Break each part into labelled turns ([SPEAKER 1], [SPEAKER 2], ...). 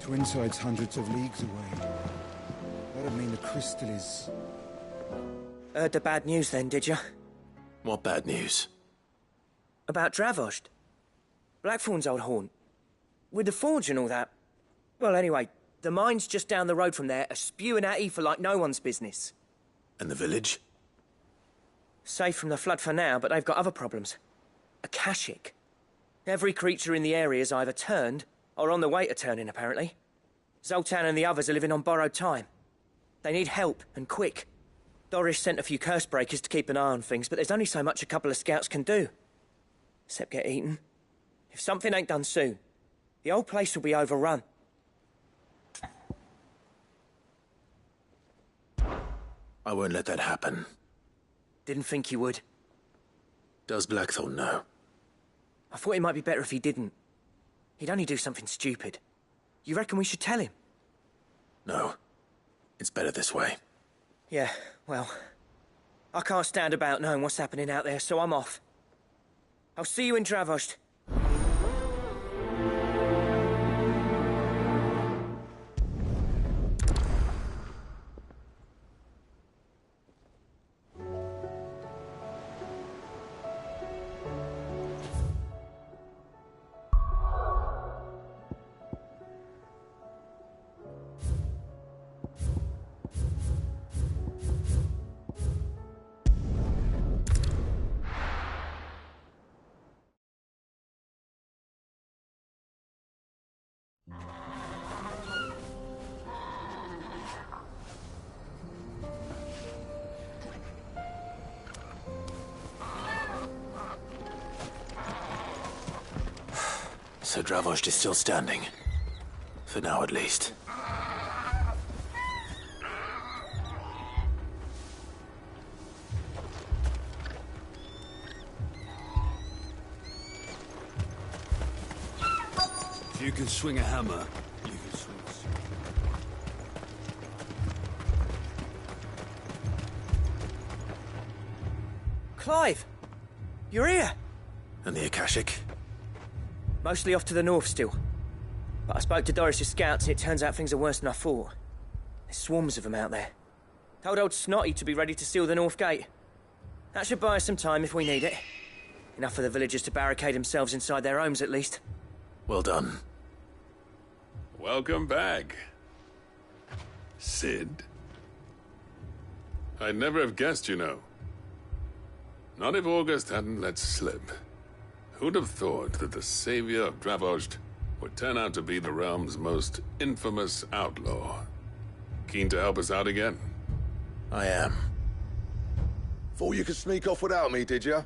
[SPEAKER 1] Twinside's hundreds of leagues away. That'd mean the crystal is...
[SPEAKER 2] Heard the bad news then, did you?
[SPEAKER 3] What bad news?
[SPEAKER 2] About Dravost. Blackthorn's old haunt. With the forge and all that. Well, anyway, the mines just down the road from there are spewing out ether like no one's business.
[SPEAKER 3] And the village?
[SPEAKER 2] Safe from the flood for now, but they've got other problems. Akashic. Every creature in the area's either turned, or on the way to turning, apparently. Zoltan and the others are living on borrowed time. They need help, and quick. Doris sent a few curse breakers to keep an eye on things, but there's only so much a couple of scouts can do. Except get eaten. If something ain't done soon, the old place will be overrun.
[SPEAKER 3] I won't let that happen.
[SPEAKER 2] Didn't think you would.
[SPEAKER 3] Does Blackthorn know?
[SPEAKER 2] I thought it might be better if he didn't. He'd only do something stupid. You reckon we should tell him?
[SPEAKER 3] No. It's better this way.
[SPEAKER 2] Yeah, well... I can't stand about knowing what's happening out there, so I'm off. I'll see you in Dravost.
[SPEAKER 3] So Dravost is still standing. For now, at least.
[SPEAKER 4] If you can swing a hammer, you can swing a sword.
[SPEAKER 2] Clive! You're here!
[SPEAKER 3] And the Akashic?
[SPEAKER 2] Mostly off to the north still. But I spoke to Doris's scouts and it turns out things are worse than I thought. There's swarms of them out there. Told old Snotty to be ready to seal the north gate. That should buy us some time if we need it. Enough for the villagers to barricade themselves inside their homes at least.
[SPEAKER 3] Well done.
[SPEAKER 5] Welcome back, Cid. I'd never have guessed, you know. Not if August hadn't let slip. Who'd have thought that the savior of Dravost would turn out to be the realm's most infamous outlaw? Keen to help us out again?
[SPEAKER 3] I am.
[SPEAKER 6] Thought you could sneak off without me, did you?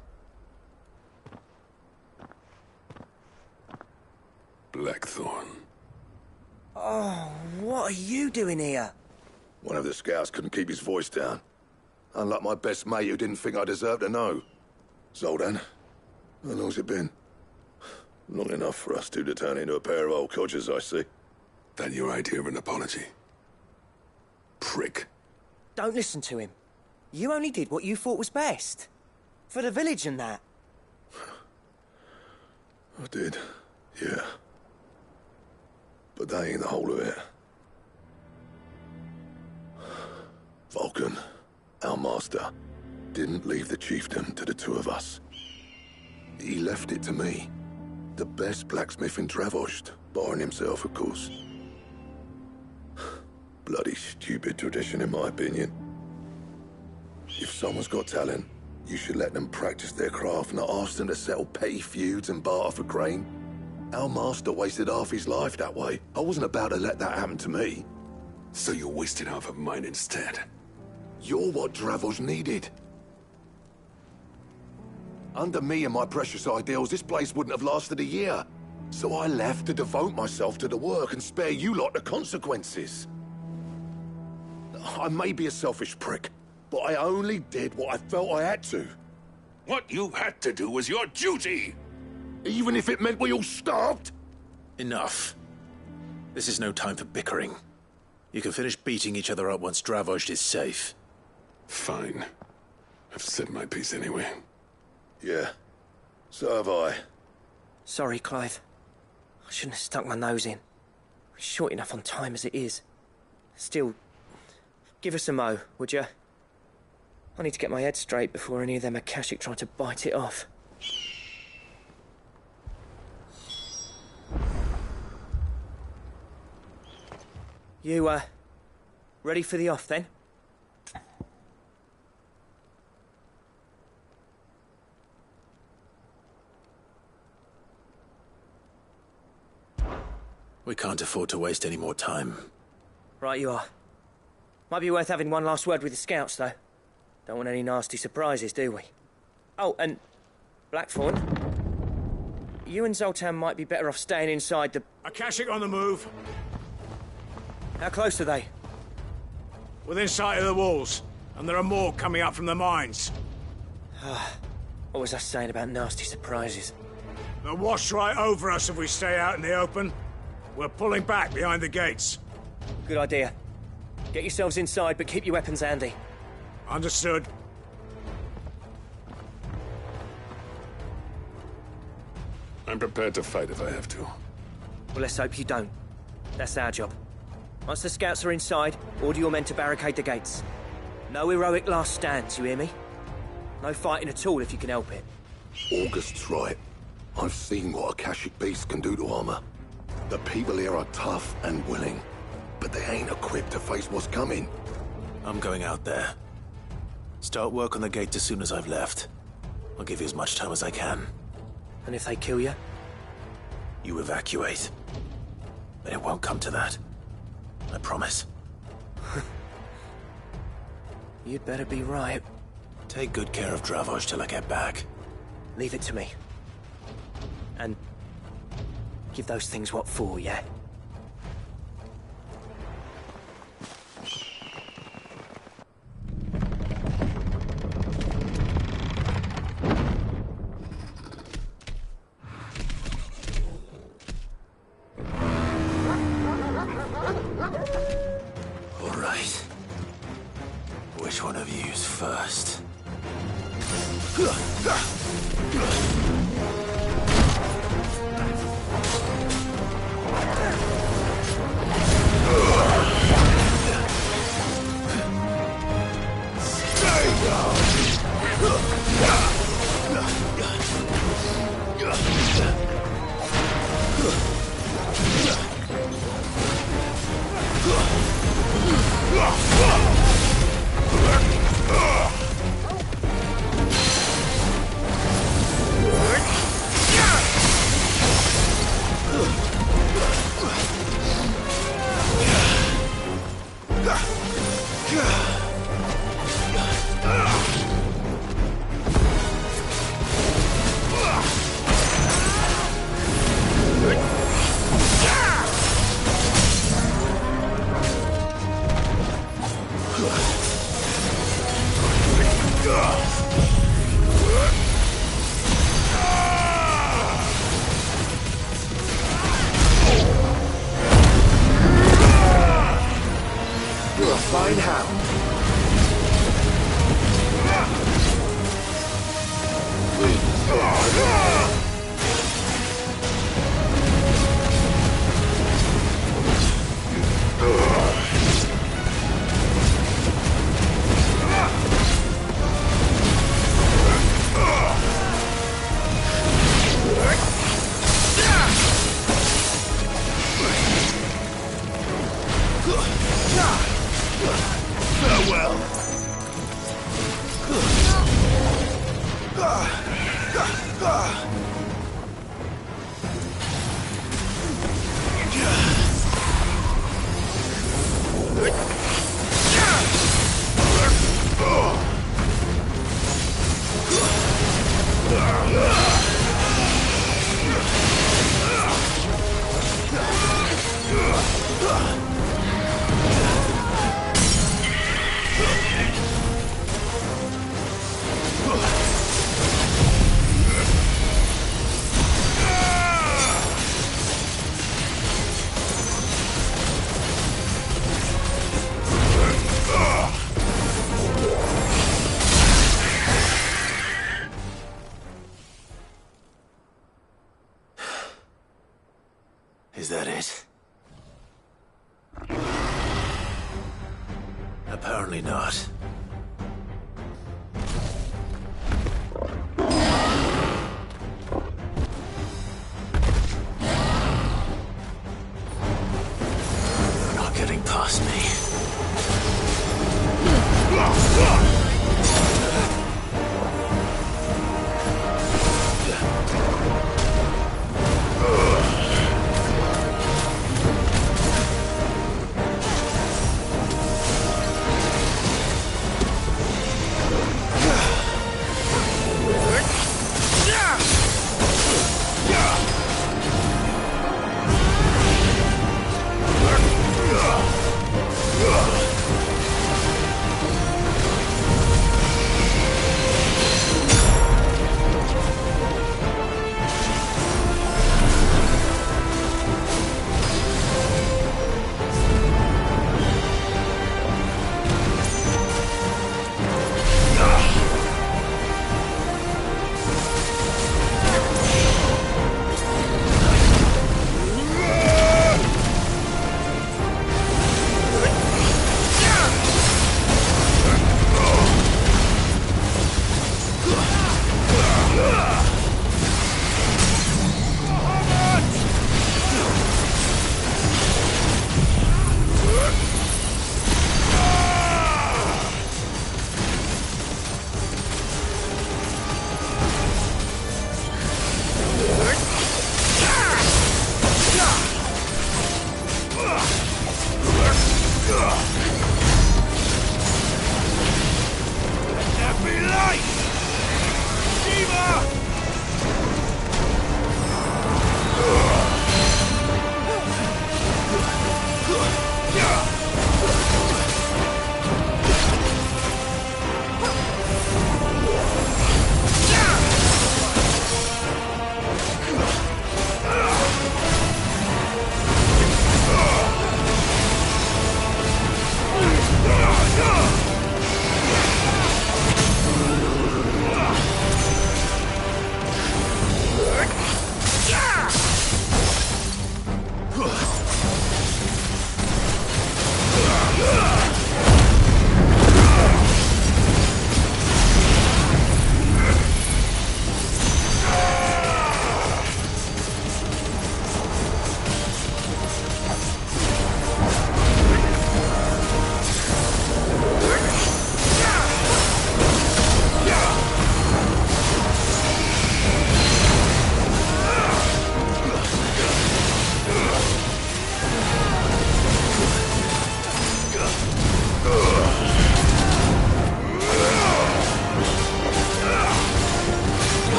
[SPEAKER 5] Blackthorn.
[SPEAKER 2] Oh, what are you doing here?
[SPEAKER 6] One of the scouts couldn't keep his voice down. Unlike my best mate who didn't think I deserved to know. Zoltan, how long's it been? Long enough for us two to turn into a pair of old codgers, I see.
[SPEAKER 5] That your idea of an apology? Prick.
[SPEAKER 2] Don't listen to him. You only did what you thought was best. For the village and that.
[SPEAKER 6] I did, yeah. But that ain't the whole of it. Vulcan, our master, didn't leave the chiefdom to the two of us. He left it to me. The best blacksmith in Dravost, barring himself, of course. Bloody stupid tradition, in my opinion. If someone's got talent, you should let them practice their craft, not ask them to settle petty feuds and barter for grain. Our master wasted half his life that way. I wasn't about to let that happen to me.
[SPEAKER 5] So you wasted half of mine instead?
[SPEAKER 6] You're what Dravost needed. Under me and my precious ideals, this place wouldn't have lasted a year. So I left to devote myself to the work and spare you lot the consequences. I may be a selfish prick, but I only did what I felt I had to.
[SPEAKER 5] What you had to do was your duty!
[SPEAKER 6] Even if it meant we all starved?
[SPEAKER 3] Enough. This is no time for bickering. You can finish beating each other up once Dravost is safe.
[SPEAKER 5] Fine. I've said my piece anyway.
[SPEAKER 6] Yeah, so have I.
[SPEAKER 2] Sorry, Clive. I shouldn't have stuck my nose in. Short enough on time as it is. Still, give us a mo, would you? I need to get my head straight before any of them Akashic try to bite it off. You, ready for the off then?
[SPEAKER 3] We can't afford to waste any more time.
[SPEAKER 2] Right you are. Might be worth having one last word with the scouts, though. Don't want any nasty surprises, do we? Oh, and Blackthorn, you and Zoltan might be better off staying inside the...
[SPEAKER 7] Akashic on the move.
[SPEAKER 2] How close are they?
[SPEAKER 7] Within sight of the walls. And there are more coming up from the mines.
[SPEAKER 2] What was I saying about nasty surprises?
[SPEAKER 7] They'll wash right over us if we stay out in the open. We're pulling back behind the gates.
[SPEAKER 2] Good idea. Get yourselves inside, but keep your weapons handy.
[SPEAKER 7] Understood.
[SPEAKER 5] I'm prepared to fight if I have to.
[SPEAKER 2] Well, let's hope you don't. That's our job. Once the scouts are inside, order your men to barricade the gates. No heroic last stands, you hear me? No fighting at all if you can help it.
[SPEAKER 6] August's right. I've seen what Akashic beasts can do to armor. The people here are tough and willing, but they ain't equipped to face what's coming.
[SPEAKER 3] I'm going out there. Start work on the gate as soon as I've left. I'll give you as much time as I can.
[SPEAKER 2] And if they kill you?
[SPEAKER 3] You evacuate. But it won't come to that. I promise.
[SPEAKER 2] You'd better be right.
[SPEAKER 3] Take good care of Dravoj till I get back.
[SPEAKER 2] Leave it to me. And give those things what for, yeah?
[SPEAKER 3] All right. Which one of you's first? Is that it? Apparently not. You're not getting past me.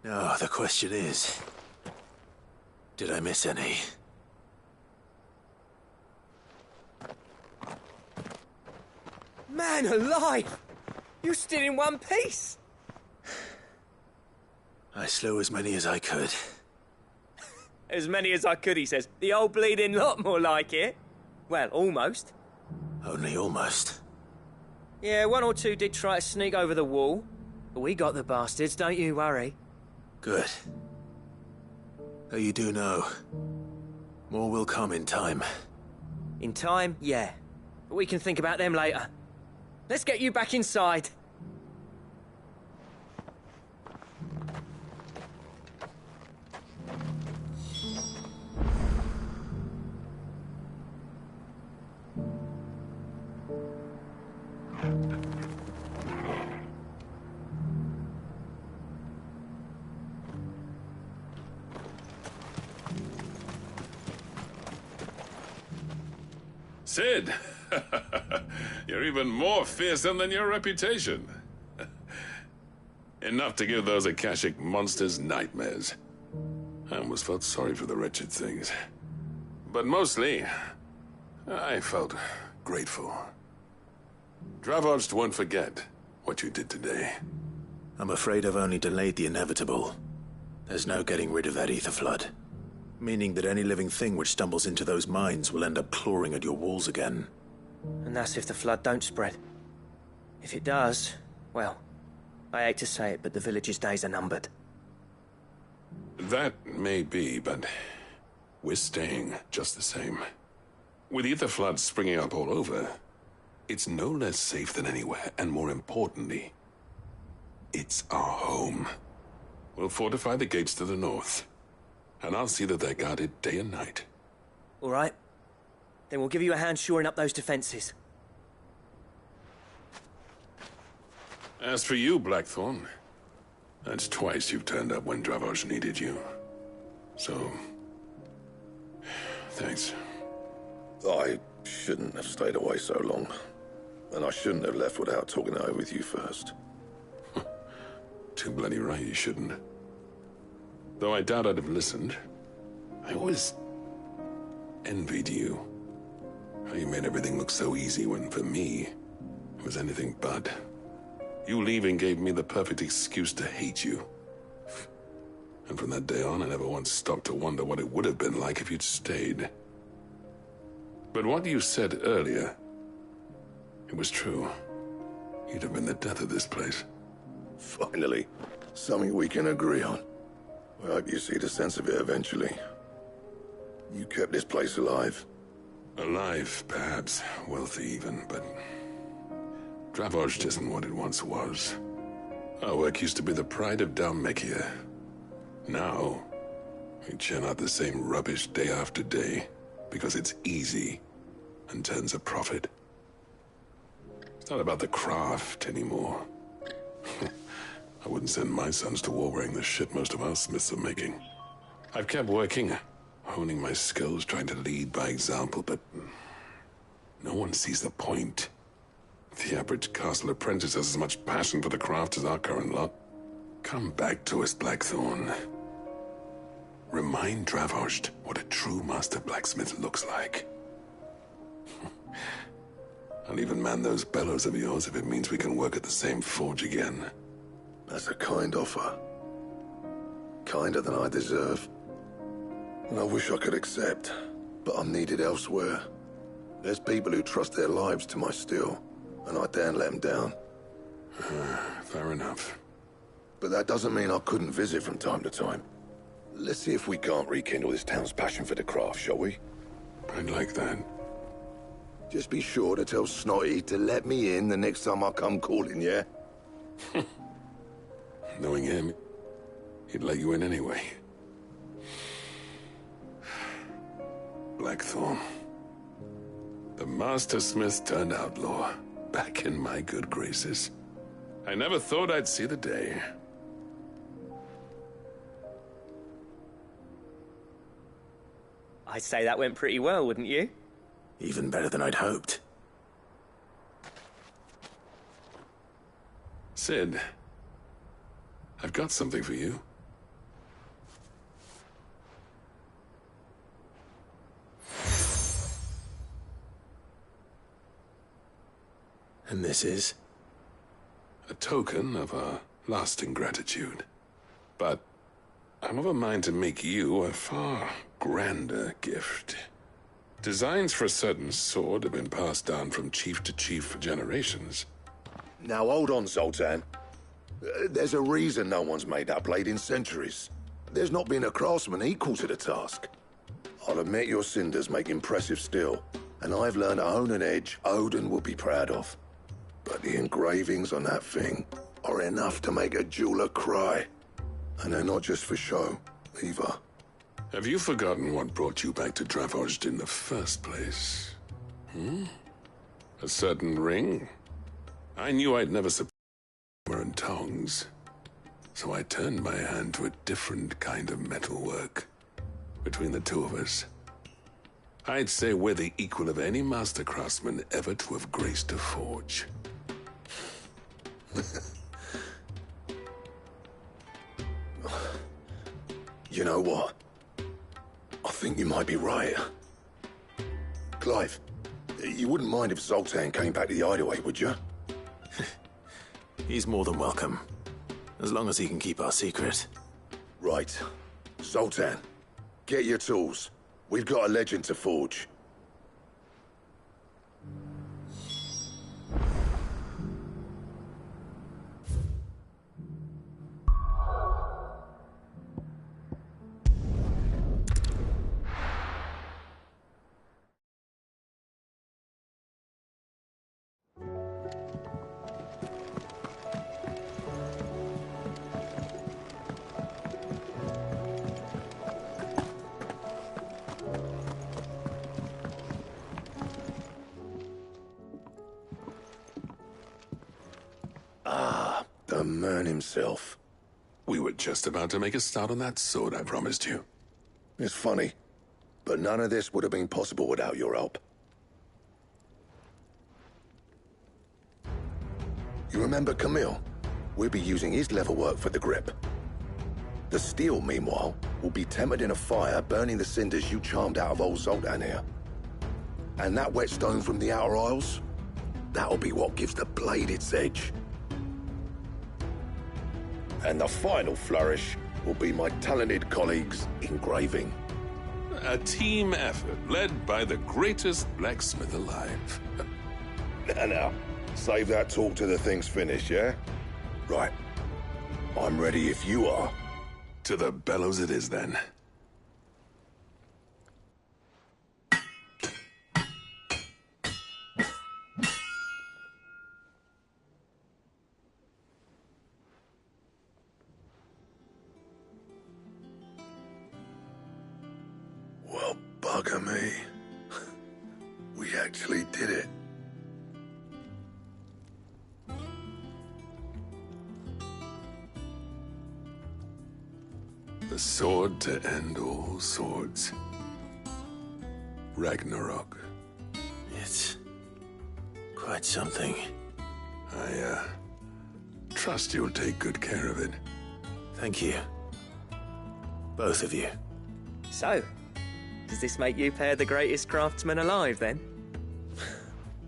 [SPEAKER 3] Now, the question is, did I miss any?
[SPEAKER 2] Man alive! You're still in one piece!
[SPEAKER 3] I slew as many as I could.
[SPEAKER 2] As many as I could, he says. The old bleeding lot, more like it. Well, almost.
[SPEAKER 3] Only almost.
[SPEAKER 2] Yeah, one or two did try to sneak over the wall. But we got the bastards, don't you worry.
[SPEAKER 3] Good. Though you do know, more will come in time.
[SPEAKER 2] In time, yeah. But we can think about them later. Let's get you back inside.
[SPEAKER 5] Sid! You're even more fearsome than your reputation. Enough to give those Akashic monsters nightmares. I almost felt sorry for the wretched things. But mostly, I felt grateful. Dravoged won't forget what you did today.
[SPEAKER 3] I'm afraid I've only delayed the inevitable. There's no getting rid of that ether flood. Meaning that any living thing which stumbles into those mines will end up clawing at your walls again.
[SPEAKER 2] And that's if the flood don't spread. If it does, well, I hate to say it, but the village's days are numbered.
[SPEAKER 5] That may be, but we're staying just the same. With ether floods springing up all over, it's no less safe than anywhere, and more importantly, it's our home. We'll fortify the gates to the north, and I'll see that they're guarded day and night.
[SPEAKER 2] All right. Then we'll give you a hand shoring up those defenses.
[SPEAKER 5] As for you, Blackthorn, that's twice you've turned up when Dravos needed you. So, thanks.
[SPEAKER 6] I shouldn't have stayed away so long. And I shouldn't have left without talking it over with you first.
[SPEAKER 5] Too bloody right you shouldn't. Though I doubt I'd have listened. I always envied you. How you made everything look so easy when, for me, it was anything but. You leaving gave me the perfect excuse to hate you. And from that day on, I never once stopped to wonder what it would have been like if you'd stayed. But what you said earlier, it was true. You'd have been the death of this place.
[SPEAKER 6] Finally, something we can agree on. I hope you see the sense of it eventually. You kept this place alive.
[SPEAKER 5] Alive, perhaps. Wealthy even, but Dravos isn't what it once was. Our work used to be the pride of Dhalmekia. Now, we churn out the same rubbish day after day because it's easy and turns a profit. It's not about the craft anymore. I wouldn't send my sons to war wearing the shit most of our smiths are making. I've kept working, honing my skills, trying to lead by example, but no one sees the point. The average castle apprentice has as much passion for the craft as our current lot. Come back to us, Blackthorn. Remind Dravos what a true master blacksmith looks like. I'll even man those bellows of yours if it means we can work at the same forge again.
[SPEAKER 6] That's a kind offer. Kinder than I deserve. And I wish I could accept, but I'm needed elsewhere. There's people who trust their lives to my steel, and I daren't let them down.
[SPEAKER 5] Fair enough.
[SPEAKER 6] But that doesn't mean I couldn't visit from time to time. Let's see if we can't rekindle this town's passion for the craft, shall we?
[SPEAKER 5] I'd like that.
[SPEAKER 6] Just be sure to tell Snotty to let me in the next time I come calling, yeah?
[SPEAKER 5] Knowing him, he'd let you in anyway. Blackthorn. The Master Smith turned outlaw, back in my good graces. I never thought I'd see the day.
[SPEAKER 2] I'd say that went pretty well, wouldn't you?
[SPEAKER 3] Even better than I'd hoped.
[SPEAKER 5] Sid, I've got something for you.
[SPEAKER 3] And this is?
[SPEAKER 5] A token of our lasting gratitude. But I'm of a mind to make you a far grander gift. Designs for a certain sword have been passed down from chief to chief for generations.
[SPEAKER 6] Now hold on, Zoltan. There's a reason no one's made that blade in centuries. There's not been a craftsman equal to the task. I'll admit your cinders make impressive steel, and I've learned to own an edge Odin will be proud of. But the engravings on that thing are enough to make a jeweler cry. And they're not just for show, either.
[SPEAKER 5] Have you forgotten what brought you back to Dravos in the first place? A certain ring? I knew I'd never support hammer and tongs, so I turned my hand to a different kind of metalwork. Between the two of us, I'd say we're the equal of any master craftsman ever to have graced a forge.
[SPEAKER 6] You know what? I think you might be right. Clive, you wouldn't mind if Zoltan came back to the Hideaway, would you?
[SPEAKER 3] He's more than welcome. As long as he can keep our secret.
[SPEAKER 6] Right. Zoltan, get your tools. We've got a legend to forge. The man himself.
[SPEAKER 5] We were just about to make a start on that sword I promised you.
[SPEAKER 6] It's funny, but none of this would have been possible without your help. You remember Camille? We'll be using his level work for the grip. The steel, meanwhile, will be tempered in a fire, burning the cinders you charmed out of old Zoltan here. And that whetstone from the Outer Isles? That'll be what gives the blade its edge. And the final flourish will be my talented colleagues' engraving.
[SPEAKER 5] A team effort led by the greatest blacksmith alive.
[SPEAKER 6] Now, save that talk till the thing's finished, yeah? Right. I'm ready if you are.
[SPEAKER 5] To the bellows it is, then.
[SPEAKER 6] Well, bugger me. We actually did it.
[SPEAKER 5] The sword to end all swords. Ragnarok.
[SPEAKER 3] It's quite something.
[SPEAKER 5] I trust you'll take good care of it.
[SPEAKER 3] Thank you. Both of you.
[SPEAKER 2] So, does this make you pair the greatest craftsman alive, then?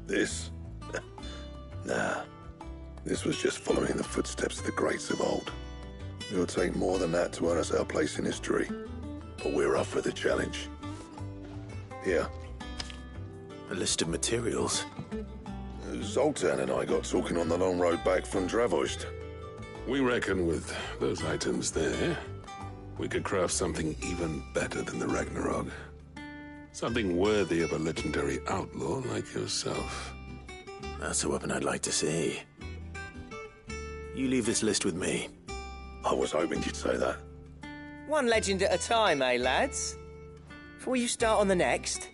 [SPEAKER 6] This? Nah. This was just following the footsteps of the greats of old. It'll take more than that to earn us our place in history. But we're up for the challenge. Here.
[SPEAKER 3] A list of materials.
[SPEAKER 6] Zoltan and I got talking on the long road back from Dravost.
[SPEAKER 5] We reckon with those items there, we could craft something even better than the Ragnarok. Something worthy of a legendary outlaw like yourself.
[SPEAKER 3] That's a weapon I'd like to see. You leave this list with me.
[SPEAKER 6] I was hoping you'd say that.
[SPEAKER 2] One legend at a time, eh, lads? Before you start on the next,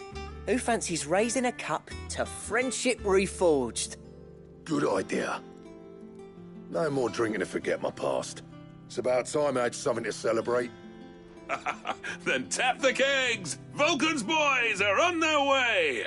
[SPEAKER 2] who fancies raising a cup to Friendship Reforged?
[SPEAKER 6] Good idea. No more drinking to forget my past. It's about time I had something to celebrate.
[SPEAKER 5] Then tap the kegs! Vulcan's boys are on their way!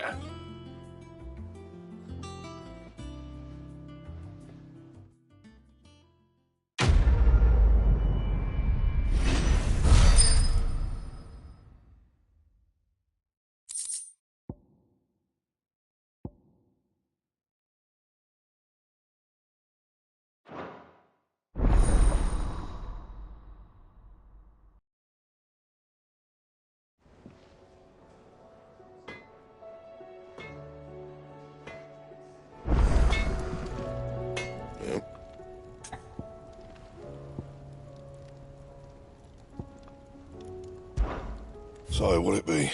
[SPEAKER 6] So, will it be?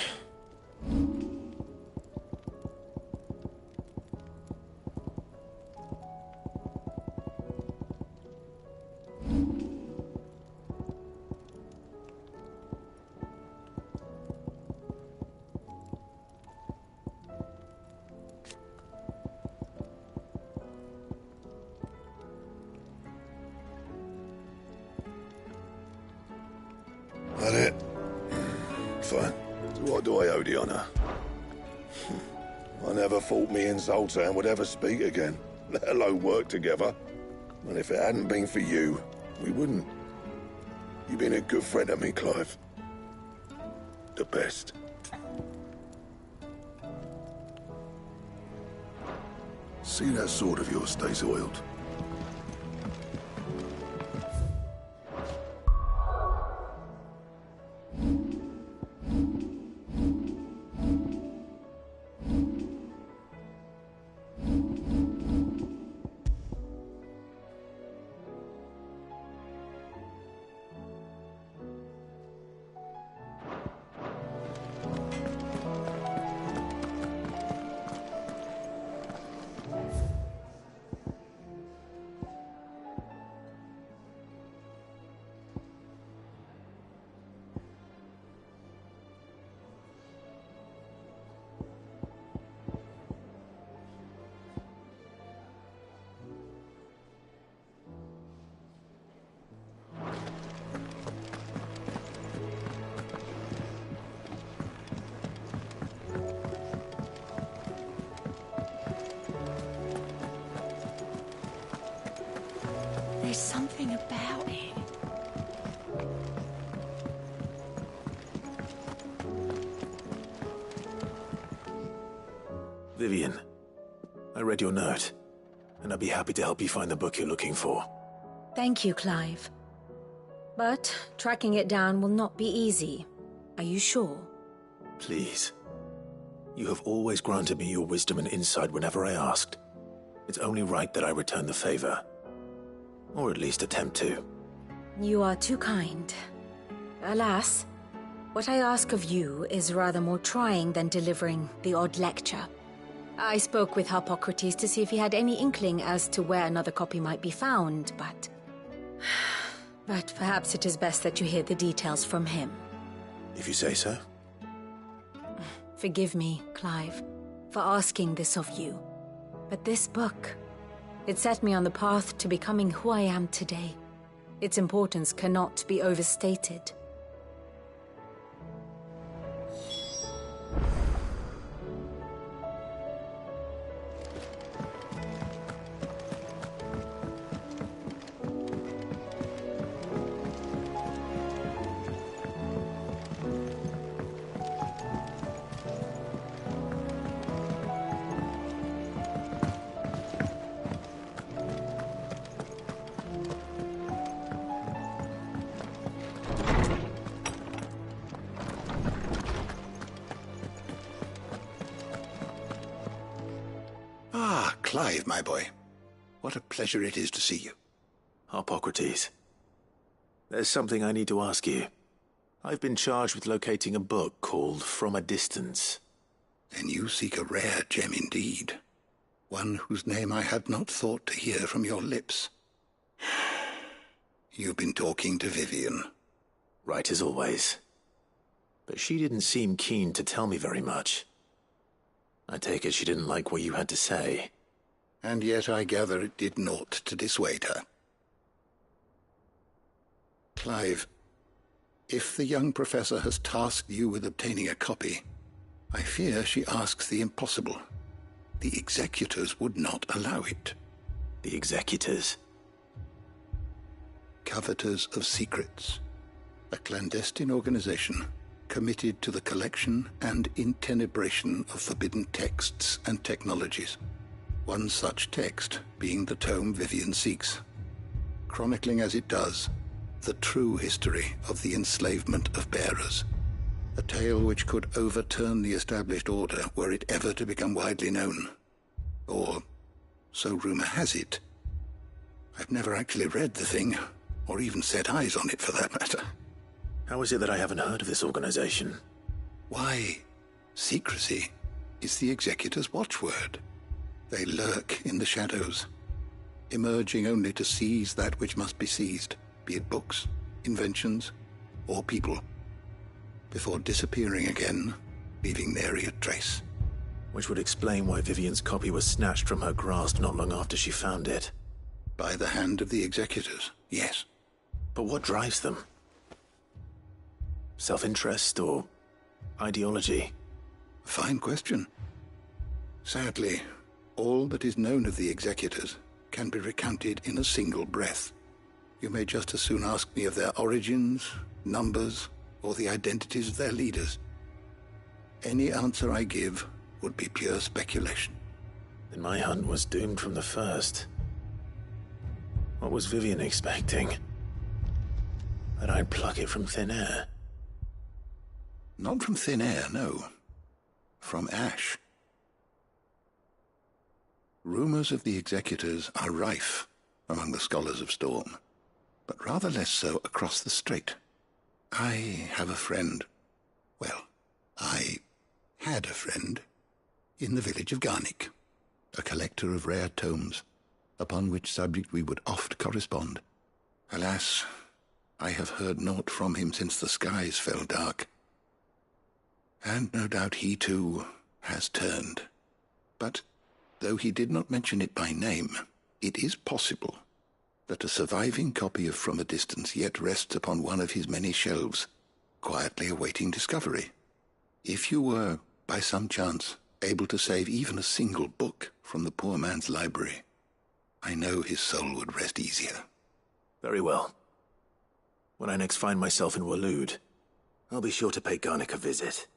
[SPEAKER 6] That it? Fine. So what do I owe the honor? I never thought me and Zoltan would ever speak again, let alone work together. And if it hadn't been for you, we wouldn't. You've been a good friend to me, Clive. The best. See that sword of yours stays oiled.
[SPEAKER 8] is something about it.
[SPEAKER 3] Vivian, I read your note, and I'd be happy to help you find the book you're looking for.
[SPEAKER 8] Thank you, Clive. But tracking it down will not be easy. Are you sure?
[SPEAKER 3] Please. You have always granted me your wisdom and insight whenever I asked. It's only right that I return the favor. Or at least attempt to.
[SPEAKER 8] You are too kind. Alas, what I ask of you is rather more trying than delivering the odd lecture. I spoke with Harpocrates to see if he had any inkling as to where another copy might be found, but... But perhaps it is best that you hear the details from him.
[SPEAKER 3] If you say so.
[SPEAKER 8] Forgive me, Clive, for asking this of you. But this book, it set me on the path to becoming who I am today. Its importance cannot be overstated.
[SPEAKER 9] Ah, Clive, my boy. What a pleasure it is to see you.
[SPEAKER 3] Harpocrates. There's something I need to ask you. I've been charged with locating a book called From a Distance.
[SPEAKER 9] Then you seek a rare gem indeed. One whose name I had not thought to hear from your lips. You've been talking to Vivian.
[SPEAKER 3] Right as always. But she didn't seem keen to tell me very much. I take it she didn't like what you had to say.
[SPEAKER 9] And yet I gather it did naught to dissuade her. Clive, if the young professor has tasked you with obtaining a copy, I fear she asks the impossible. The executors would not allow it.
[SPEAKER 3] The executors?
[SPEAKER 9] Coveters of Secrets. A clandestine organization committed to the collection and intenebration of forbidden texts and technologies. One such text being the tome Vivian seeks, chronicling as it does the true history of the enslavement of bearers. A tale which could overturn the established order were it ever to become widely known. Or, so rumor has it. I've never actually read the thing, or even set eyes on it for that matter.
[SPEAKER 3] How is it that I haven't heard of this organization?
[SPEAKER 9] Why, secrecy is the executor's watchword. They lurk in the shadows, emerging only to seize that which must be seized, be it books, inventions, or people, before disappearing again, leaving nary a trace.
[SPEAKER 3] Which would explain why Vivian's copy was snatched from her grasp not long after she found it.
[SPEAKER 9] By the hand of the executors, yes.
[SPEAKER 3] But what drives them? Self-interest or ideology?
[SPEAKER 9] Fine question. Sadly, all that is known of the executors can be recounted in a single breath. You may just as soon ask me of their origins, numbers, or the identities of their leaders. Any answer I give would be pure speculation.
[SPEAKER 3] Then my hunt was doomed from the first. What was Vivian expecting? That I'd pluck it from thin air?
[SPEAKER 9] Not from thin air, no. From ash. Rumors of the executors are rife among the scholars of Storm, but rather less so across the strait. I have a friend. Well, I had a friend in the village of Garnick, a collector of rare tomes, upon which subject we would oft correspond. Alas, I have heard naught from him since the skies fell dark. And no doubt he, too, has turned. But, though he did not mention it by name, it is possible that a surviving copy of From a Distance yet rests upon one of his many shelves, quietly awaiting discovery. If you were, by some chance, able to save even a single book from the poor man's library, I know his soul would rest easier.
[SPEAKER 3] Very well. When I next find myself in Waloed, I'll be sure to pay Garnick a visit.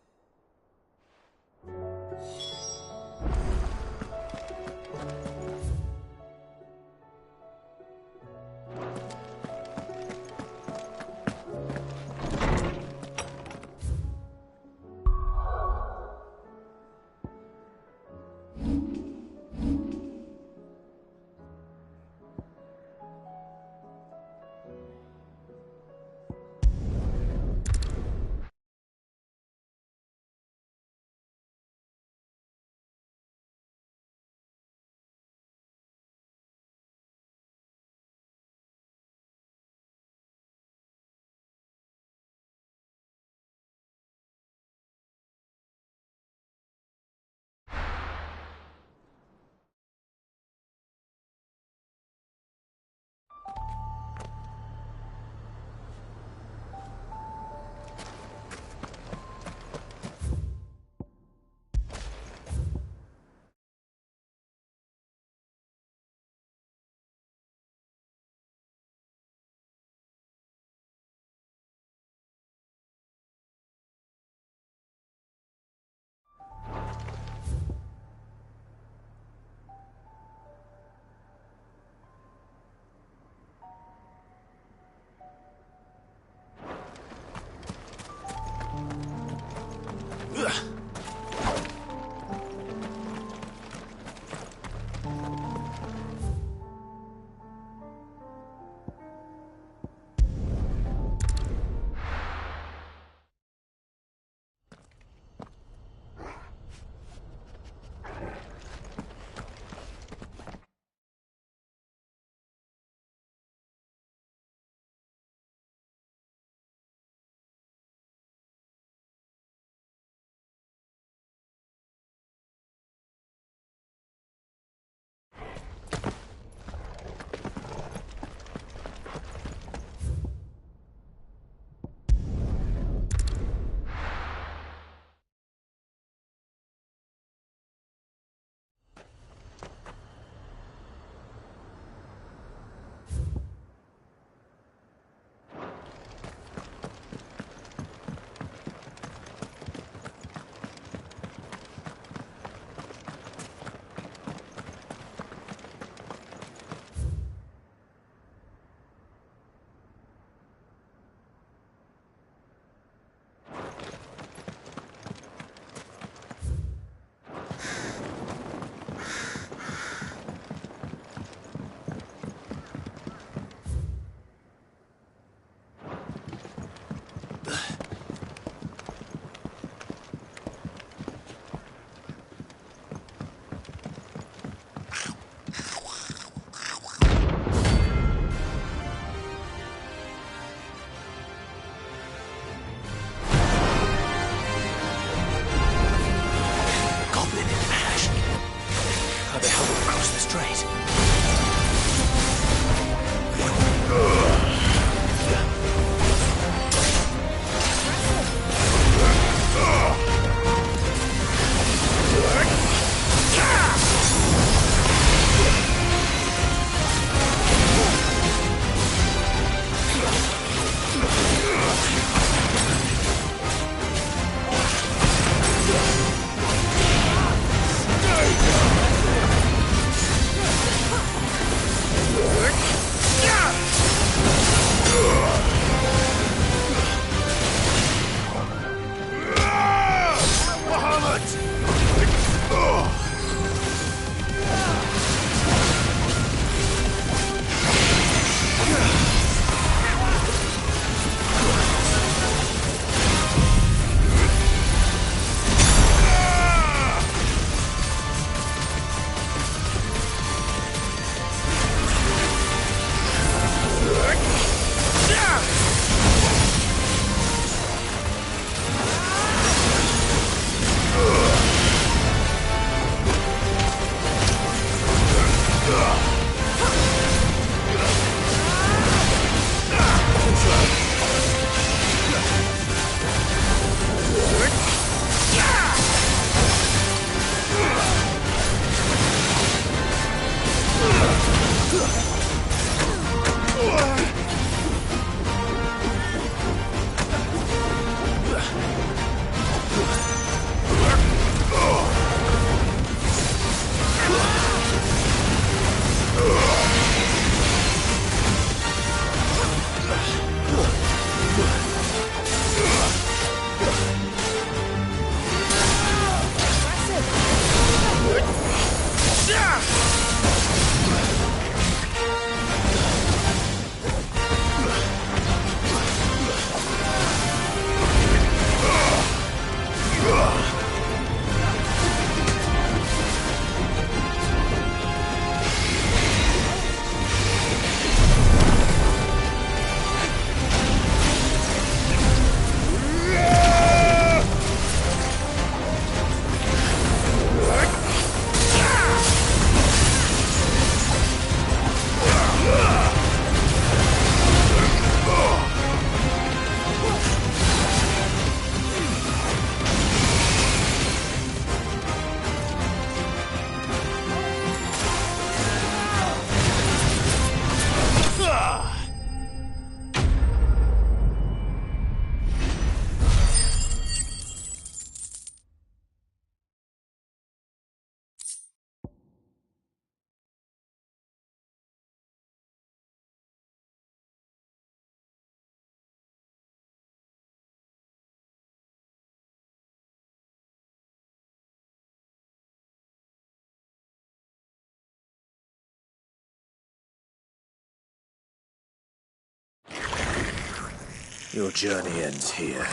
[SPEAKER 3] Your journey ends here.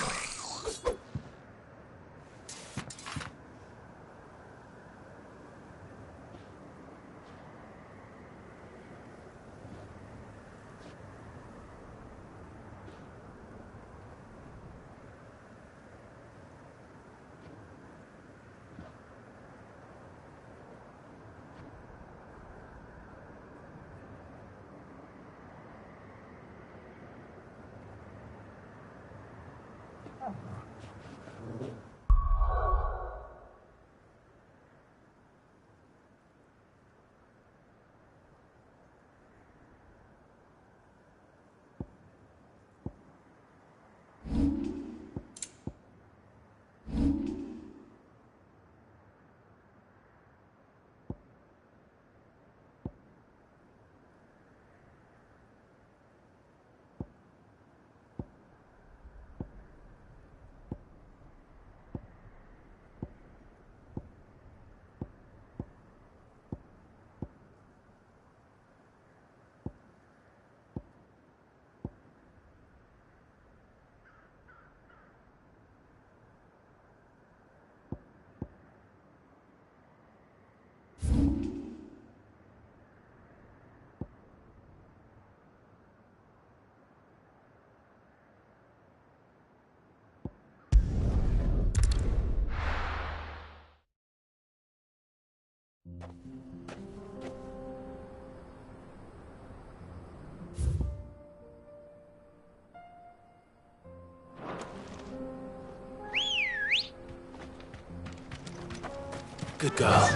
[SPEAKER 3] Good girl.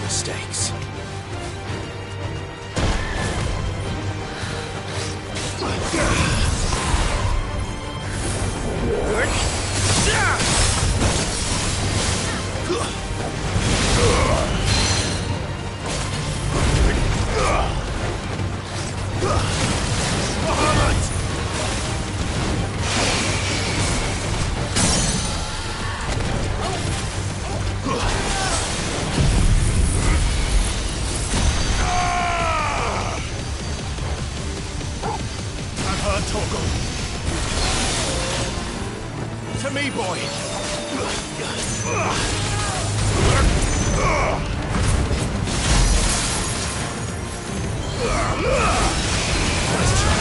[SPEAKER 3] Mistakes. To me, boy! Nice try.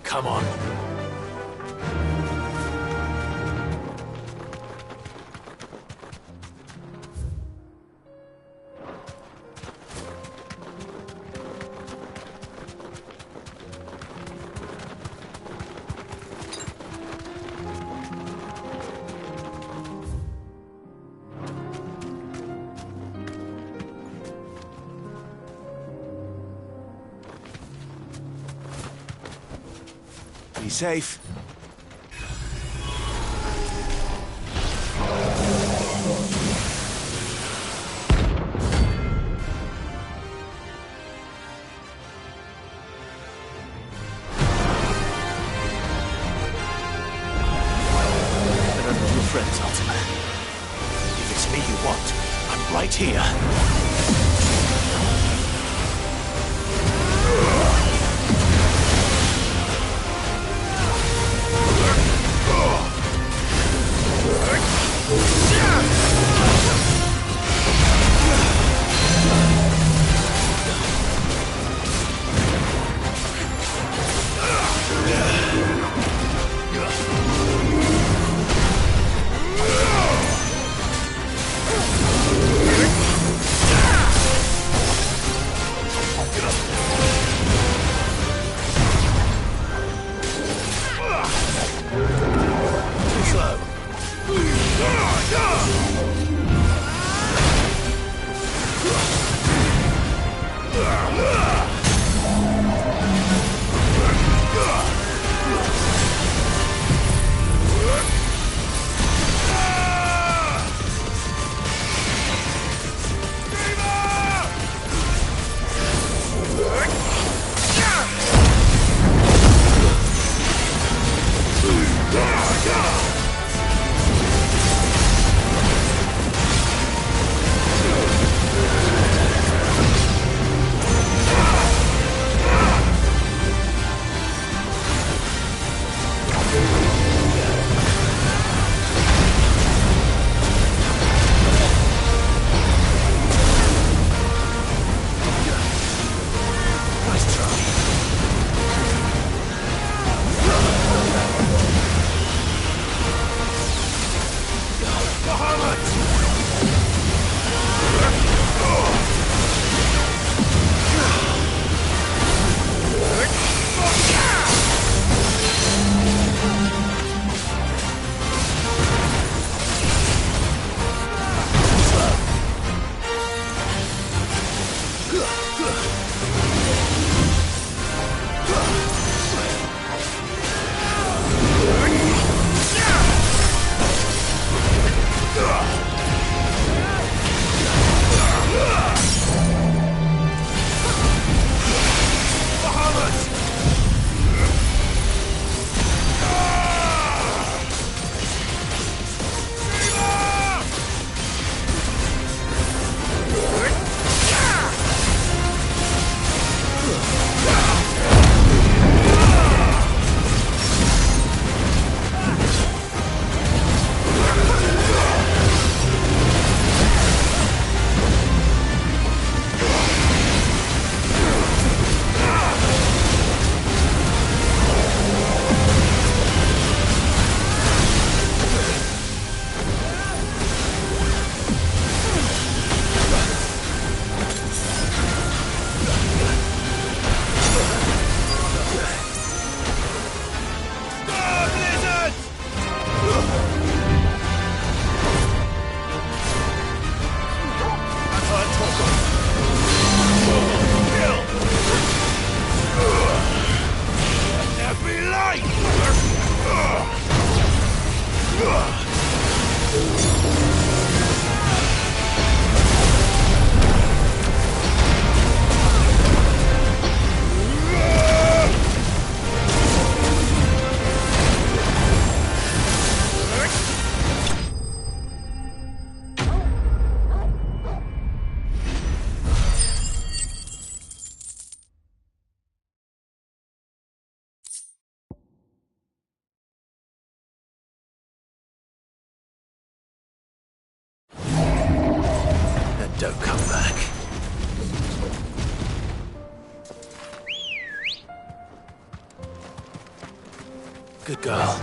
[SPEAKER 3] Come on. Be safe. Friends, Ultima. If it's me you want, I'm right here. Good girl.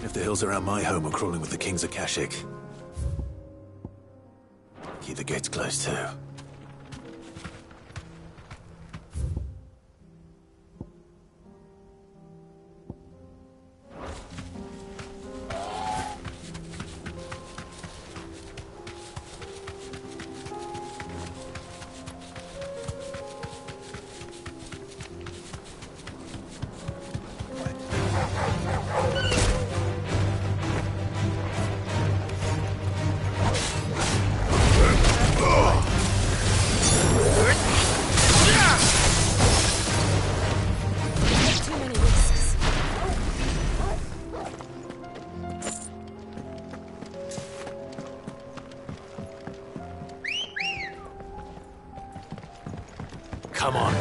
[SPEAKER 3] If the hills around my home are crawling with the King's Akashic, keep the gates closed too. Come on.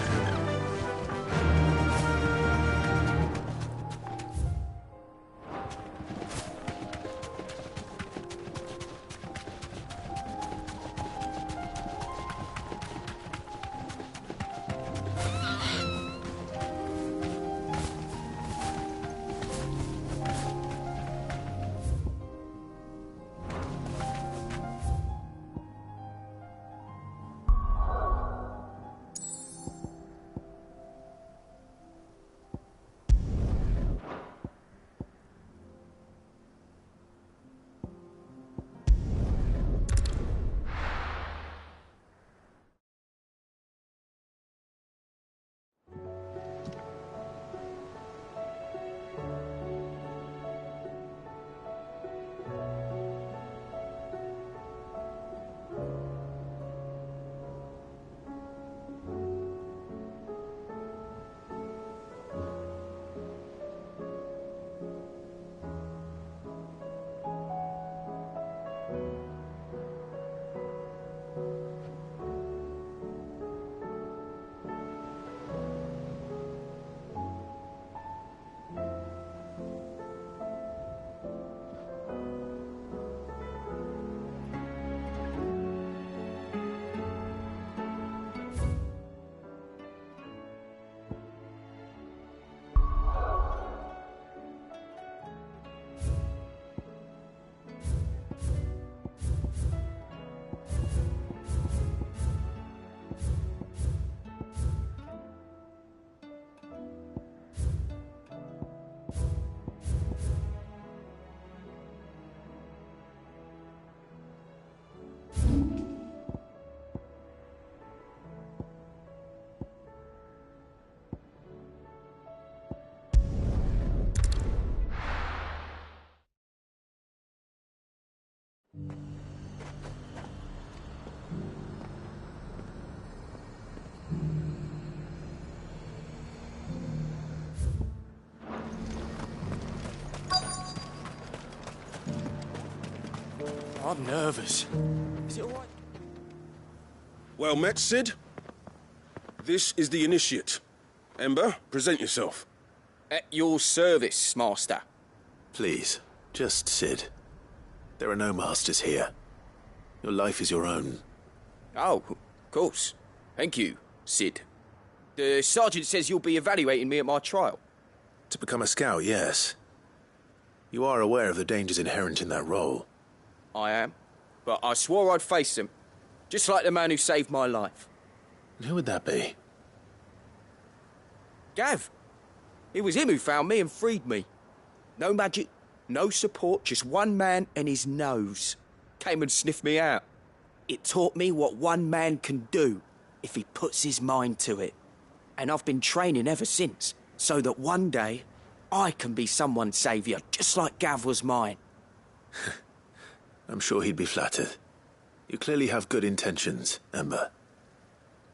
[SPEAKER 10] I'm nervous. Is it all right?
[SPEAKER 11] Well met, Cid. This is the Initiate. Ember, present yourself.
[SPEAKER 10] At your service, Master.
[SPEAKER 3] Please, just Cid. There are no masters here. Your life is your own.
[SPEAKER 10] Oh, of course. Thank you, Cid. The Sergeant says you'll be evaluating me at my trial.
[SPEAKER 3] To become a scout, yes. You are aware of the dangers inherent in that role.
[SPEAKER 10] I am. But I swore I'd face them. Just like the man who saved my life.
[SPEAKER 3] And who would that be?
[SPEAKER 10] Gav. It was him who found me and freed me. No magic, no support, just one man and his nose. Came and sniffed me out. It taught me what one man can do if he puts his mind to it. And I've been training ever since, so that one day I can be someone's saviour, just like Gav was mine.
[SPEAKER 3] I'm sure he'd be flattered. You clearly have good intentions, Ember.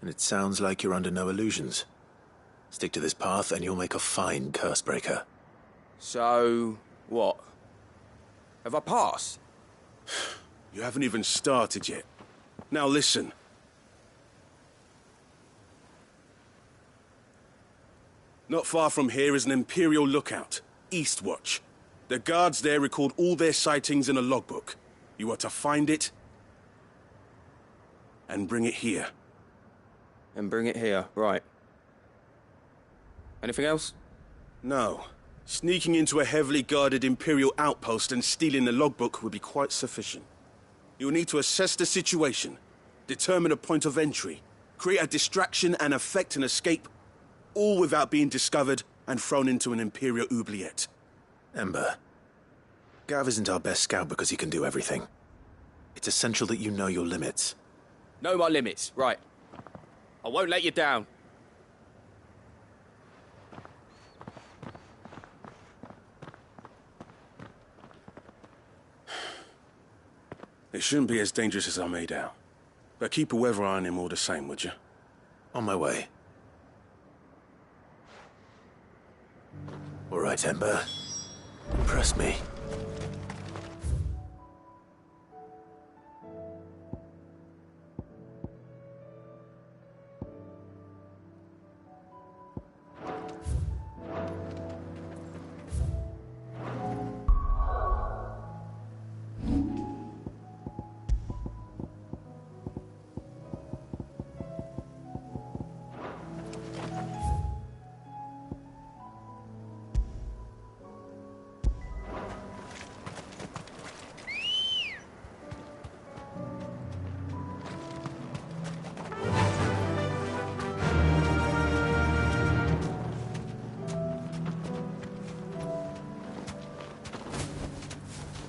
[SPEAKER 3] And it sounds like you're under no illusions. Stick to this path and you'll make a fine Cursebreaker.
[SPEAKER 10] So, what? Have I passed?
[SPEAKER 11] You haven't even started yet. Now listen. Not far from here is an Imperial lookout, Eastwatch. The guards there record all their sightings in a logbook. You are to find it and bring it here.
[SPEAKER 10] And bring it here, right. Anything else?
[SPEAKER 11] No. Sneaking into a heavily guarded Imperial outpost and stealing the logbook would be quite sufficient. You'll need to assess the situation, determine a point of entry, create a distraction and effect an escape, all without being discovered and thrown into an Imperial oubliette.
[SPEAKER 3] Ember, Gav isn't our best scout because he can do everything. It's essential that you know your limits.
[SPEAKER 10] Know my limits, right. I won't let you down.
[SPEAKER 11] It shouldn't be as dangerous as I made out. But keep a weather eye on him all the same, would you?
[SPEAKER 3] On my way. All right, Ember. Impress me.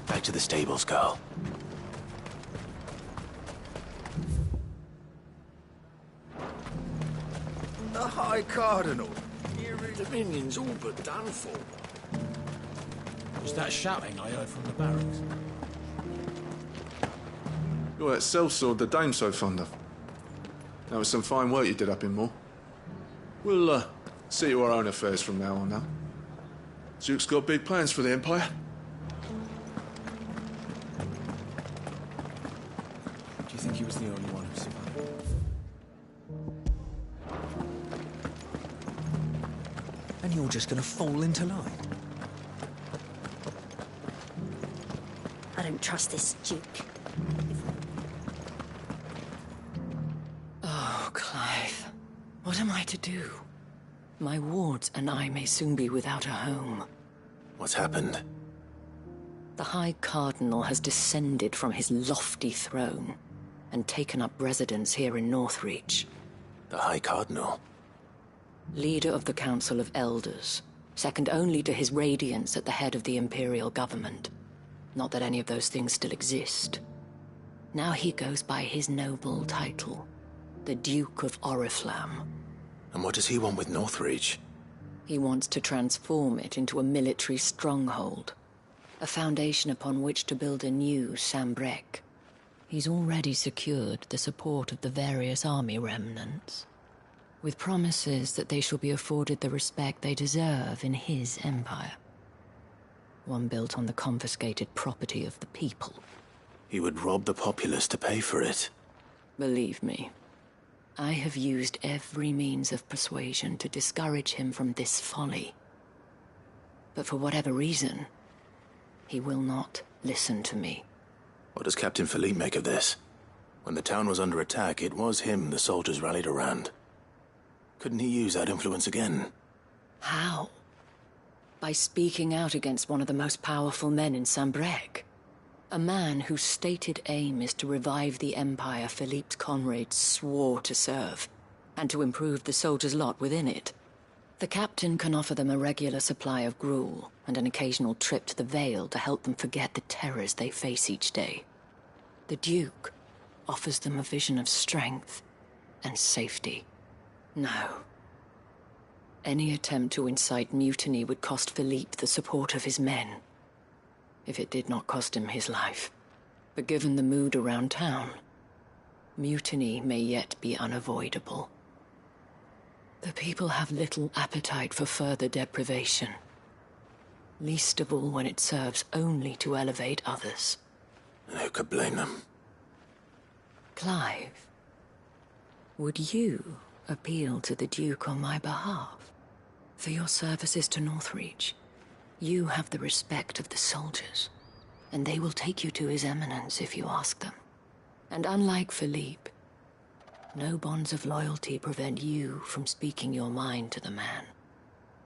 [SPEAKER 3] Back to the stables, Carl.
[SPEAKER 12] The High Cardinal. Your dominion's all but done for.
[SPEAKER 13] Was that shouting I heard from the barracks?
[SPEAKER 14] You're that sellsword the Dame's so fond of. That was some fine work you did up in Moore. We'll, see to our own affairs from now on now. Duke's got big plans for the Empire.
[SPEAKER 13] Do you think he was the only one who survived? And you're just gonna fall into line?
[SPEAKER 15] I don't trust this Duke.
[SPEAKER 16] Oh, Clive. What am I to do? My wards and I may soon be without a home.
[SPEAKER 3] What's happened?
[SPEAKER 16] The High Cardinal has descended from his lofty throne and taken up residence here in Northreach.
[SPEAKER 3] The High Cardinal?
[SPEAKER 16] Leader of the Council of Elders, second only to his Radiance at the head of the Imperial government. Not that any of those things still exist. Now he goes by his noble title, the Duke of Oriflamme.
[SPEAKER 3] And what does he want with Northreach?
[SPEAKER 16] He wants to transform it into a military stronghold, a foundation upon which to build a new Sambrec. He's already secured the support of the various army remnants, with promises that they shall be afforded the respect they deserve in his empire. One built on the confiscated property of the people.
[SPEAKER 3] He would rob the populace to pay for it.
[SPEAKER 16] Believe me, I have used every means of persuasion to discourage him from this folly. But for whatever reason, he will not listen to me.
[SPEAKER 3] What does Captain Philippe make of this? When the town was under attack, it was him the soldiers rallied around. Couldn't he use that influence again?
[SPEAKER 16] How? By speaking out against one of the most powerful men in Sambrec. A man whose stated aim is to revive the empire Philippe's comrades swore to serve, and to improve the soldiers' lot within it. The captain can offer them a regular supply of gruel, and an occasional trip to the Vale to help them forget the terrors they face each day. The Duke offers them a vision of strength and safety. No. Any attempt to incite mutiny would cost Philippe the support of his men, if it did not cost him his life. But given the mood around town, Mutiny may yet be unavoidable. The people have little appetite for further deprivation, least of all when it serves only to elevate others.
[SPEAKER 3] And who could blame them?
[SPEAKER 16] Clive, would you appeal to the Duke on my behalf? For your services to Northreach, you have the respect of the soldiers, and they will take you to His Eminence if you ask them. And unlike Philippe, no bonds of loyalty prevent you from speaking your mind to the man.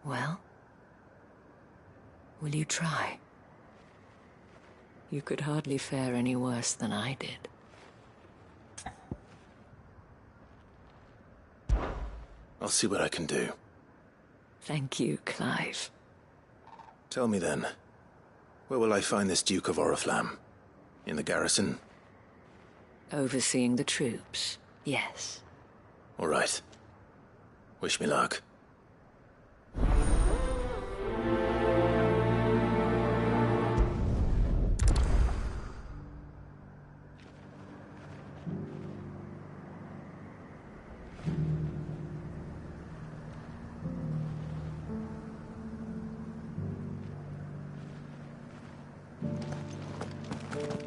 [SPEAKER 16] Well, will you try? You could hardly fare any worse than I did.
[SPEAKER 3] I'll see what I can do.
[SPEAKER 16] Thank you, Clive.
[SPEAKER 3] Tell me then, where will I find this Duke of Oriflamme? In the garrison?
[SPEAKER 16] Overseeing the troops, yes.
[SPEAKER 3] All right. Wish me luck.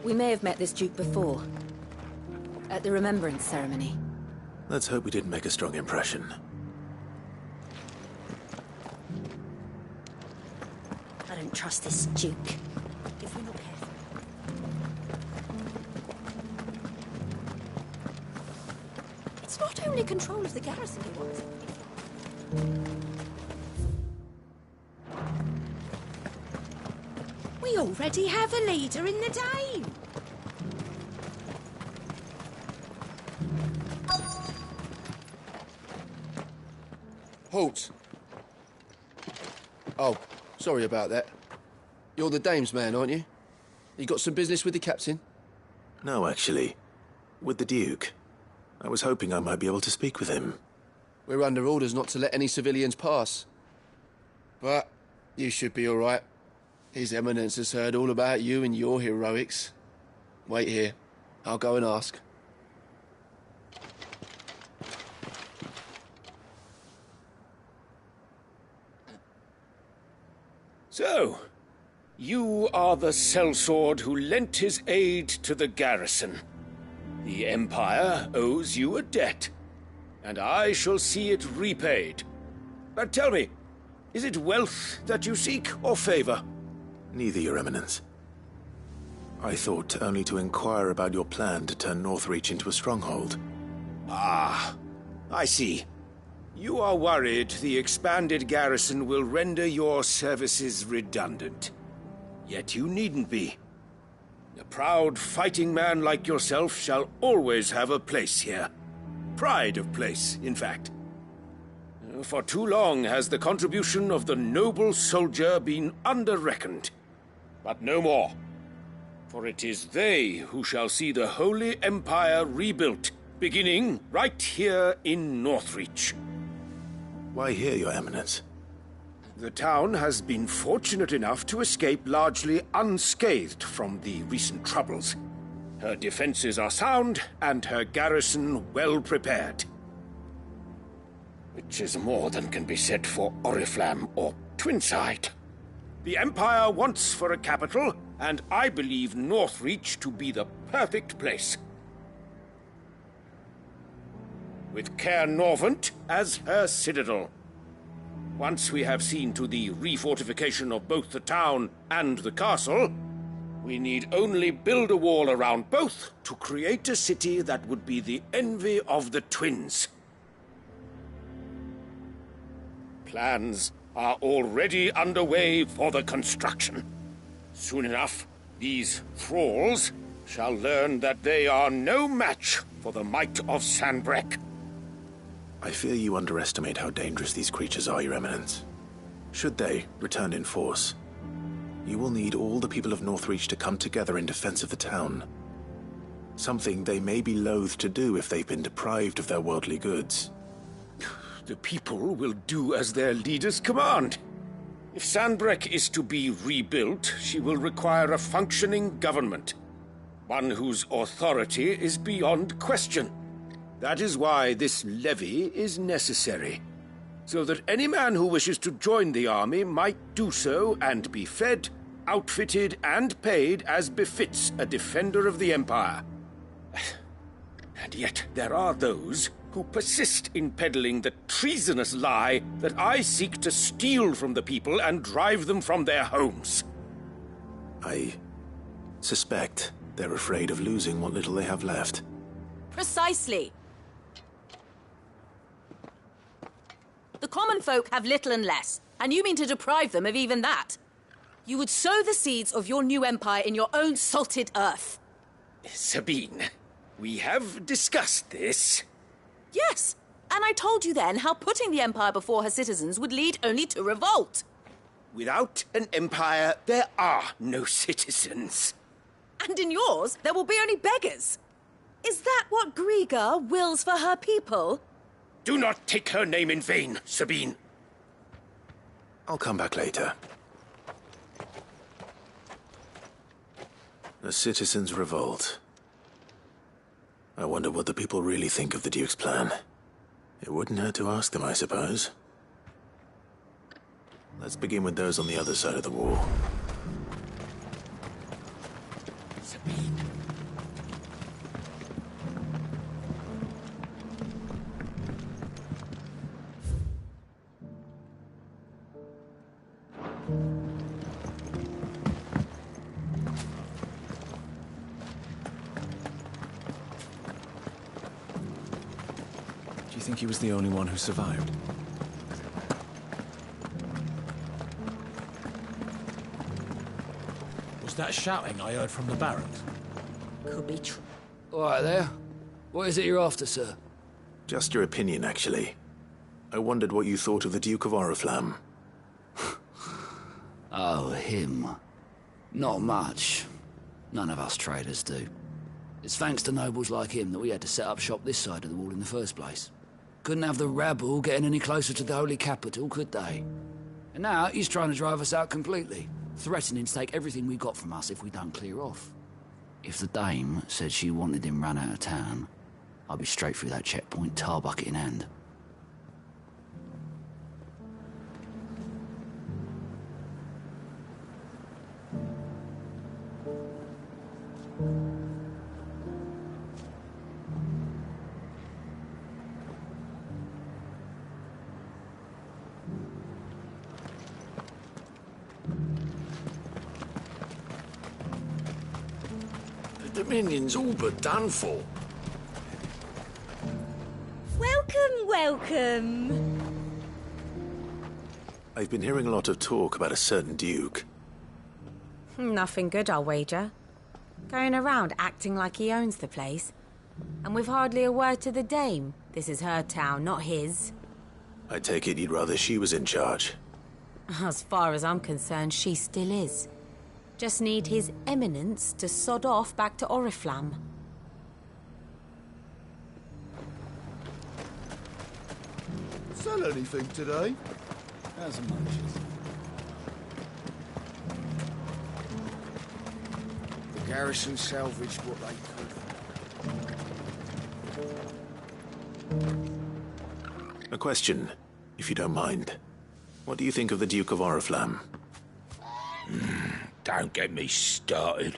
[SPEAKER 8] We may have met this Duke before. At the Remembrance ceremony.
[SPEAKER 3] Let's hope we didn't make a strong impression.
[SPEAKER 15] I don't trust this Duke. If we're not careful. It's not only control of the garrison he wants. We already have a leader in the Dane.
[SPEAKER 17] Halt! Oh, sorry about that. You're the dame's man, aren't you? You got some business with the captain?
[SPEAKER 3] No, actually. With the Duke. I was hoping I might be able to speak with him.
[SPEAKER 17] We're under orders not to let any civilians pass. But you should be all right. His Eminence has heard all about you and your heroics. Wait here. I'll go and ask.
[SPEAKER 7] So, you are the sellsword who lent his aid to the garrison. The Empire owes you a debt, and I shall see it repaid. But tell me, is it wealth that you seek, or favor?
[SPEAKER 3] Neither, Your Eminence. I thought only to inquire about your plan to turn Northreach into a stronghold.
[SPEAKER 7] Ah, I see. You are worried the expanded garrison will render your services redundant. Yet you needn't be. A proud fighting man like yourself shall always have a place here. Pride of place, in fact. For too long has the contribution of the noble soldier been under-reckoned. But no more. For it is they who shall see the Holy Empire rebuilt, beginning right here in Northreach.
[SPEAKER 3] Why here, Your Eminence?
[SPEAKER 7] The town has been fortunate enough to escape largely unscathed from the recent troubles. Her defenses are sound, and her garrison well prepared. Which is more than can be said for Oriflamme or Twinside. The Empire wants for a capital, and I believe Northreach to be the perfect place. With Caer Norvent as her citadel. Once we have seen to the refortification of both the town and the castle, we need only build a wall around both to create a city that would be the envy of the twins. Plans are already underway for the construction. Soon enough, these thralls shall learn that they are no match for the might of Sanbreque.
[SPEAKER 3] I fear you underestimate how dangerous these creatures are, Your Eminence. Should they return in force, you will need all the people of Northreach to come together in defense of the town. Something they may be loath to do if they've been deprived of their worldly goods.
[SPEAKER 7] The people will do as their leaders command. If Sanbreque is to be rebuilt, she will require a functioning government. one whose authority is beyond question. That is why this levy is necessary, so that any man who wishes to join the army might do so and be fed, outfitted, and paid as befits a defender of the Empire. And yet there are those who persist in peddling the treasonous lie that I seek to steal from the people and drive them from their homes.
[SPEAKER 3] I suspect they're afraid of losing what little they have left.
[SPEAKER 18] Precisely. The common folk have little and less, and you mean to deprive them of even that. You would sow the seeds of your new empire in your own salted earth.
[SPEAKER 7] Sabine, we have discussed this.
[SPEAKER 18] Yes, and I told you then how putting the empire before her citizens would lead only to revolt.
[SPEAKER 7] Without an empire, there are no citizens.
[SPEAKER 18] And in yours, there will be only beggars. Is that what Griga wills for her people?
[SPEAKER 7] Do not take her name in vain, Sabine.
[SPEAKER 3] I'll come back later. A citizens' revolt. I wonder what the people really think of the Duke's plan. It wouldn't hurt to ask them, I suppose. Let's begin with those on the other side of the wall.
[SPEAKER 7] Sabine.
[SPEAKER 19] Do you think he was the only one who survived?
[SPEAKER 13] Was that shouting I heard from the barracks?
[SPEAKER 18] Could be true.
[SPEAKER 12] All right there. What is it you're after, sir?
[SPEAKER 3] Just your opinion, actually. I wondered what you thought of the Duke of Oriflamme.
[SPEAKER 12] Oh, him. Not much. None of us traders do. It's thanks to nobles like him that we had to set up shop this side of the wall in the first place. Couldn't have the rabble getting any closer to the holy capital, could they? And now he's trying to drive us out completely, threatening to take everything we got from us if we don't clear off. If the dame said she wanted him run out of town, I'd be straight through that checkpoint, tar bucket in hand. The Dominion's all but done for.
[SPEAKER 8] Welcome, welcome.
[SPEAKER 3] I've been hearing a lot of talk about a certain Duke.
[SPEAKER 8] Nothing good, I'll wager. Going around acting like he owns the place. And with hardly a word to the dame. This is her town, not his.
[SPEAKER 3] I take it you'd rather she was in charge.
[SPEAKER 8] As far as I'm concerned, she still is. Just need his eminence to sod off back to Oriflamme.
[SPEAKER 20] Sell anything today? As much as...
[SPEAKER 7] The garrison salvaged what they could.
[SPEAKER 3] A question, if you don't mind. What do you think of the Duke of Oriflamme?
[SPEAKER 7] Don't get me started.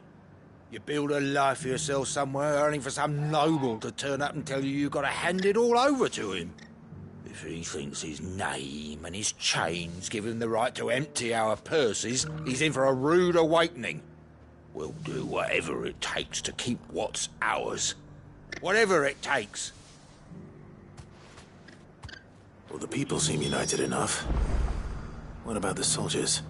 [SPEAKER 7] You build a life for yourself somewhere, earning for some noble to turn up and tell you got to hand it all over to him. If he thinks his name and his chains give him the right to empty our purses, he's in for a rude awakening. We'll do whatever it takes to keep what's ours. Whatever it takes.
[SPEAKER 3] Well, the people seem united enough. What about the soldiers?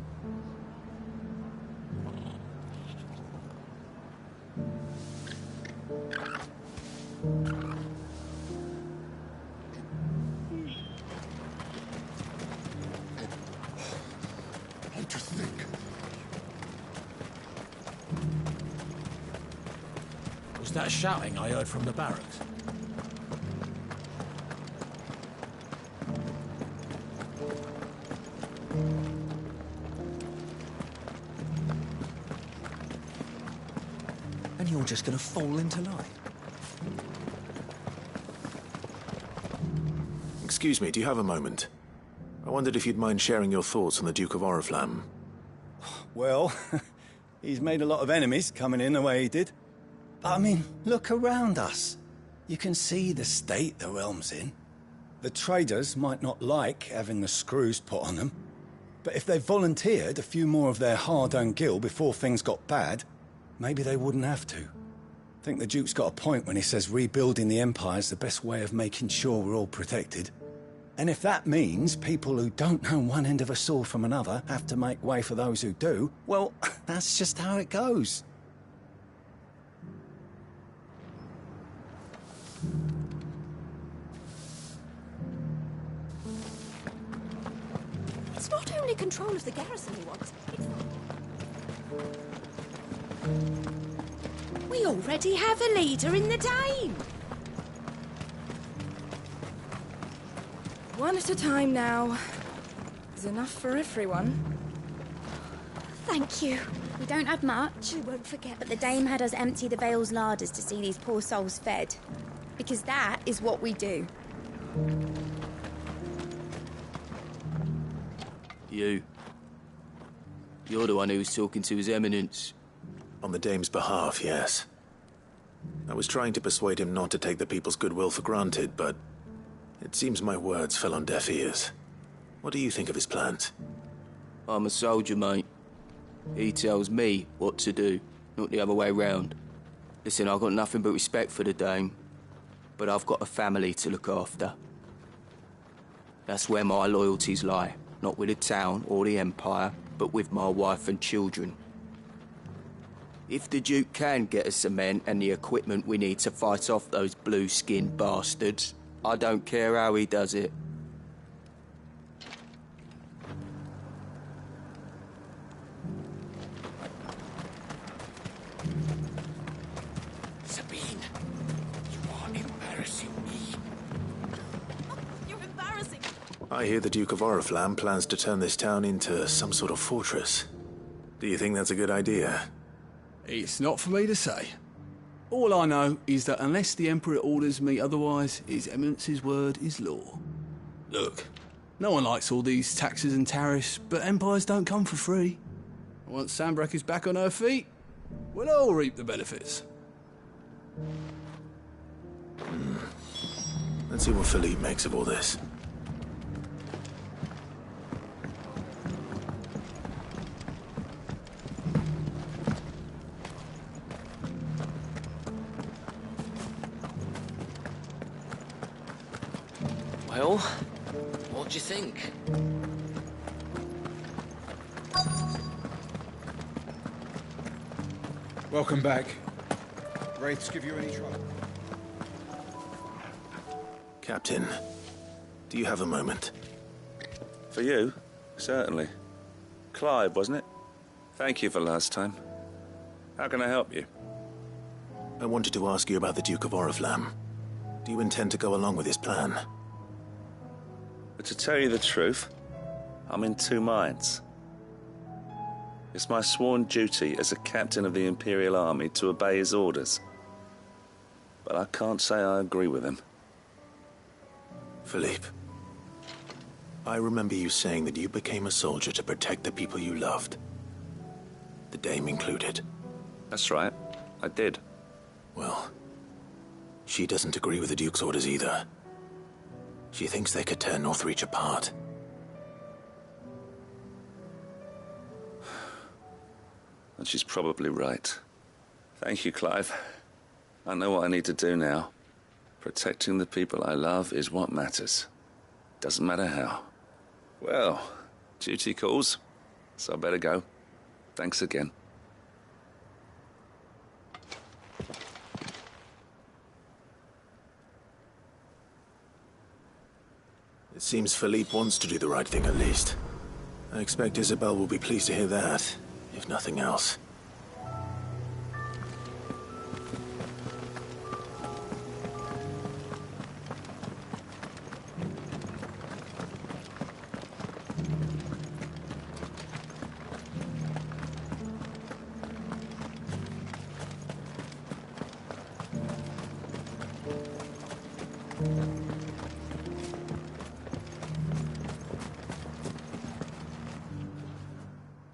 [SPEAKER 20] What do you think?
[SPEAKER 13] Was that shouting I heard from the barracks?
[SPEAKER 19] And you're just gonna fall into line.
[SPEAKER 3] Excuse me, do you have a moment? I wondered if you'd mind sharing your thoughts on the Duke of Oriflamme.
[SPEAKER 21] Well, he's made a lot of enemies coming in the way he did. But I mean, look around us. You can see the state the realm's in. The traders might not like having the screws put on them, but if they volunteered a few more of their hard-earned gil before things got bad, maybe they wouldn't have to. I think the Duke's got a point when he says rebuilding the Empire's the best way of making sure we're all protected. And if that means people who don't know one end of a sword from another have to make way for those who do, well, that's just how it goes.
[SPEAKER 15] It's not only control of the garrison he wants. We already have a leader in the Dane.
[SPEAKER 22] One at a time now. There's enough for everyone.
[SPEAKER 15] Thank you.
[SPEAKER 23] We don't have much.
[SPEAKER 15] We won't forget.
[SPEAKER 23] But the Dame had us empty the Vale's larders to see these poor souls fed. Because that is what we do.
[SPEAKER 17] You. You're the one who was talking to His Eminence.
[SPEAKER 3] On the Dame's behalf, yes. I was trying to persuade him not to take the people's goodwill for granted, but it seems my words fell on deaf ears. What do you think of his plans?
[SPEAKER 17] I'm a soldier, mate. He tells me what to do, not the other way round. Listen, I've got nothing but respect for the Dame, but I've got a family to look after. That's where my loyalties lie. Not with the town or the Empire, but with my wife and children. If the Duke can get us the men and the equipment we need to fight off those blue-skinned bastards, I don't care how he does it.
[SPEAKER 7] Sabine, you are embarrassing me.
[SPEAKER 18] You're embarrassing.
[SPEAKER 3] I hear the Duke of Oriflamme plans to turn this town into some sort of fortress. Do you think that's a good idea?
[SPEAKER 4] It's not for me to say. All I know is that unless the Emperor orders me otherwise, His Eminence's word is law. Look, no one likes all these taxes and tariffs, but empires don't come for free. Once Sanbreque is back on her feet, we'll all reap the benefits.
[SPEAKER 3] Let's see what Philippe makes of all this.
[SPEAKER 24] Well, what do you think?
[SPEAKER 1] Welcome back. Wraiths give you any trouble?
[SPEAKER 3] Captain, do you have a moment?
[SPEAKER 25] For you? Certainly. Clive, wasn't it? Thank you for last time. How can I help you?
[SPEAKER 3] I wanted to ask you about the Duke of Oriflamme. Do you intend to go along with his plan?
[SPEAKER 25] But to tell you the truth, I'm in two minds. It's my sworn duty as a captain of the Imperial Army to obey his orders. But I can't say I agree with him.
[SPEAKER 3] Philippe, I remember you saying that you became a soldier to protect the people you loved. The Dame included.
[SPEAKER 25] That's right, I did.
[SPEAKER 3] Well, she doesn't agree with the Duke's orders either. She thinks they could tear Northreach apart.
[SPEAKER 25] And she's probably right. Thank you, Clive. I know what I need to do now. Protecting the people I love is what matters. Doesn't matter how. Well, duty calls, so I better go. Thanks again.
[SPEAKER 3] It seems Philippe wants to do the right thing at least. I expect Isabel will be pleased to hear that, if nothing else.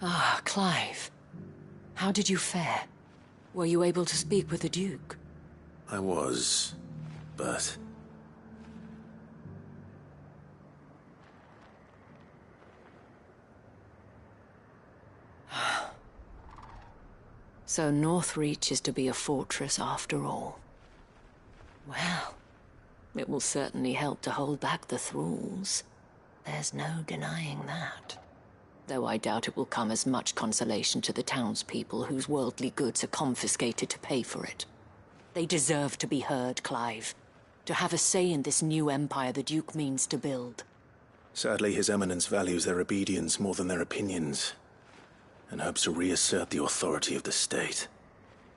[SPEAKER 16] Ah, Clive. How did you fare? Were you able to speak with the Duke?
[SPEAKER 3] I was, but...
[SPEAKER 16] So Northreach is to be a fortress after all. Well, it will certainly help to hold back the thralls. There's no denying that. Though I doubt it will come as much consolation to the townspeople whose worldly goods are confiscated to pay for it. They deserve to be heard, Clive. To have a say in this new empire the Duke means to build.
[SPEAKER 3] Sadly, His Eminence values their obedience more than their opinions, and hopes to reassert the authority of the state.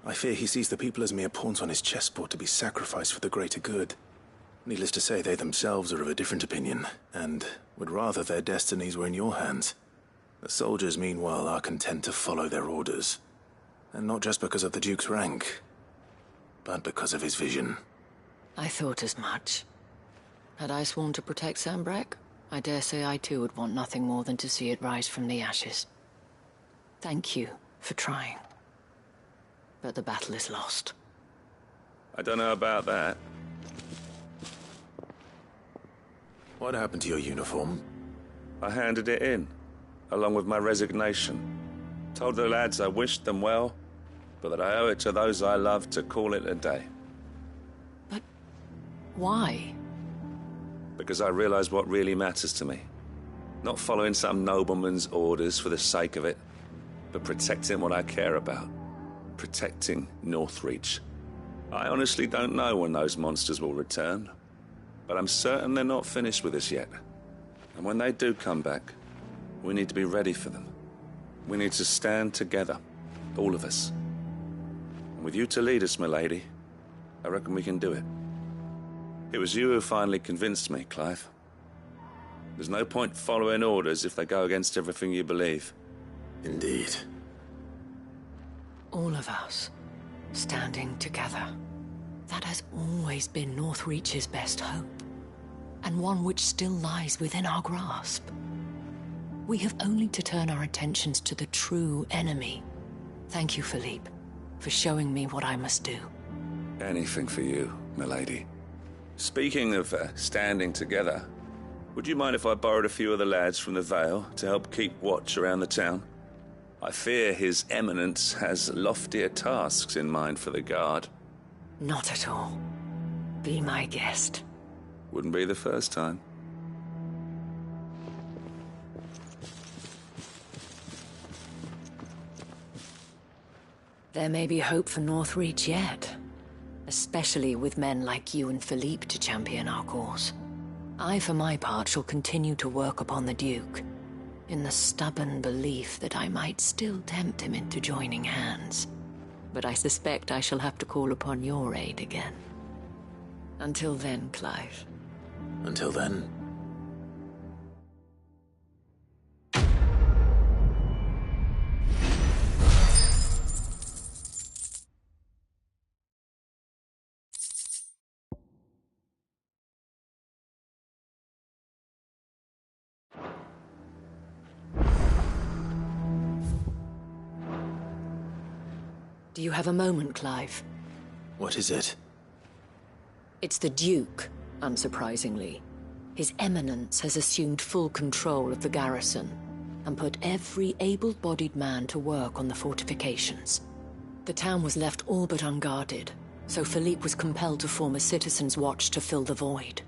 [SPEAKER 3] I fear he sees the people as mere pawns on his chessboard to be sacrificed for the greater good. Needless to say, they themselves are of a different opinion, and would rather their destinies were in your hands. The soldiers, meanwhile, are content to follow their orders. And not just because of the Duke's rank, but because of his vision.
[SPEAKER 16] I thought as much. Had I sworn to protect Sanbreque, I dare say I too would want nothing more than to see it rise from the ashes. Thank you for trying. But the battle is lost.
[SPEAKER 25] I don't know about that.
[SPEAKER 3] What happened to your uniform?
[SPEAKER 25] I handed it in, along with my resignation. Told the lads I wished them well, but that I owe it to those I love to call it a day.
[SPEAKER 16] But why?
[SPEAKER 25] Because I realized what really matters to me. Not following some nobleman's orders for the sake of it, but protecting what I care about. Protecting Northreach. I honestly don't know when those monsters will return, but I'm certain they're not finished with us yet. And when they do come back, we need to be ready for them. We need to stand together, all of us. And with you to lead us, milady, I reckon we can do it. It was you who finally convinced me, Clive. There's no point following orders if they go against everything you believe.
[SPEAKER 3] Indeed.
[SPEAKER 16] All of us, standing together. That has always been Northreach's best hope, and one which still lies within our grasp. We have only to turn our attentions to the true enemy. Thank you, Philippe, for showing me what I must do.
[SPEAKER 25] Anything for you, milady. Speaking of standing together, would you mind if I borrowed a few of the lads from the Vale to help keep watch around the town? I fear His Eminence has loftier tasks in mind for the guard.
[SPEAKER 16] Not at all. Be my guest.
[SPEAKER 25] Wouldn't be the first time.
[SPEAKER 16] There may be hope for Northreach yet, especially with men like you and Philippe to champion our cause. I, for my part, shall continue to work upon the Duke, in the stubborn belief that I might still tempt him into joining hands. But I suspect I shall have to call upon your aid again. Until then, Clive.
[SPEAKER 3] Until then.
[SPEAKER 16] Do you have a moment, Clive?
[SPEAKER 3] What is it?
[SPEAKER 16] It's the Duke, unsurprisingly. His Eminence has assumed full control of the garrison and put every able-bodied man to work on the fortifications. The town was left all but unguarded, so Philippe was compelled to form a citizens' watch to fill the void.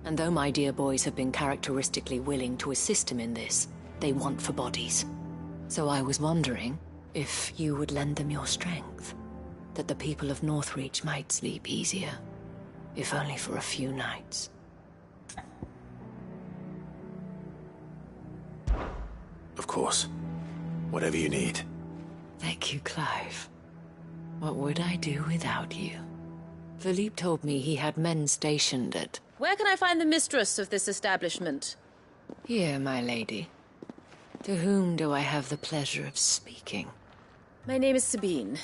[SPEAKER 16] And though my dear boys have been characteristically willing to assist him in this, they want for bodies. So I was wondering if you would lend them your strength, that the people of Northreach might sleep easier, if only for a few nights.
[SPEAKER 3] Of course. Whatever you need.
[SPEAKER 16] Thank you, Clive. What would I do without you? Philippe told me he had men stationed at...
[SPEAKER 18] Where can I find the mistress of this establishment?
[SPEAKER 16] Here, my lady. To whom do I have the pleasure of speaking?
[SPEAKER 18] My name is Sabine,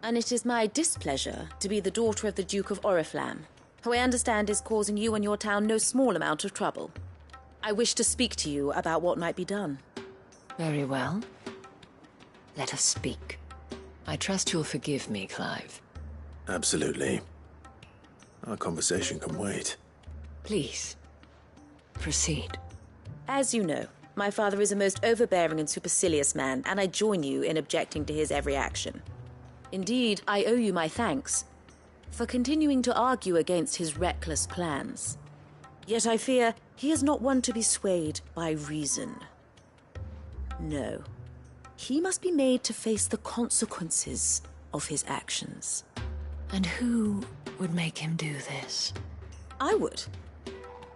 [SPEAKER 18] and it is my displeasure to be the daughter of the Duke of Oriflamme. who I understand is causing you and your town no small amount of trouble. I wish to speak to you about what might be done.
[SPEAKER 16] Very well. Let us speak. I trust you'll forgive me, Clive.
[SPEAKER 3] Absolutely. Our conversation can wait.
[SPEAKER 16] Please, proceed.
[SPEAKER 18] As you know, my father is a most overbearing and supercilious man, and I join you in objecting to his every action. Indeed, I owe you my thanks for continuing to argue against his reckless plans. Yet I fear he is not one to be swayed by reason. No. He must be made to face the consequences of his actions.
[SPEAKER 16] And who would make him do this?
[SPEAKER 18] I would.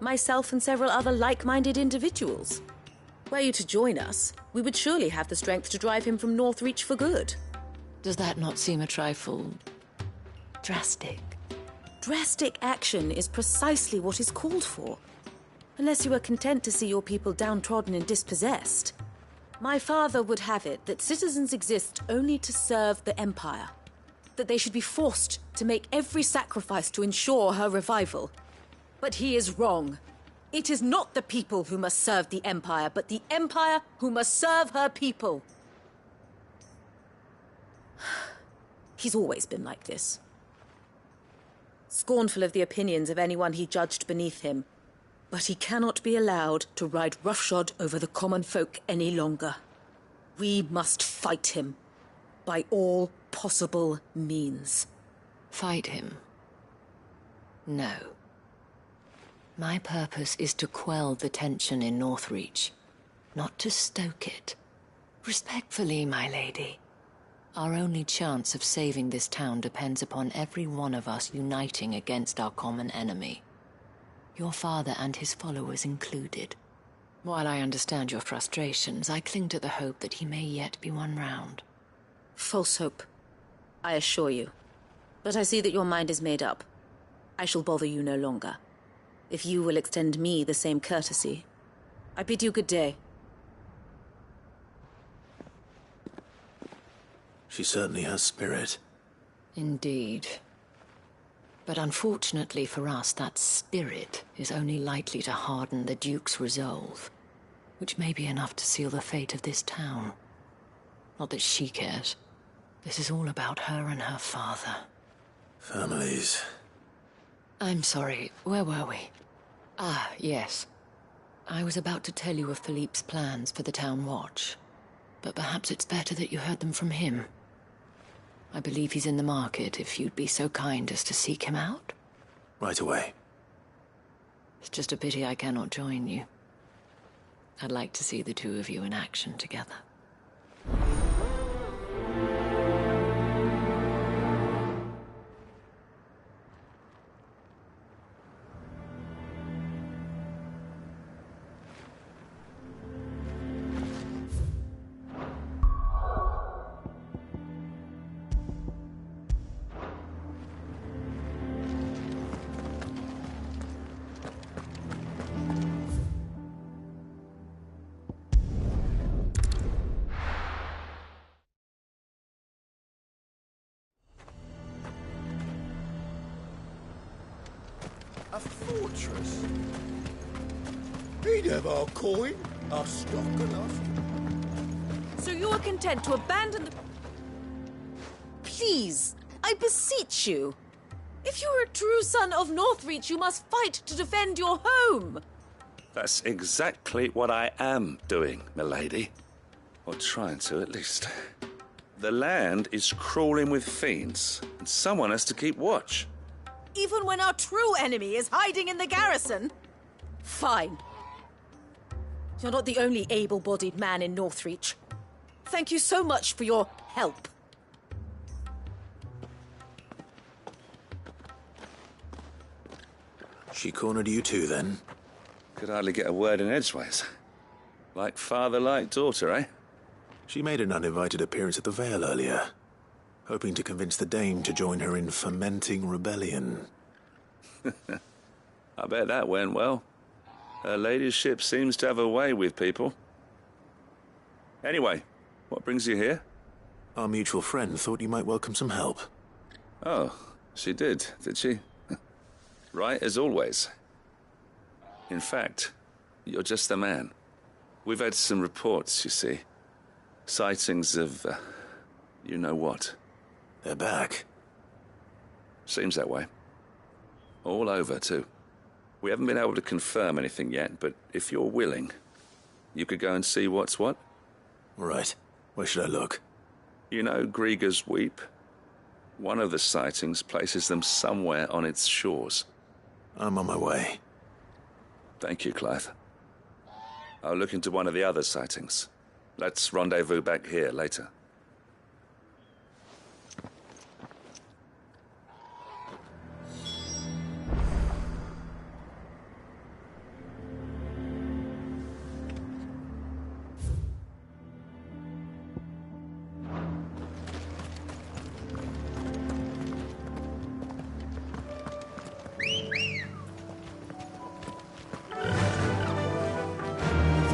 [SPEAKER 18] Myself and several other like-minded individuals. Were you to join us, we would surely have the strength to drive him from Northreach for good.
[SPEAKER 16] Does that not seem a trifle drastic?
[SPEAKER 18] Drastic action is precisely what is called for. Unless you are content to see your people downtrodden and dispossessed. My father would have it that citizens exist only to serve the Empire. That they should be forced to make every sacrifice to ensure her revival. But he is wrong. It is not the people who must serve the Empire, but the Empire who must serve her people. He's always been like this. Scornful of the opinions of anyone he judged beneath him. But he cannot be allowed to ride roughshod over the common folk any longer. We must fight him. By all possible means.
[SPEAKER 16] Fight him? No. My purpose is to quell the tension in Northreach, not to stoke it. Respectfully, my lady. Our only chance of saving this town depends upon every one of us uniting against our common enemy. Your father and his followers included. While I understand your frustrations, I cling to the hope that he may yet be won round.
[SPEAKER 18] False hope, I assure you. But I see that your mind is made up. I shall bother you no longer. If you will extend me the same courtesy, I bid you good day.
[SPEAKER 3] She certainly has spirit.
[SPEAKER 16] Indeed. But unfortunately for us, that spirit is only likely to harden the Duke's resolve, which may be enough to seal the fate of this town. Not that she cares. This is all about her and her father.
[SPEAKER 3] Families.
[SPEAKER 16] I'm sorry, where were we? Ah, yes. I was about to tell you of Philippe's plans for the town watch, but perhaps it's better that you heard them from him. I believe he's in the market, if you'd be so kind as to seek him out.
[SPEAKER 3] Right away.
[SPEAKER 16] It's just a pity I cannot join you. I'd like to see the two of you in action together.
[SPEAKER 20] A fortress? He'd have our coin, our stock and our...
[SPEAKER 18] So you are content to abandon the... Please, I beseech you. If you are a true son of Northreach, you must fight to defend your home.
[SPEAKER 25] That's exactly what I am doing, milady. Or trying to, at least. The land is crawling with fiends, and someone has to keep watch.
[SPEAKER 18] Even when our true enemy is hiding in the garrison? Fine. You're not the only able-bodied man in Northreach. Thank you so much for your help.
[SPEAKER 3] She cornered you too, then?
[SPEAKER 25] Could hardly get a word in edgeways. Like father, like daughter, eh?
[SPEAKER 3] She made an uninvited appearance at the Vale earlier, hoping to convince the Dane to join her in fomenting rebellion.
[SPEAKER 25] I bet that went well. Her ladyship seems to have a way with people. Anyway, what brings you here?
[SPEAKER 3] Our mutual friend thought you might welcome some help.
[SPEAKER 25] Oh, she did she? Right as always. In fact, you're just the man. We've had some reports, you see. Sightings of, you know what.
[SPEAKER 3] They're back.
[SPEAKER 25] Seems that way. All over, too. We haven't been able to confirm anything yet, but if you're willing, you could go and see what's what.
[SPEAKER 3] Right. Where should I look?
[SPEAKER 25] You know Grieger's Weep? One of the sightings places them somewhere on its shores.
[SPEAKER 3] I'm on my way.
[SPEAKER 25] Thank you, Clive. I'll look into one of the other sightings. Let's rendezvous back here later.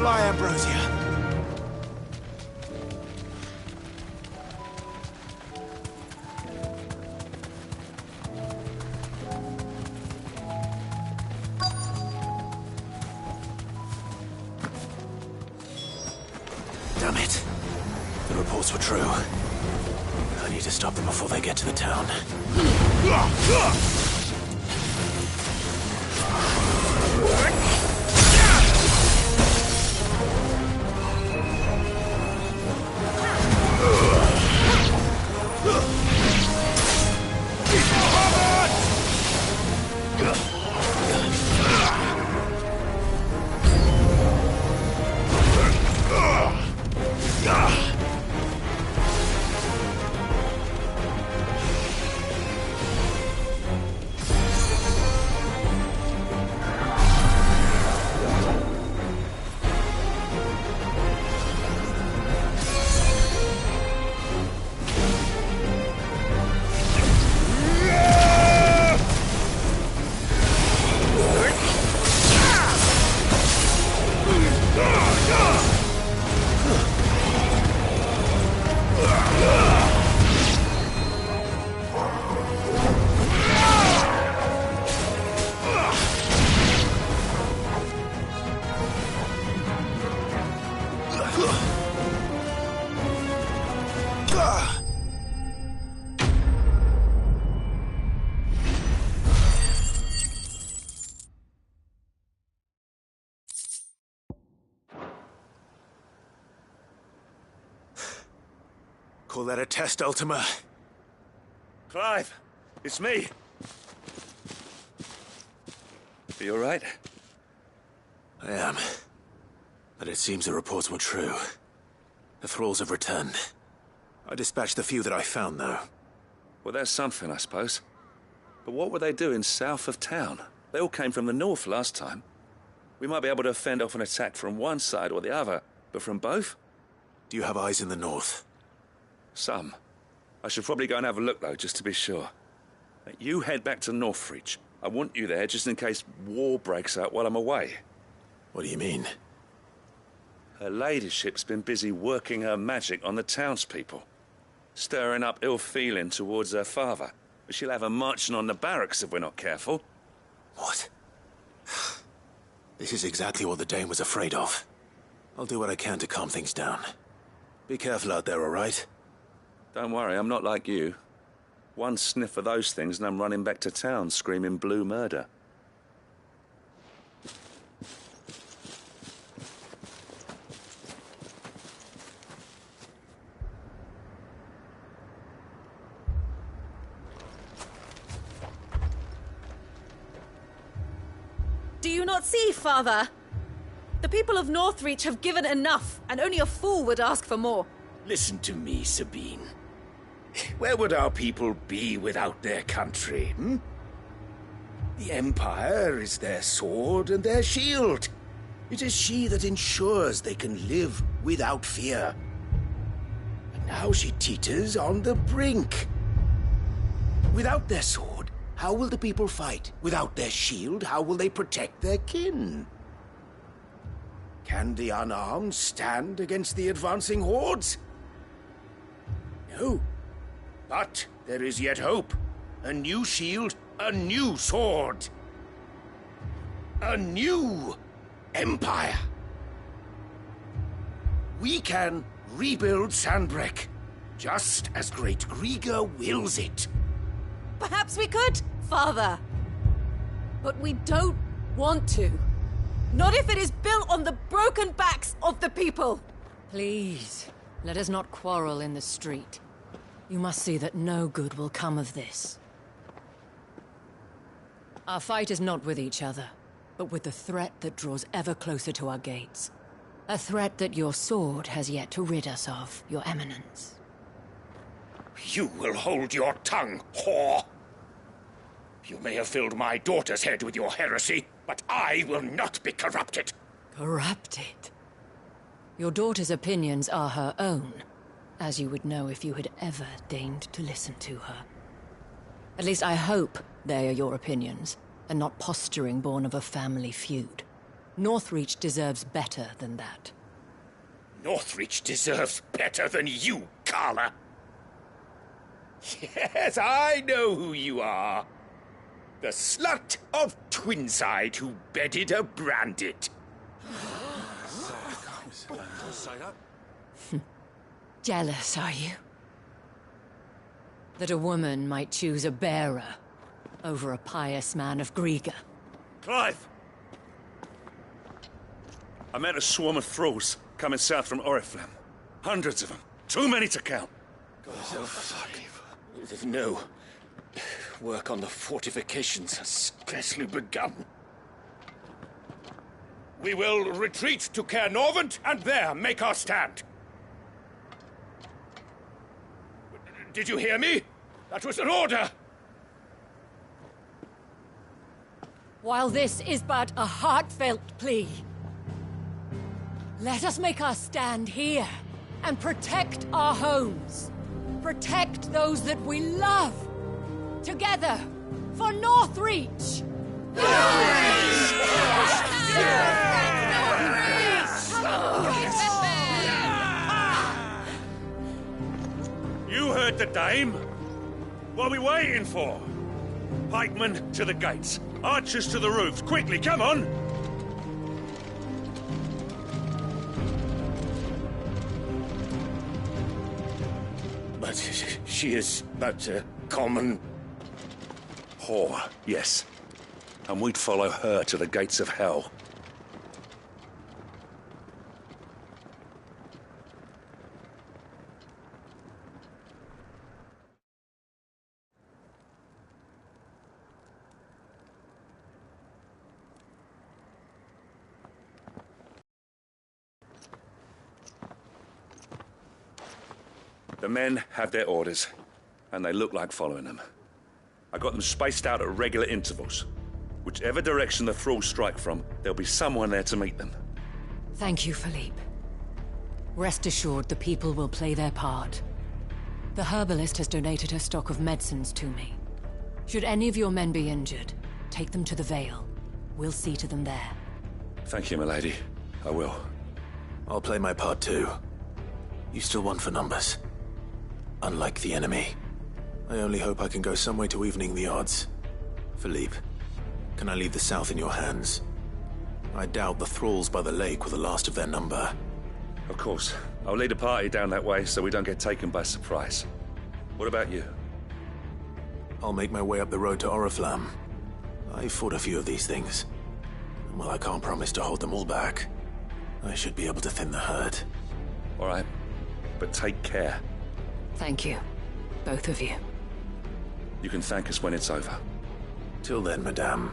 [SPEAKER 3] Fly, Ambrosia. Damn it. The reports were true. I need to stop them before they get to the town. Call that a test, Ultima?
[SPEAKER 25] Clive, it's me. Are you all right?
[SPEAKER 3] I am. But it seems the reports were true. The thralls have returned. I dispatched the few that I found, though.
[SPEAKER 25] Well, that's something, I suppose. But what were they doing south of town? They all came from the north last time. We might be able to fend off an attack from one side or the other, but from both?
[SPEAKER 3] Do you have eyes in the north?
[SPEAKER 25] Some. I should probably go and have a look, though, just to be sure. You head back to Northreach. I want you there just in case war breaks out while I'm away.
[SPEAKER 3] What do you mean?
[SPEAKER 25] Her ladyship's been busy working her magic on the townspeople, stirring up ill feeling towards her father. But she'll have her marching on the barracks if we're not careful.
[SPEAKER 3] What? This is exactly what the Dane was afraid of. I'll do what I can to calm things down. Be careful out there, all right?
[SPEAKER 25] Don't worry, I'm not like you. One sniff of those things and I'm running back to town screaming blue murder.
[SPEAKER 18] Do you not see, Father? The people of Northreach have given enough, and only a fool would ask for more.
[SPEAKER 7] Listen to me, Sabine. Where would our people be without their country, hmm? The Empire is their sword and their shield. It is she that ensures they can live without fear. And now she teeters on the brink. Without their sword, how will the people fight? Without their shield, how will they protect their kin? Can the unarmed stand against the advancing hordes? No. But there is yet hope. A new shield, a new sword. a new empire. We can rebuild Sanbreque, just as Great Griga wills it.
[SPEAKER 18] Perhaps we could, Father. But we don't want to. Not if it is built on the broken backs of the people.
[SPEAKER 16] Please, let us not quarrel in the street. You must see that no good will come of this. Our fight is not with each other, but with the threat that draws ever closer to our gates. A threat that your sword has yet to rid us of, Your Eminence.
[SPEAKER 7] You will hold your tongue, whore! You may have filled my daughter's head with your heresy, but I will not be corrupted.
[SPEAKER 16] Corrupted? Your daughter's opinions are her own, as you would know if you had ever deigned to listen to her. At least I hope they are your opinions, and not posturing born of a family feud. Northreach deserves better than that.
[SPEAKER 7] Northreach deserves better than you, Carla. Yes, I know who you are. The slut of Twinside who bedded a Brandit.
[SPEAKER 16] Jealous, are you? That a woman might choose a bearer over a pious man of Griga.
[SPEAKER 2] Clive! I met a swarm of thralls coming south from Oriflamme. Hundreds of them. Too many to count.
[SPEAKER 7] No. Work on the fortifications has scarcely begun. We will retreat to Caer Norvent and there make our stand. Did you hear me? That was an order!
[SPEAKER 16] While this is but a heartfelt plea, let us make our stand here and protect our homes. Protect those that we love. Together, for Northreach!
[SPEAKER 2] You heard the dame. What are we waiting for? Pikemen to the gates. Archers to the roofs. Quickly, come on!
[SPEAKER 7] But she is but a common...
[SPEAKER 2] whore, yes. And we'd follow her to the gates of hell. The men have their orders, and they look like following them. I got them spaced out at regular intervals. Whichever direction the thralls strike from, there'll be someone there to meet them.
[SPEAKER 16] Thank you, Philippe. Rest assured the people will play their part. The herbalist has donated her stock of medicines to me. Should any of your men be injured, take them to the Vale. We'll see to them there.
[SPEAKER 3] Thank you, milady. I will. I'll play my part too. You still want for numbers. Unlike the enemy. I only hope I can go some way to evening the odds. Philippe, can I leave the south in your hands? I doubt the thralls by the lake were the last of their number.
[SPEAKER 2] Of course. I'll lead a party down that way so we don't get taken by surprise. What about you?
[SPEAKER 3] I'll make my way up the road to Oriflamme. I've fought a few of these things. And while I can't promise to hold them all back, I should be able to thin the herd.
[SPEAKER 2] All right. But take care.
[SPEAKER 16] Thank you. Both of you.
[SPEAKER 2] You can thank us when it's over.
[SPEAKER 3] Till then, madame.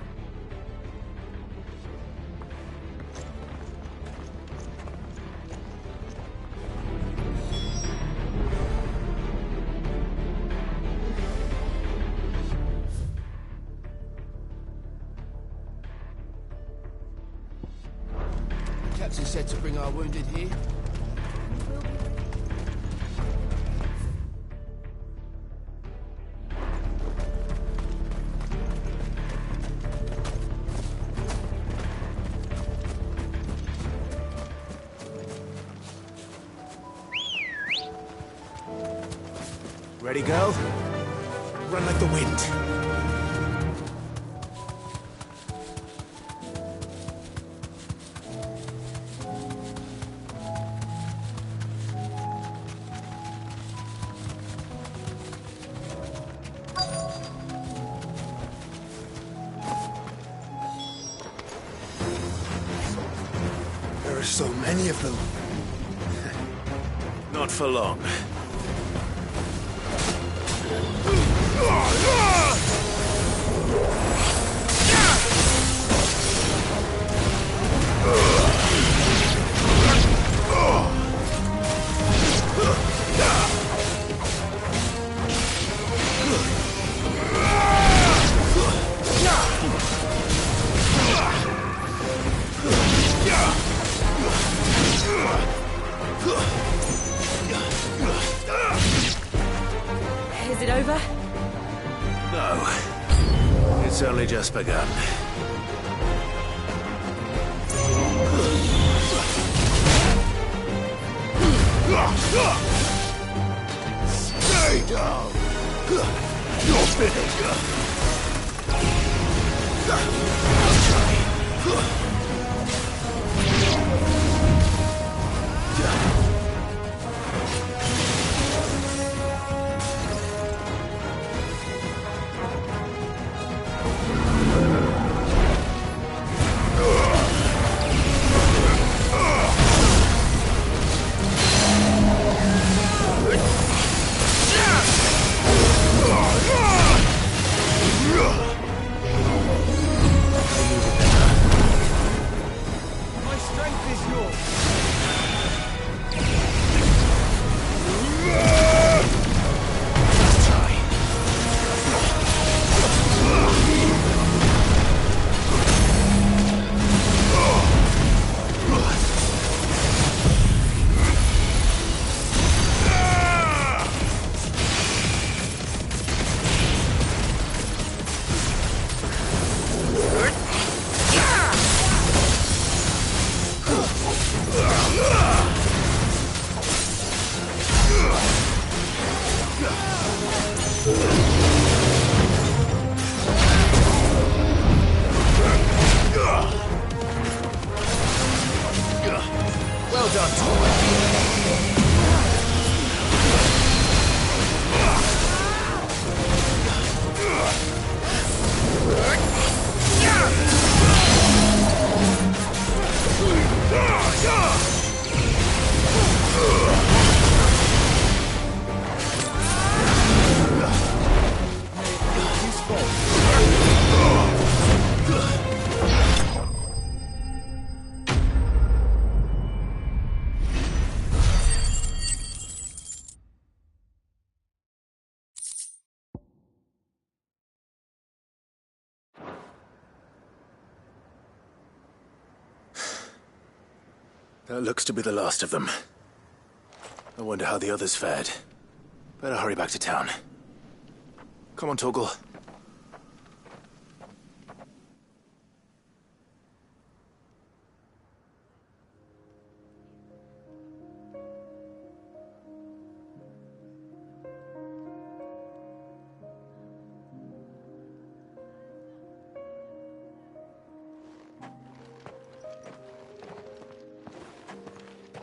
[SPEAKER 17] Captain said to bring our wounded here.
[SPEAKER 1] Ready, girl? Run like the wind.
[SPEAKER 3] So many of them. Not for long.
[SPEAKER 18] Is it over?
[SPEAKER 3] No. It's only just begun. Stay down! You're finished! Well done, That looks to be the last of them. I wonder how the others fared. Better hurry back to town. Come on, Torgal.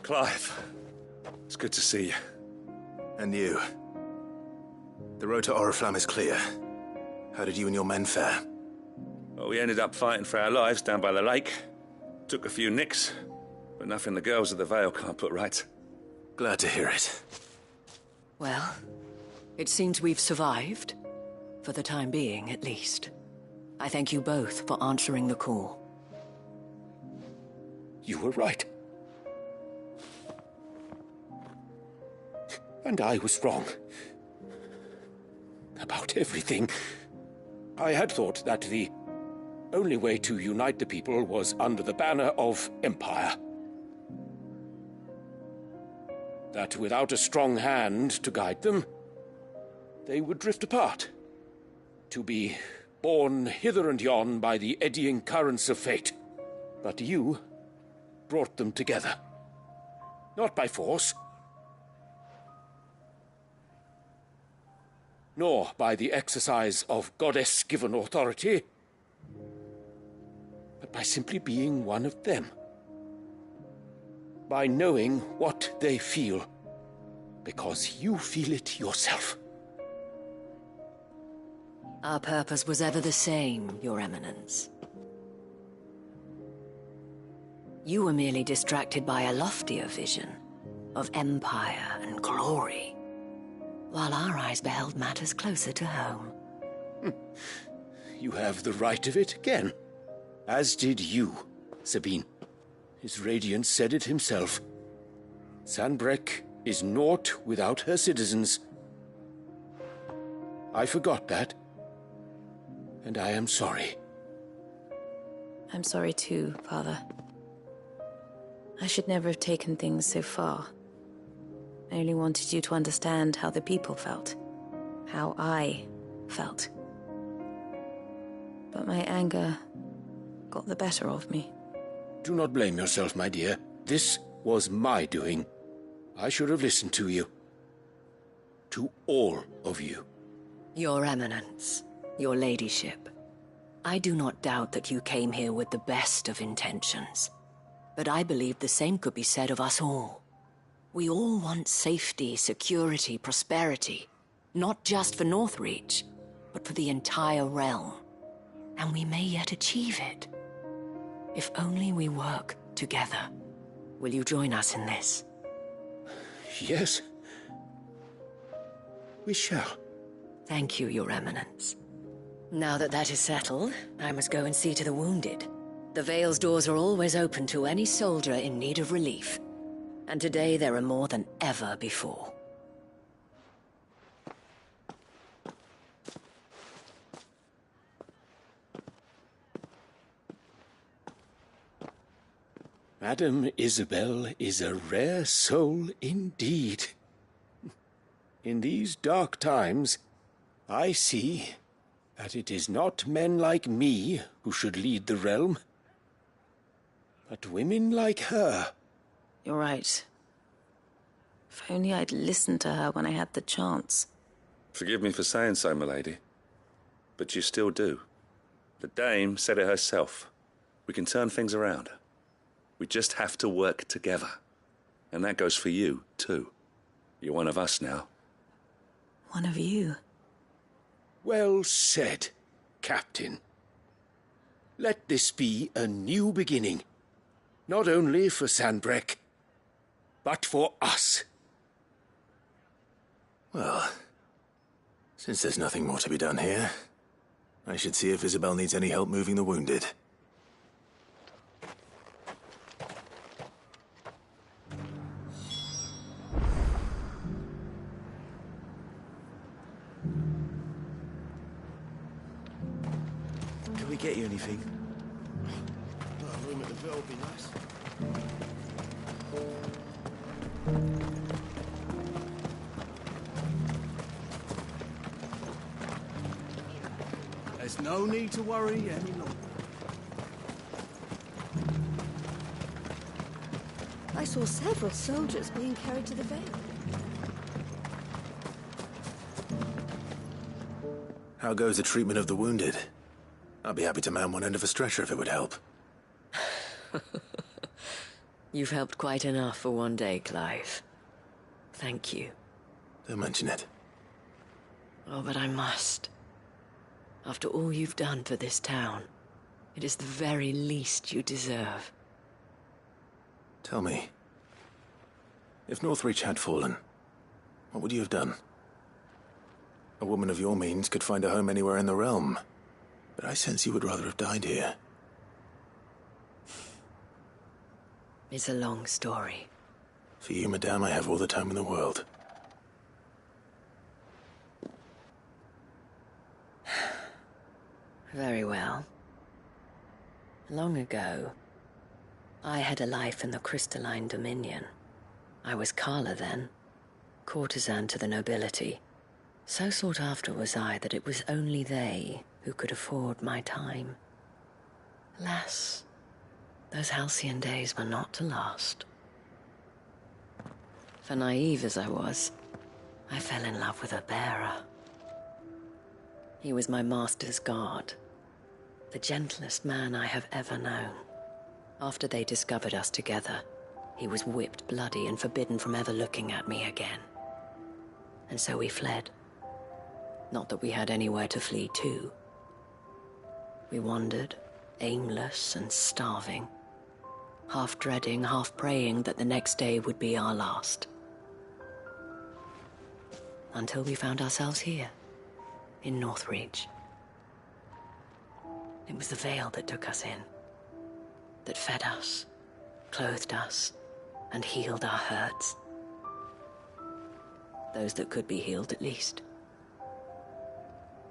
[SPEAKER 2] Clive, it's good to see you.
[SPEAKER 3] And you. The road to Oriflamme is clear. How did you and your men fare?
[SPEAKER 2] Well, we ended up fighting for our lives down by the lake. Took a few nicks, but nothing the girls of the Vale can't put right.
[SPEAKER 3] Glad to hear it.
[SPEAKER 16] Well, it seems we've survived. For the time being, at least. I thank you both for answering the call.
[SPEAKER 7] You were right. And I was wrong. About everything. I had thought that the only way to unite the people was under the banner of Empire. That without a strong hand to guide them, they would drift apart. To be borne hither and yon by the eddying currents of fate. But you brought them together. Not by force, nor by the exercise of goddess-given authority, but by simply being one of them. By knowing what they feel, because you feel it yourself.
[SPEAKER 16] Our purpose was ever the same, Your Eminence. You were merely distracted by a loftier vision of empire and glory, while our eyes beheld matters closer to home.
[SPEAKER 7] You have the right of it again. As did you, Sabine. His Radiance said it himself. Sanbreque is naught without her citizens. I forgot that. And I am sorry.
[SPEAKER 18] I'm sorry too, Father. I should never have taken things so far. I only wanted you to understand how the people felt. How I felt. But my anger got the better of me.
[SPEAKER 7] Do not blame yourself, my dear. This was my doing. I should have listened to you. To all of you.
[SPEAKER 16] Your Eminence, your Ladyship, I do not doubt that you came here with the best of intentions. But I believe the same could be said of us all. We all want safety, security, prosperity. Not just for Northreach, but for the entire realm. And we may yet achieve it. If only we work together. Will you join us in this?
[SPEAKER 7] Yes. We shall.
[SPEAKER 16] Thank you, Your Eminence. Now that that is settled, I must go and see to the wounded. The Vale's doors are always open to any soldier in need of relief. And today there are more than ever before.
[SPEAKER 7] Madame Isabel is a rare soul indeed. In these dark times, I see that it is not men like me who should lead the realm, but women like her.
[SPEAKER 18] You're right. If only I'd listened to her when I had the chance.
[SPEAKER 2] Forgive me for saying so, milady, but you still do. The Dame said it herself. We can turn things around. We just have to work together. And that goes for you, too. You're one of us now.
[SPEAKER 18] One of you?
[SPEAKER 7] Well said, Captain. Let this be a new beginning. Not only for Sanbreque, but for us.
[SPEAKER 3] Well, since there's nothing more to be done here, I should see if Isabel needs any help moving the wounded.
[SPEAKER 1] Can we get you anything?
[SPEAKER 20] A room at the Vale would be nice.
[SPEAKER 4] There's no need to worry any longer.
[SPEAKER 15] I saw several soldiers being carried to the Vale.
[SPEAKER 3] How goes the treatment of the wounded? I'd be happy to man one end of a stretcher if it would help.
[SPEAKER 16] You've helped quite enough for one day, Clive. Thank you.
[SPEAKER 3] Don't mention it.
[SPEAKER 16] Oh, but I must. After all you've done for this town, it is the very least you deserve.
[SPEAKER 3] Tell me, if Northreach had fallen, what would you have done? A woman of your means could find a home anywhere in the realm, but I sense you would rather have died here.
[SPEAKER 16] It's a long story.
[SPEAKER 3] For you, madame, I have all the time in the world.
[SPEAKER 16] Very well. Long ago, I had a life in the Crystalline Dominion. I was Carla then, courtesan to the nobility. So sought after was I that it was only they who could afford my time. Alas, those halcyon days were not to last. For naive as I was, I fell in love with a bearer. He was my master's guard, the gentlest man I have ever known. After they discovered us together, he was whipped bloody and forbidden from ever looking at me again. And so we fled. Not that we had anywhere to flee to. We wandered, aimless and starving, half dreading, half praying that the next day would be our last. Until we found ourselves here, in Northreach. It was the Veil that took us in, that fed us, clothed us, and healed our hurts. Those that could be healed, at least.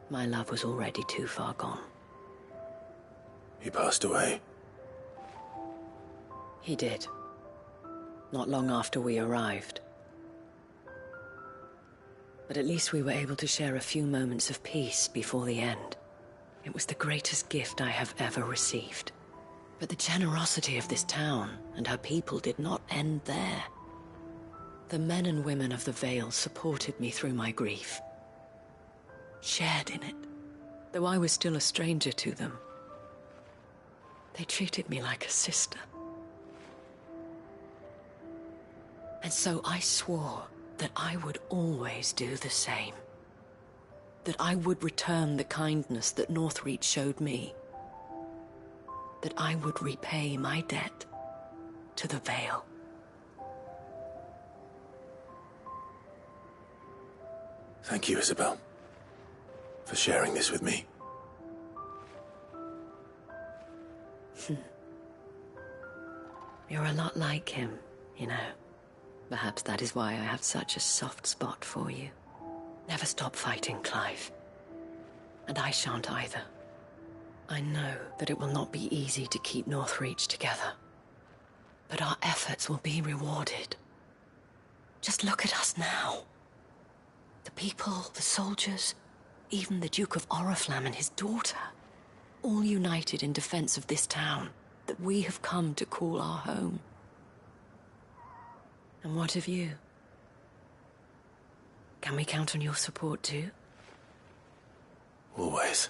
[SPEAKER 16] My love was already too far gone.
[SPEAKER 3] He passed away.
[SPEAKER 16] He did. Not long after we arrived. But at least we were able to share a few moments of peace before the end. It was the greatest gift I have ever received. But the generosity of this town and her people did not end there. The men and women of the Veil supported me through my grief. Shared in it, though I was still a stranger to them. They treated me like a sister. And so I swore that I would always do the same. That I would return the kindness that Northreach showed me. That I would repay my debt to the Veil.
[SPEAKER 3] Thank you, Isabel, for sharing this with me.
[SPEAKER 16] You're a lot like him, you know. Perhaps that is why I have such a soft spot for you. Never stop fighting, Clive. And I shan't either. I know that it will not be easy to keep Northreach together. But our efforts will be rewarded. Just look at us now. The people, the soldiers, even the Duke of Oriflamme and his daughter, all united in defense of this town that we have come to call our home. And what of you? Can we count on your support too?
[SPEAKER 3] Always.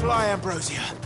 [SPEAKER 21] Fly, Ambrosia.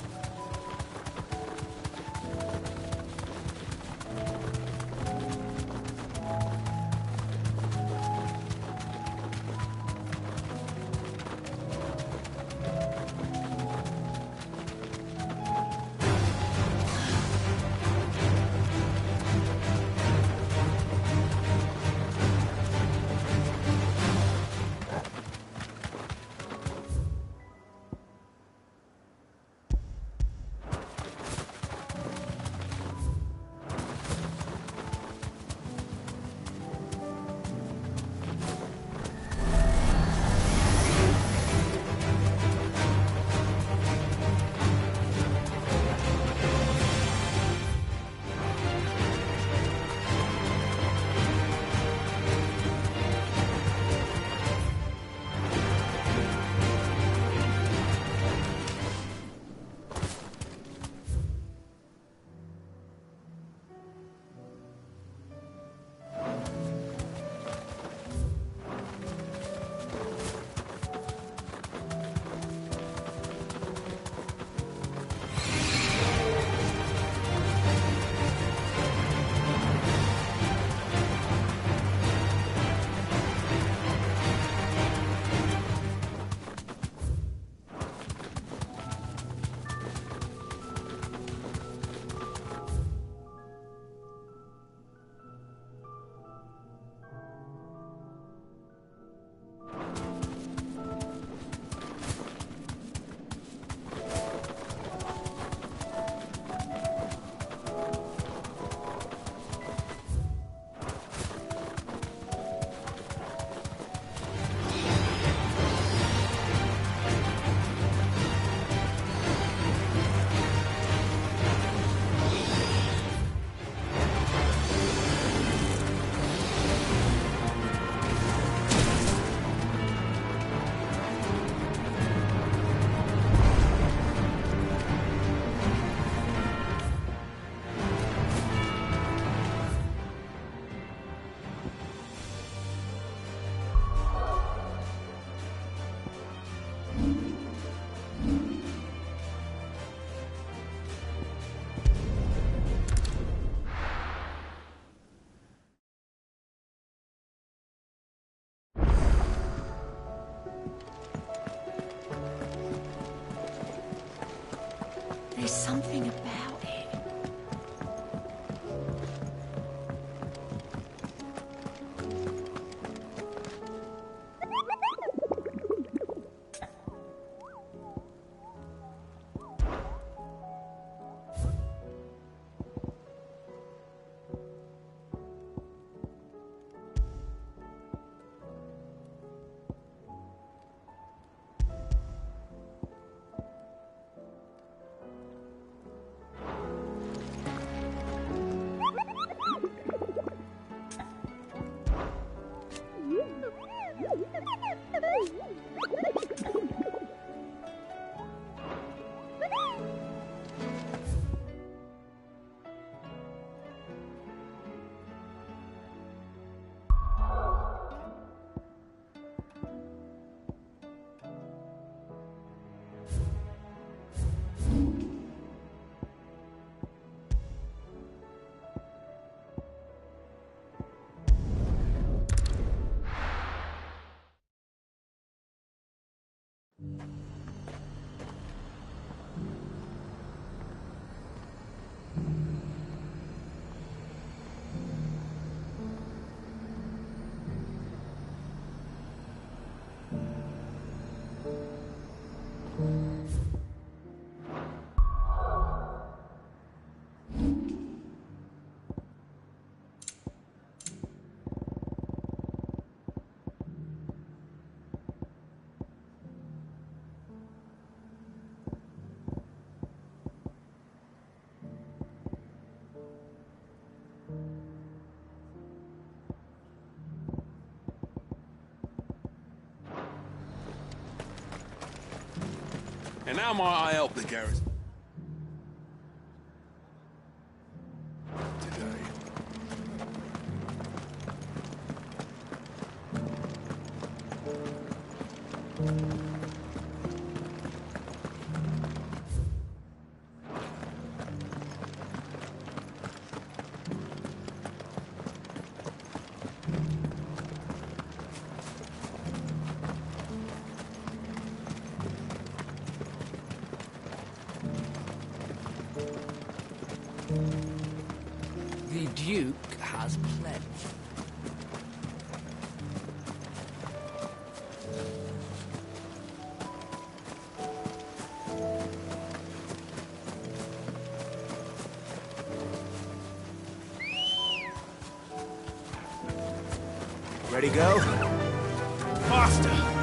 [SPEAKER 16] There's something about it.
[SPEAKER 5] And how might I help the garrison?
[SPEAKER 12] The Duke has pledged.
[SPEAKER 21] Ready, go?
[SPEAKER 5] Faster!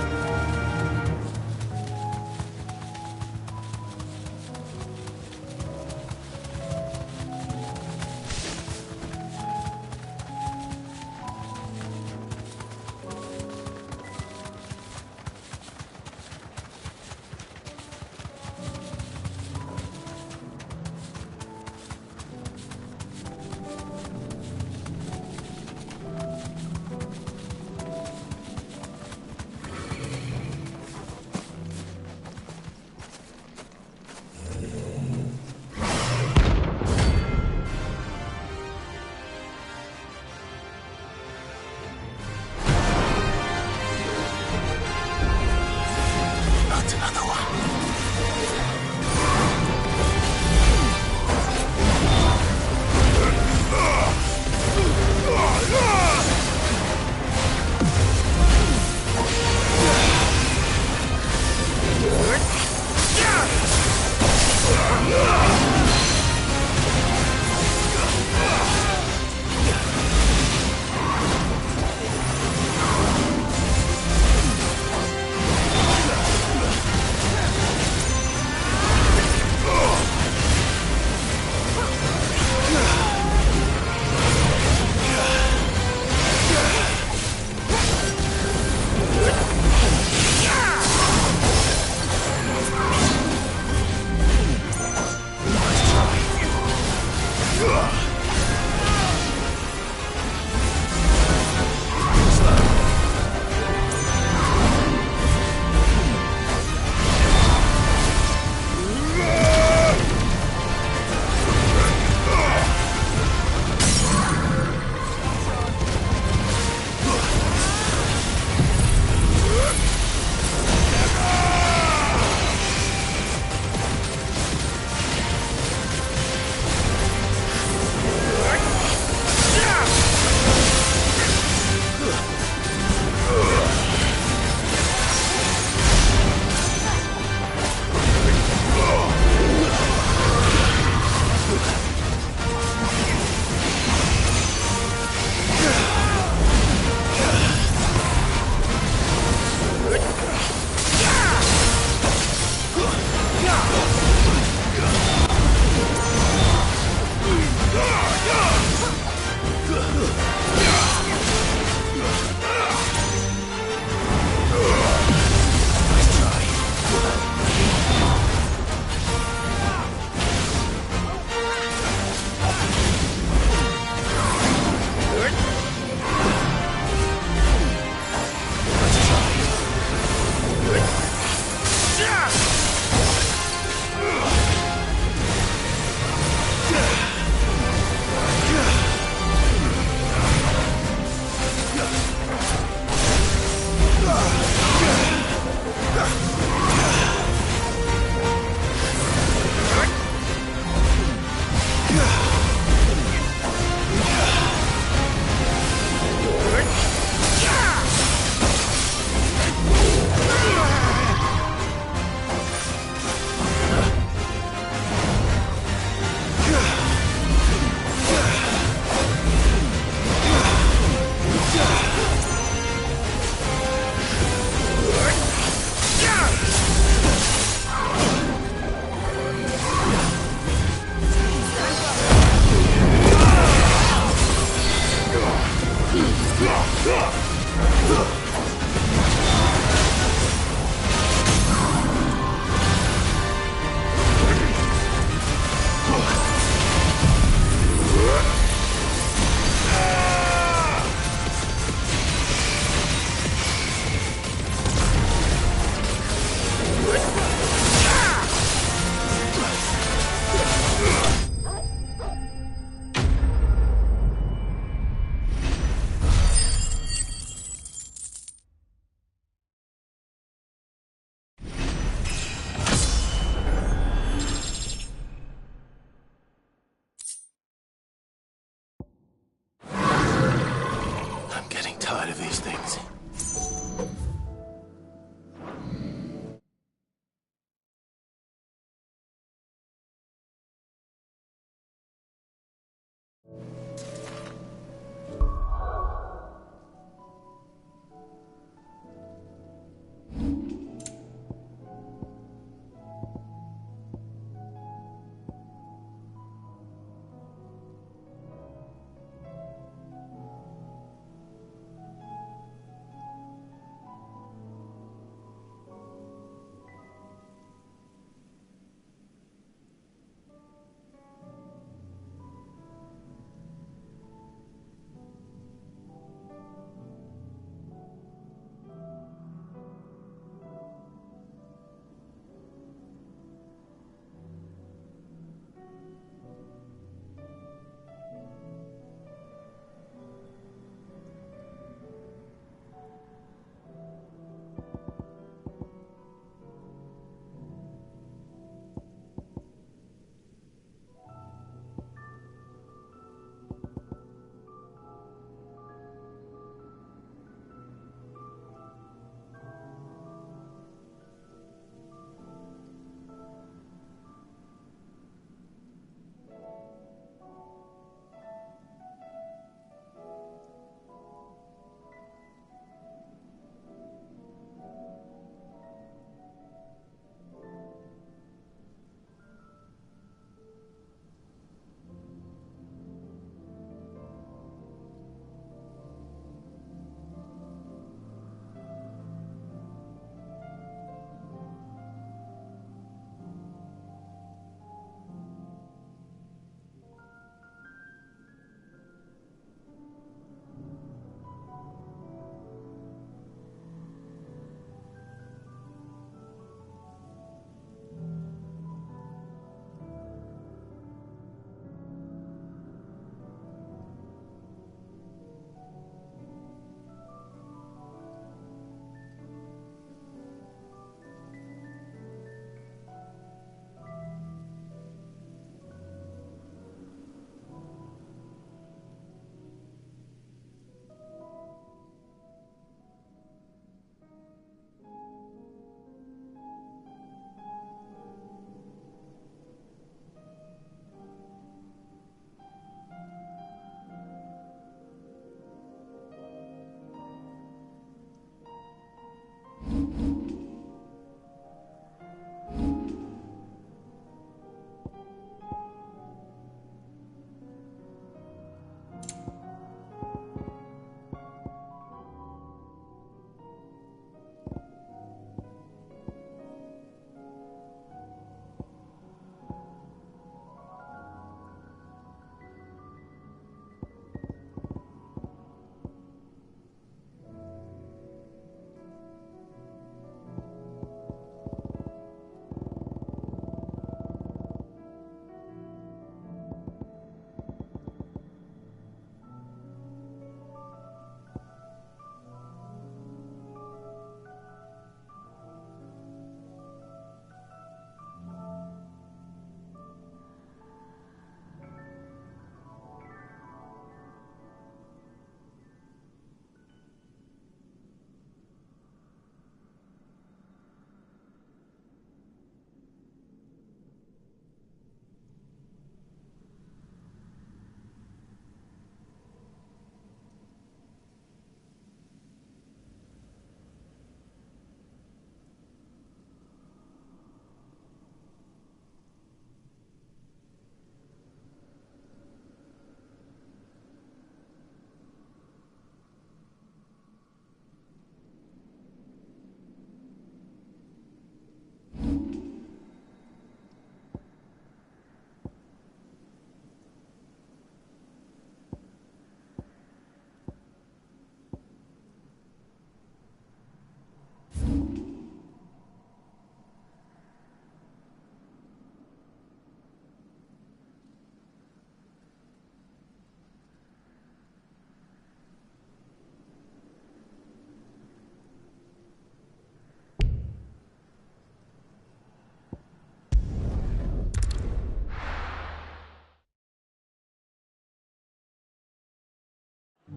[SPEAKER 6] I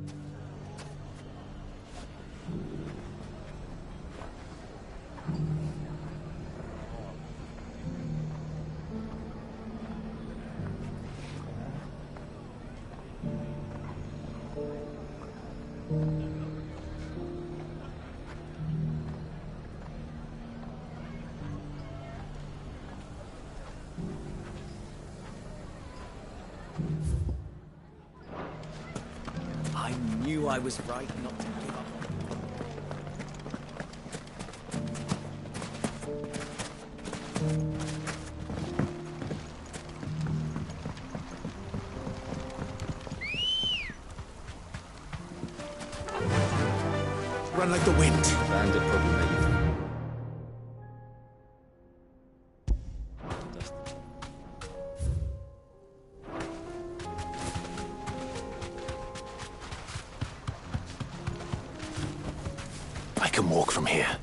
[SPEAKER 6] knew I was right not to give up.
[SPEAKER 3] Run like the wind.
[SPEAKER 25] Bandit probably made you.
[SPEAKER 3] I can walk from here.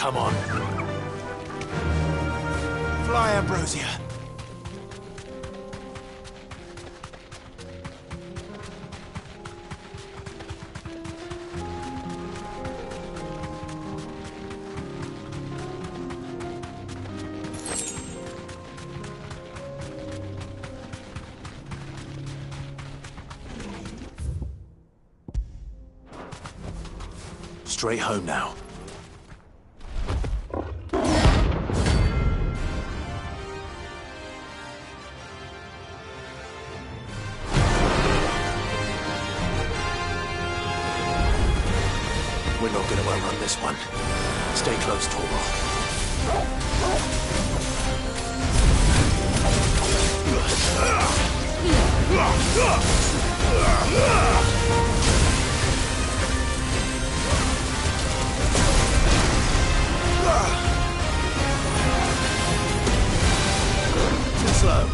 [SPEAKER 3] Come on. Fly, Ambrosia. Straight home now. We're not going to outrun this one. Stay close, Too slow.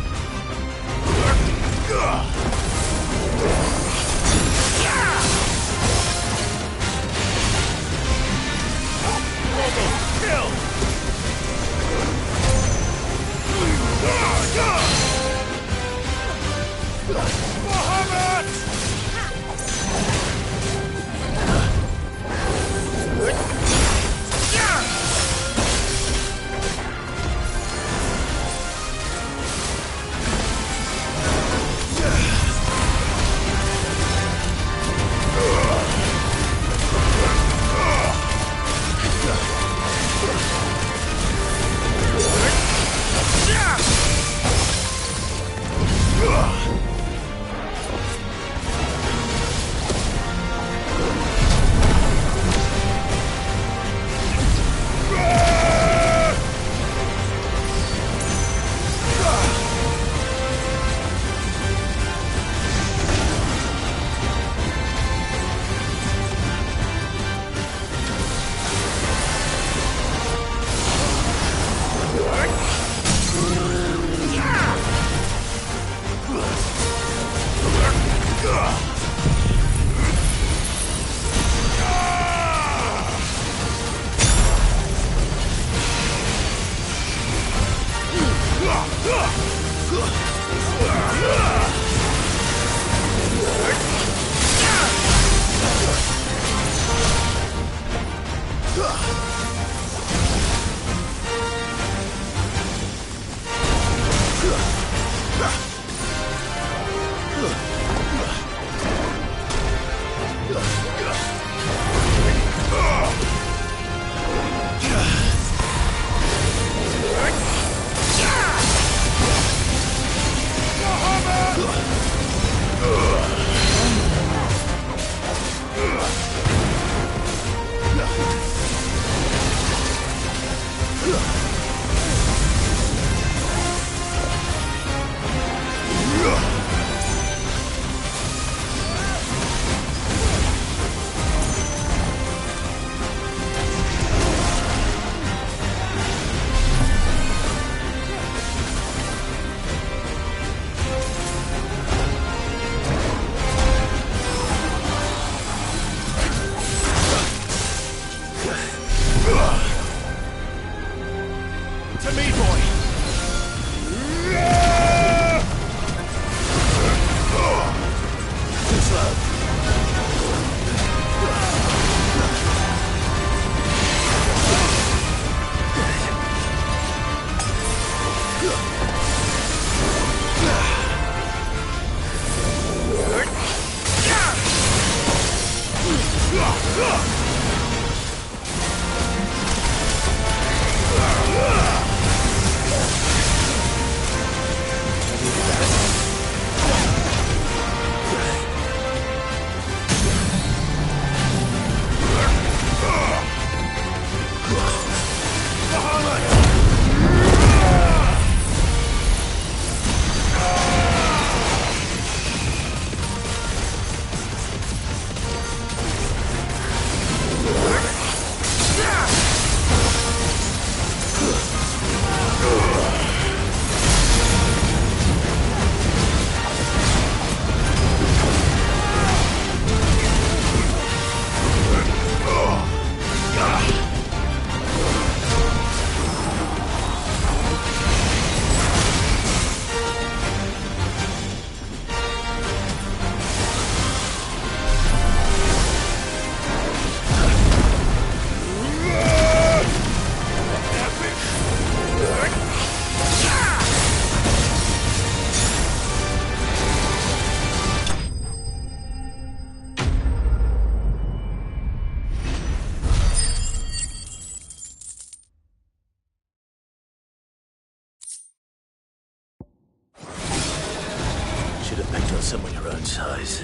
[SPEAKER 3] got someone your own size.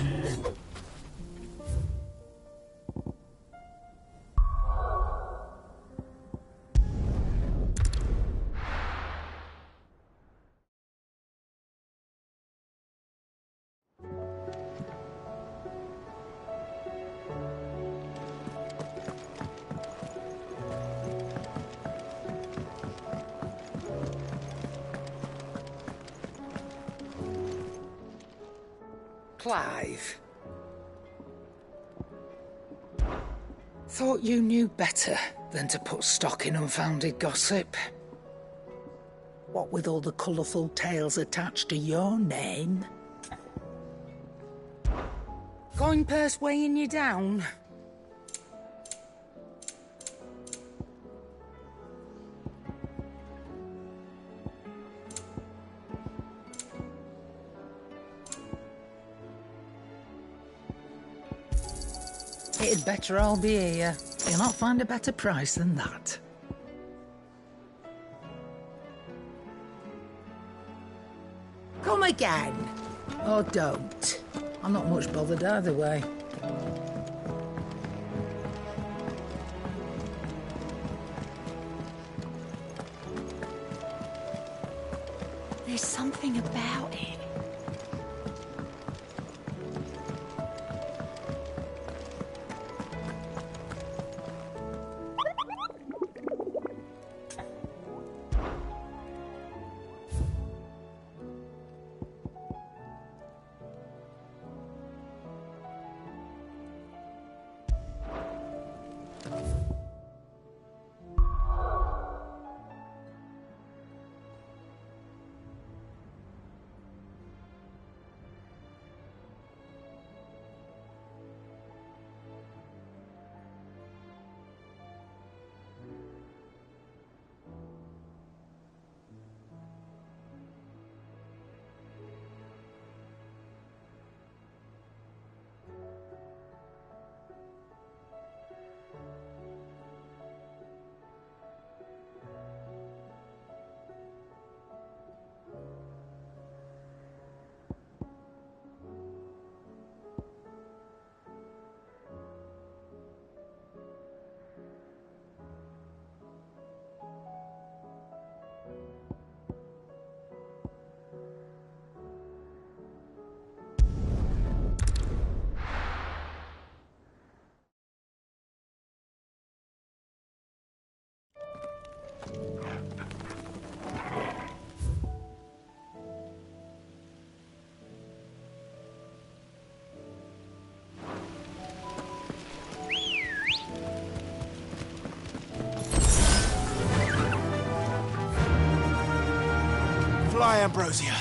[SPEAKER 8] Clive. Thought you knew better than to put stock in unfounded gossip. What with all the colourful tales attached to your name. Coin purse weighing you down? It'd better all be here. You'll not find a better price than that. Come again. Or don't. I'm not much bothered either way.
[SPEAKER 15] There's something about it.
[SPEAKER 20] Fly, Ambrosia.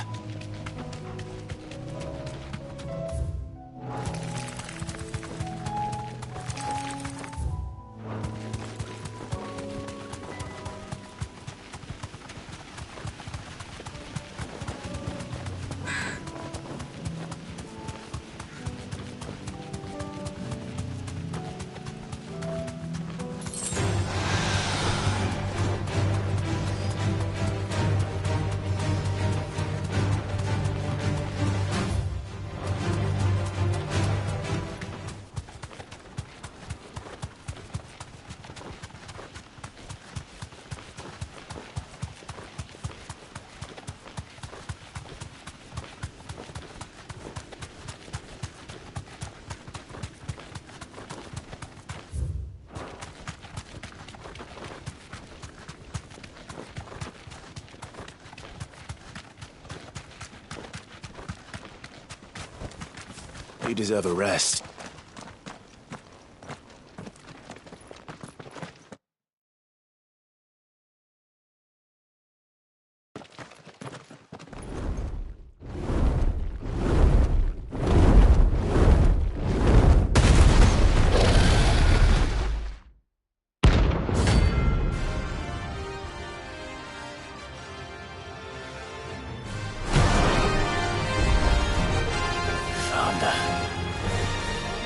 [SPEAKER 3] You deserve a rest.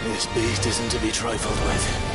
[SPEAKER 3] This beast isn't to be trifled with.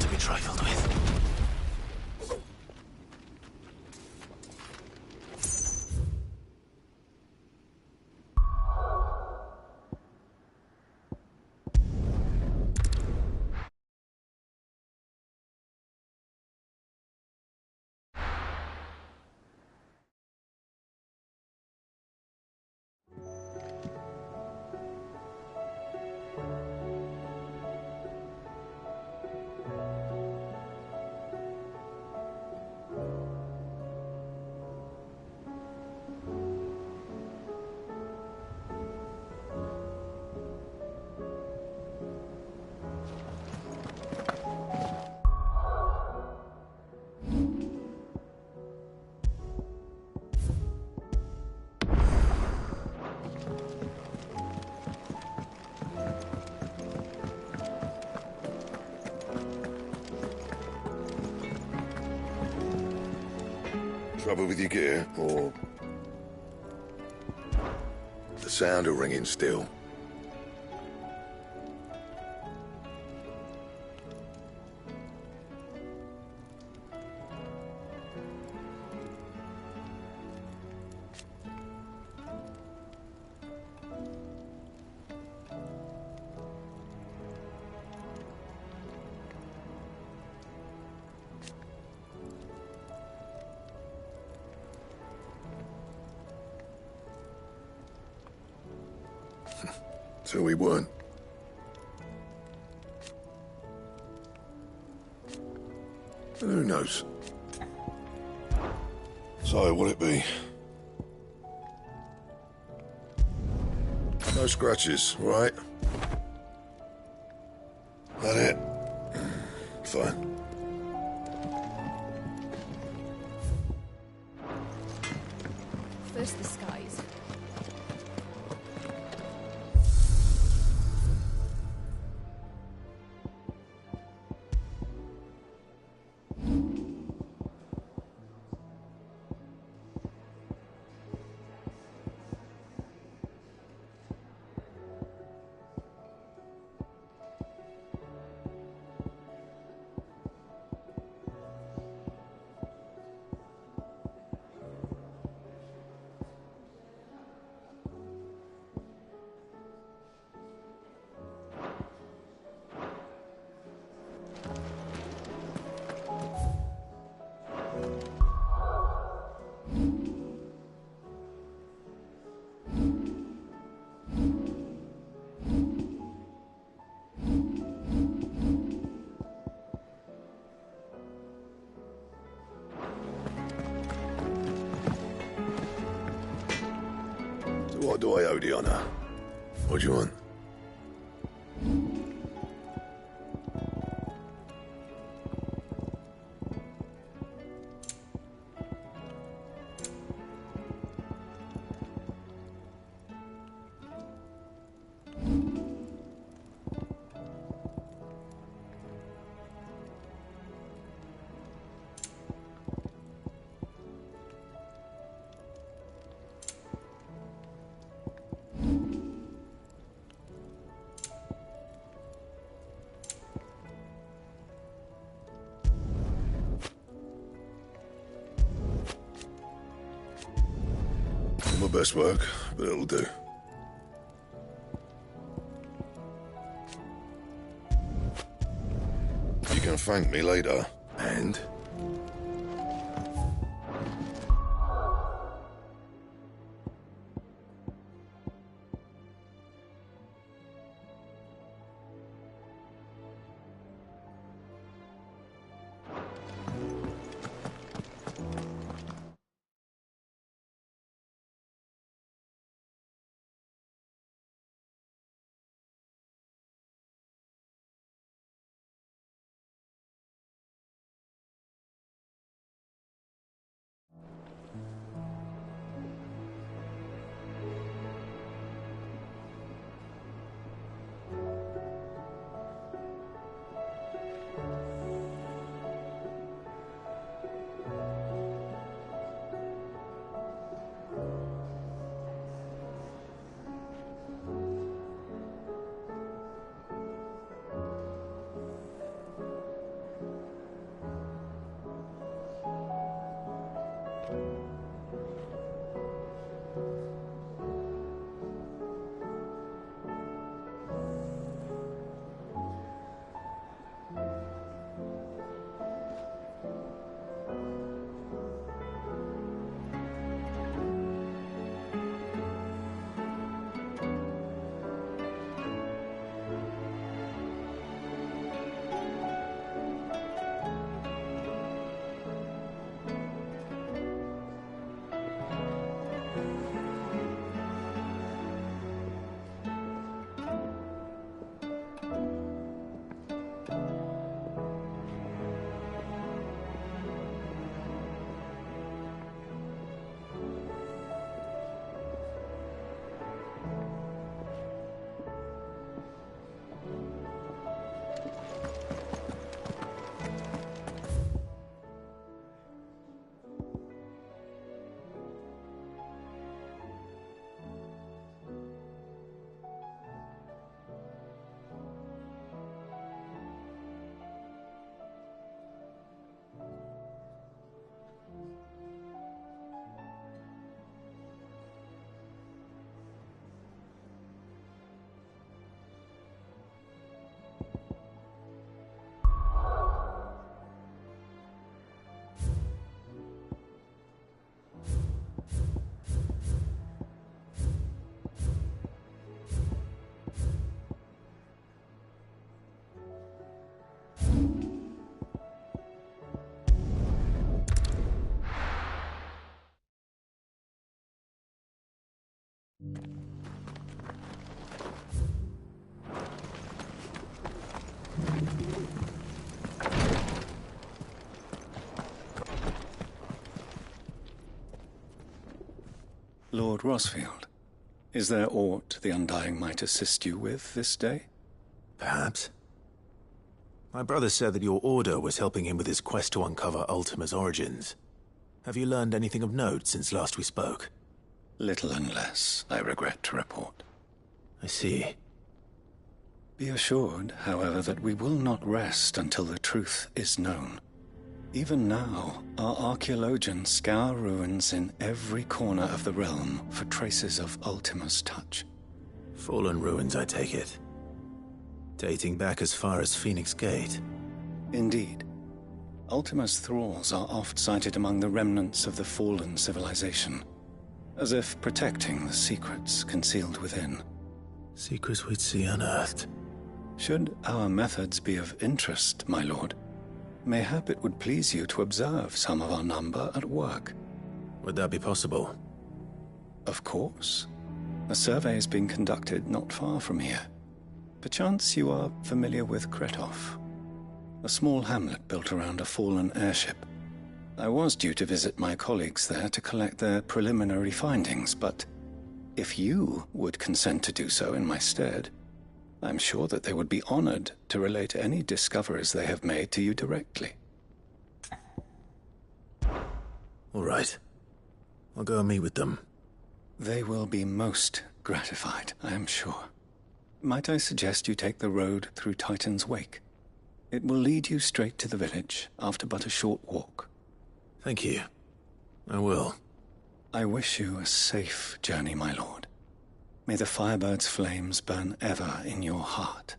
[SPEAKER 3] to be trifled with.
[SPEAKER 9] Trouble with your gear, or the sound of ringing still? So we weren't. Who knows? So, what'll it be? No scratches, right? That it? Fine.
[SPEAKER 22] First the skies.
[SPEAKER 9] What do I owe the honor? What do you want? My best work, but it'll do. You can thank me later. And?
[SPEAKER 10] Lord Rosfield, is there aught the Undying might assist you with this day?
[SPEAKER 3] Perhaps. My brother said that your order was helping him with his quest to uncover Ultima's origins. Have you learned anything of note since last we spoke?
[SPEAKER 10] Little and less, I regret to report.
[SPEAKER 3] I see.
[SPEAKER 10] Be assured, however, that we will not rest until the truth is known. Even now, our archaeologians scour ruins in every corner of the realm for traces of Ultima's touch.
[SPEAKER 3] Fallen ruins, I take it. Dating back as far as Phoenix Gate.
[SPEAKER 10] Indeed. Ultima's thralls are oft sighted among the remnants of the fallen civilization, as if protecting the secrets concealed within.
[SPEAKER 3] Secrets we'd see unearthed.
[SPEAKER 10] Should our methods be of interest, my lord, mayhap it would please you to observe some of our number at work.
[SPEAKER 3] Would that be possible?
[SPEAKER 10] Of course. A survey is being conducted not far from here. Perchance you are familiar with Kretov, a small hamlet built around a fallen airship. I was due to visit my colleagues there to collect their preliminary findings, but if you would consent to do so in my stead, I'm sure that they would be honored to relate any discoveries they have made to you directly.
[SPEAKER 3] All right. I'll go and meet with them.
[SPEAKER 10] They will be most gratified, I am sure. Might I suggest you take the road through Titan's Wake? It will lead you straight to the village after but a short walk.
[SPEAKER 3] Thank you. I will.
[SPEAKER 10] I wish you a safe journey, my lord. May the Firebird's flames burn ever in your heart.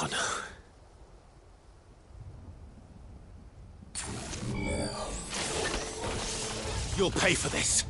[SPEAKER 3] done.
[SPEAKER 20] You'll pay for this.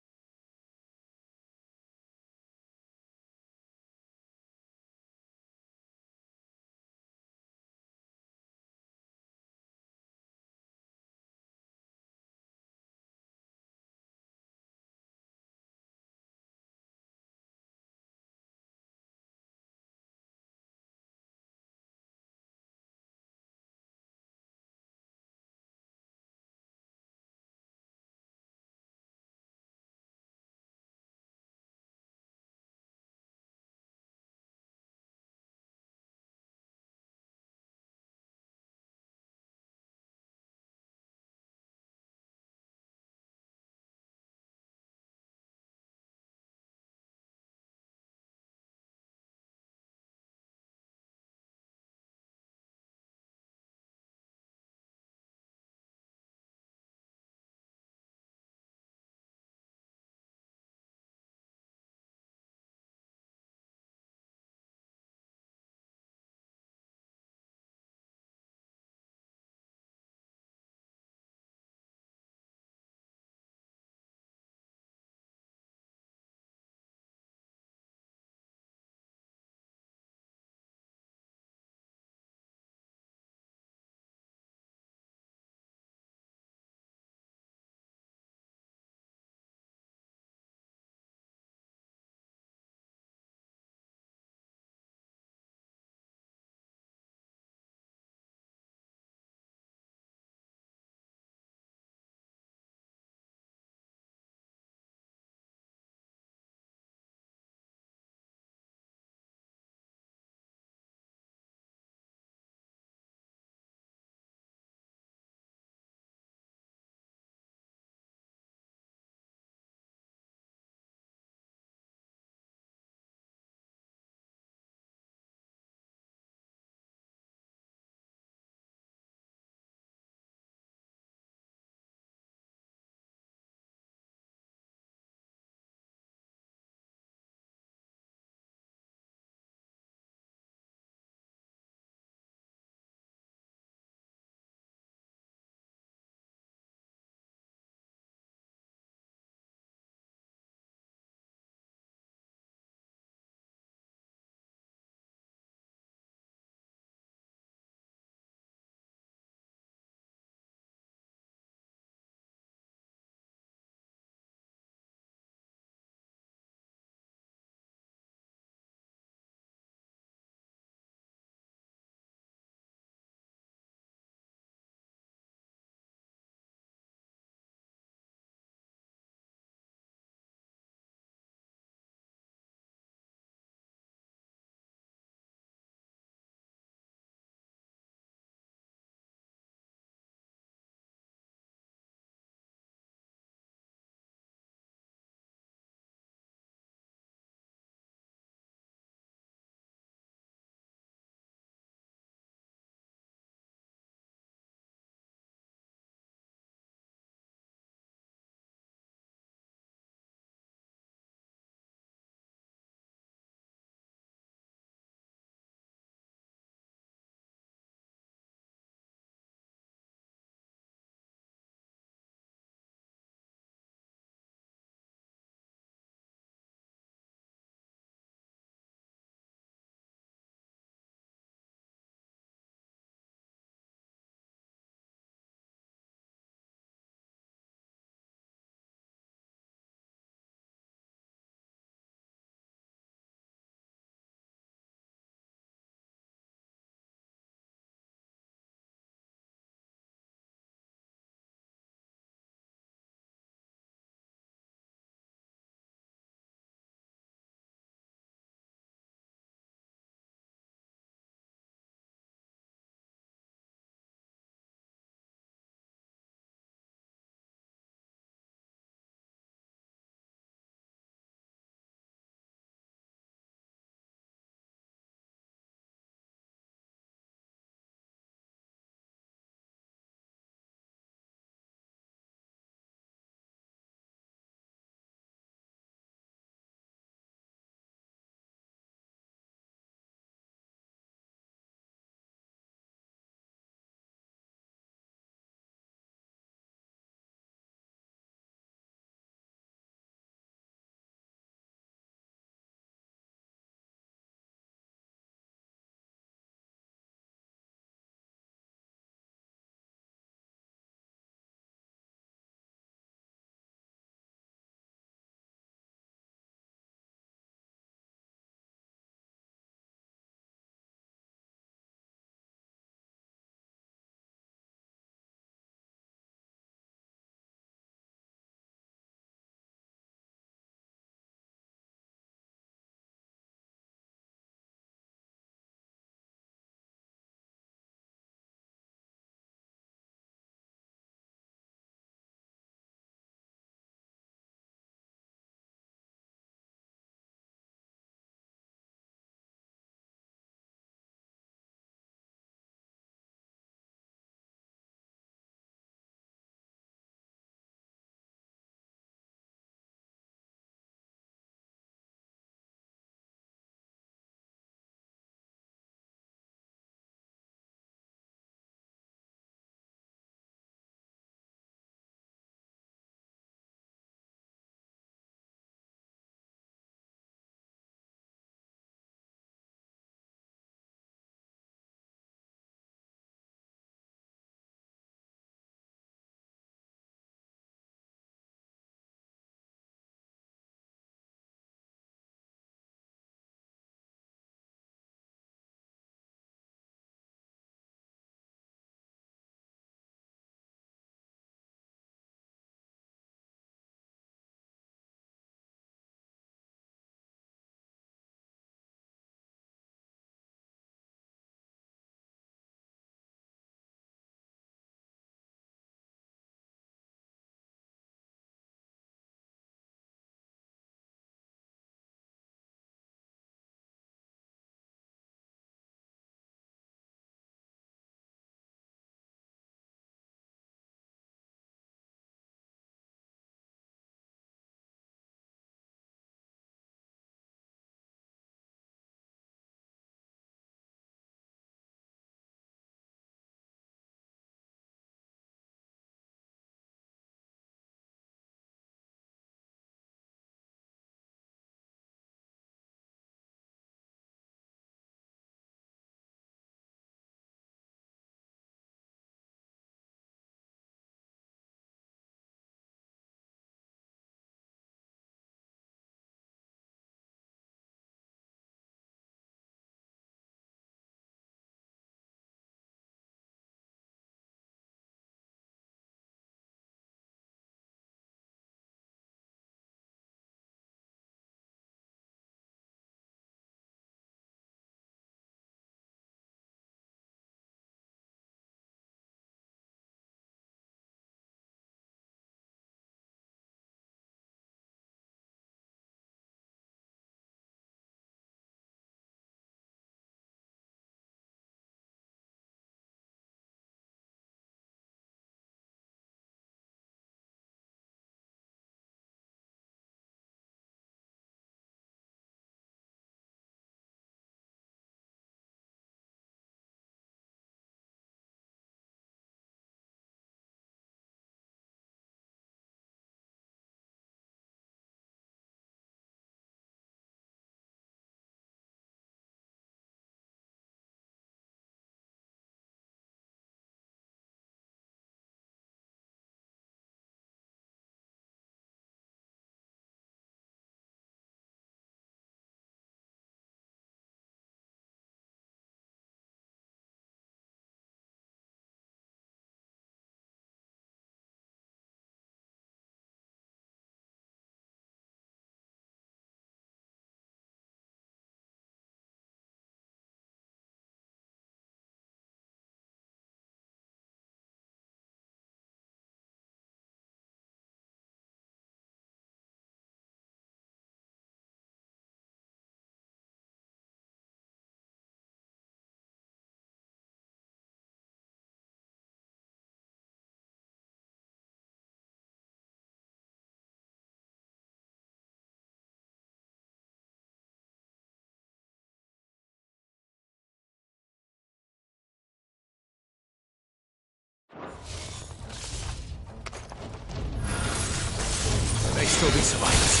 [SPEAKER 11] still be survivors.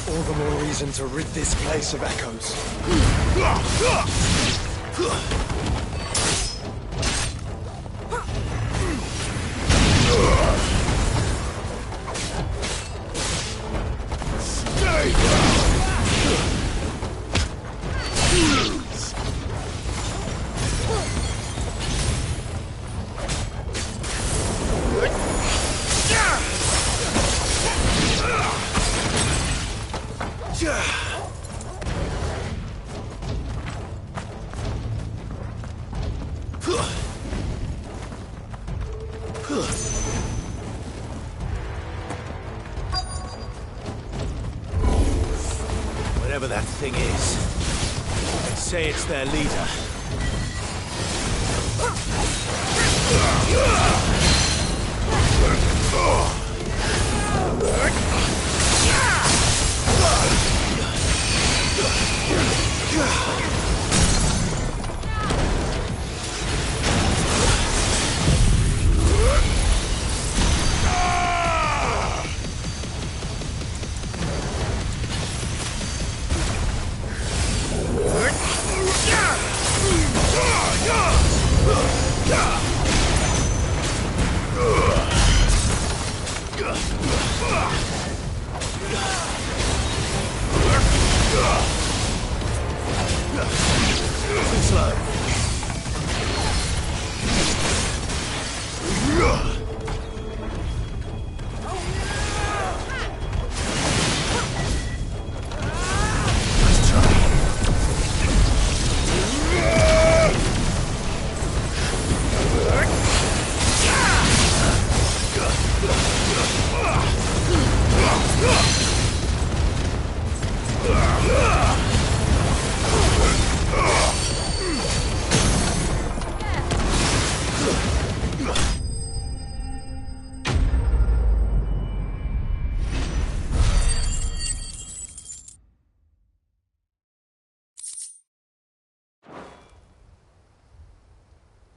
[SPEAKER 11] All the more reason to rid this place of echoes. Whatever that thing is, let's say it's their leader.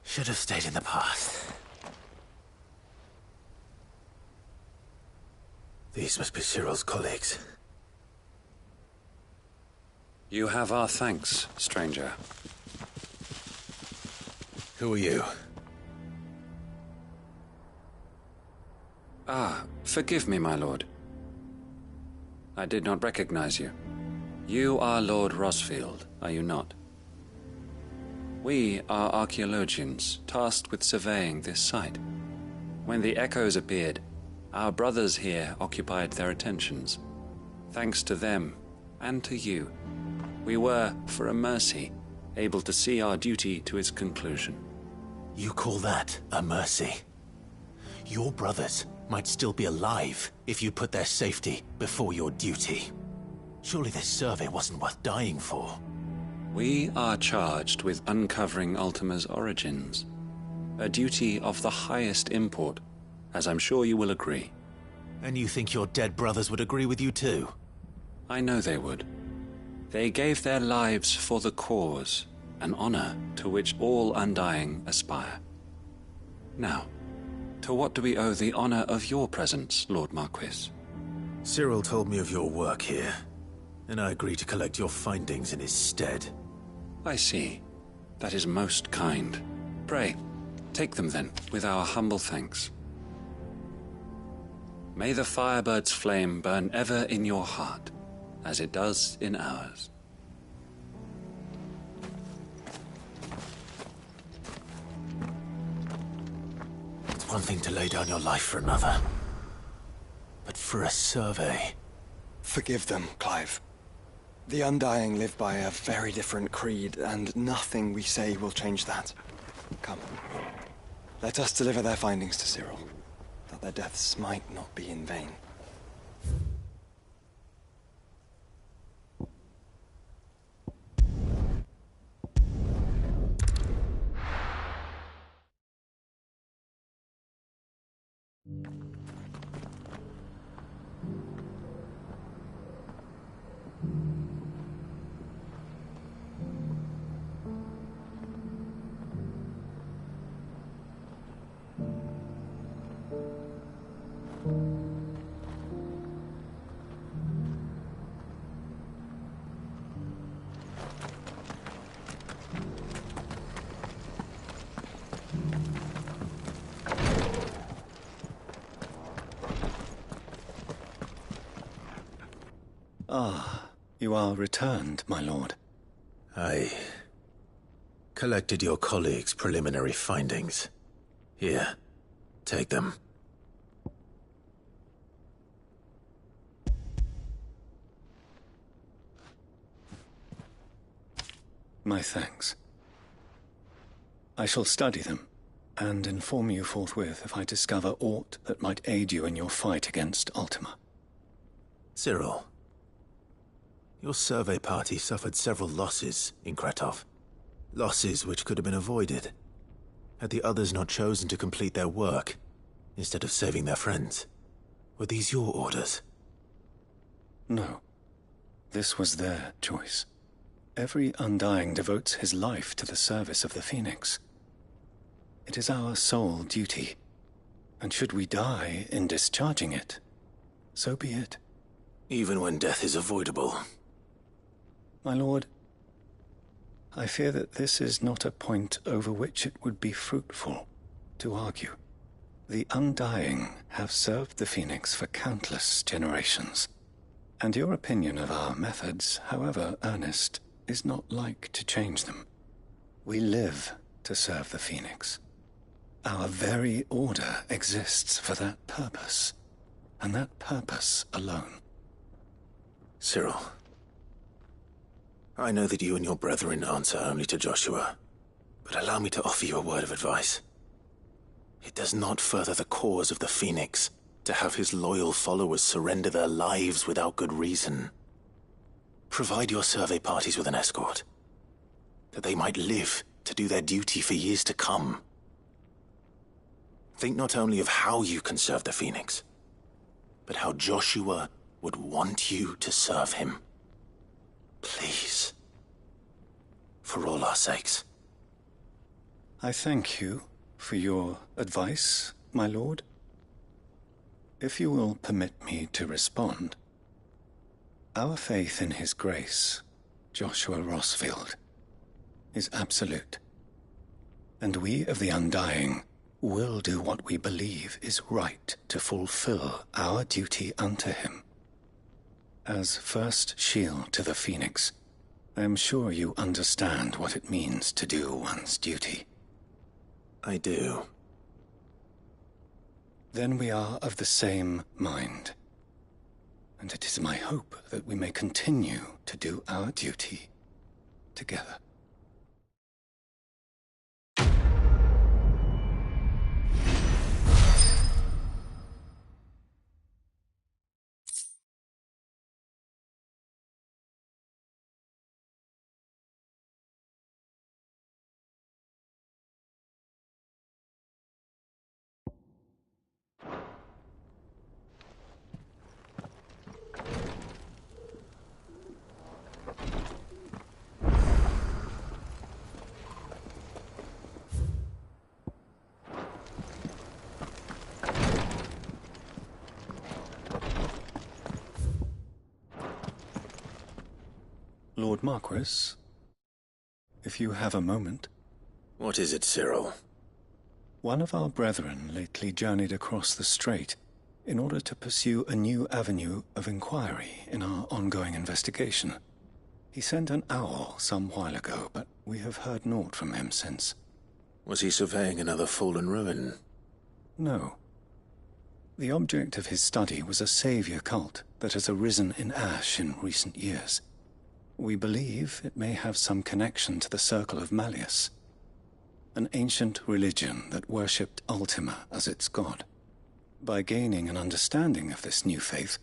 [SPEAKER 11] Should have stayed in the past. These must be Cyril's colleagues.
[SPEAKER 10] You have our thanks, stranger.
[SPEAKER 11] Who are you?
[SPEAKER 10] Ah, forgive me, my lord. I did not recognize you. You are Lord Rosfield, are you not? We are archaeologians, tasked with surveying this site. When the echoes appeared, our brothers here occupied their attentions. Thanks to them, and to you, we were, for a mercy, able to see our duty to its conclusion.
[SPEAKER 11] You call that a mercy? Your brothers might still be alive if you put their safety before your duty. Surely this survey wasn't worth dying for.
[SPEAKER 10] We are charged with uncovering Ultima's origins. A duty of the highest import, as I'm sure you will agree.
[SPEAKER 11] And you think your dead brothers would agree with you too?
[SPEAKER 10] I know they would. They gave their lives for the cause, an honor to which all Undying aspire. Now, to what do we owe the honor of your presence, Lord Marquis?
[SPEAKER 11] Cyril told me of your work here, and I agree to collect your findings in his stead.
[SPEAKER 10] I see. That is most kind. Pray, take them then, with our humble thanks. May the Firebird's flame burn ever in your heart, as it does in ours.
[SPEAKER 11] It's one thing to lay down your life for another, but for a survey...
[SPEAKER 13] Forgive them, Clive. The Undying live by a very different creed, and nothing we say will change that. Come. Let us deliver their findings to Cyril, that their deaths might not be in vain.
[SPEAKER 10] Ah, you are returned, my lord.
[SPEAKER 3] I collected your colleagues' preliminary findings. Here, take them.
[SPEAKER 10] My thanks. I shall study them, and inform you forthwith if I discover aught that might aid you in your fight against Ultima.
[SPEAKER 3] Cyril, your survey party suffered several losses in Kretov. Losses which could have been avoided, had the others not chosen to complete their work, instead of saving their friends. Were these your orders?
[SPEAKER 10] No. This was their choice. Every Undying devotes his life to the service of the Phoenix. It is our sole duty, and should we die in discharging it, so be it.
[SPEAKER 3] Even when death is avoidable.
[SPEAKER 10] My lord, I fear that this is not a point over which it would be fruitful to argue. The Undying have served the Phoenix for countless generations, and your opinion of our methods, however earnest, is not like to change them. We live to serve the Phoenix. Our very order exists for that purpose, and that purpose alone.
[SPEAKER 3] Cyril, I know that you and your brethren answer only to Joshua, but allow me to offer you a word of advice. It does not further the cause of the Phoenix to have his loyal followers surrender their lives without good reason. Provide your survey parties with an escort, that they might live to do their duty for years to come. Think not only of how you can serve the Phoenix, but how Joshua would want you to serve him. Please. For all our sakes.
[SPEAKER 10] I thank you for your advice, my lord. If you will permit me to respond, our faith in his grace, Joshua Rossfield, is absolute, and we of the Undying will do what we believe is right to fulfill our duty unto him. As first shield to the Phoenix, I am sure you understand what it means to do one's duty.
[SPEAKER 3] I do.
[SPEAKER 10] Then we are of the same mind, and it is my hope that we may continue to do our duty together. Lord Marquis, if you have a moment.
[SPEAKER 3] What is it, Cyril?
[SPEAKER 10] One of our brethren lately journeyed across the strait in order to pursue a new avenue of inquiry in our ongoing investigation. He sent an owl some while ago, but we have heard naught from him since.
[SPEAKER 3] Was he surveying another fallen ruin?
[SPEAKER 10] No. The object of his study was a savior cult that has arisen in Ash in recent years. We believe it may have some connection to the Circle of Malleus, an ancient religion that worshipped Ultima as its god. By gaining an understanding of this new faith,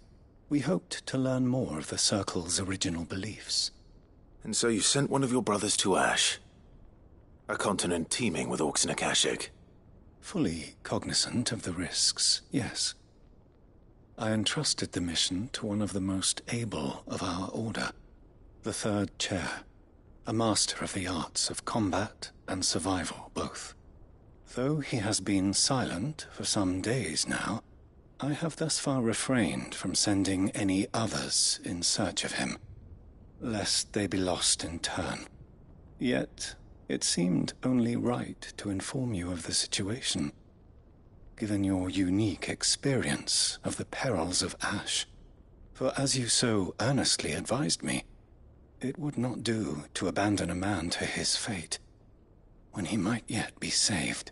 [SPEAKER 10] we hoped to learn more of the Circle's original beliefs.
[SPEAKER 3] And so you sent one of your brothers to Ash, a continent teeming with orcs and Akashic.
[SPEAKER 10] Fully cognizant of the risks, yes. I entrusted the mission to one of the most able of our order, the Third Chair, a master of the arts of combat and survival both. Though he has been silent for some days now, I have thus far refrained from sending any others in search of him, lest they be lost in turn. Yet, it seemed only right to inform you of the situation, given your unique experience of the perils of Ash. For as you so earnestly advised me, it would not do to abandon a man to his fate, when he might yet be saved.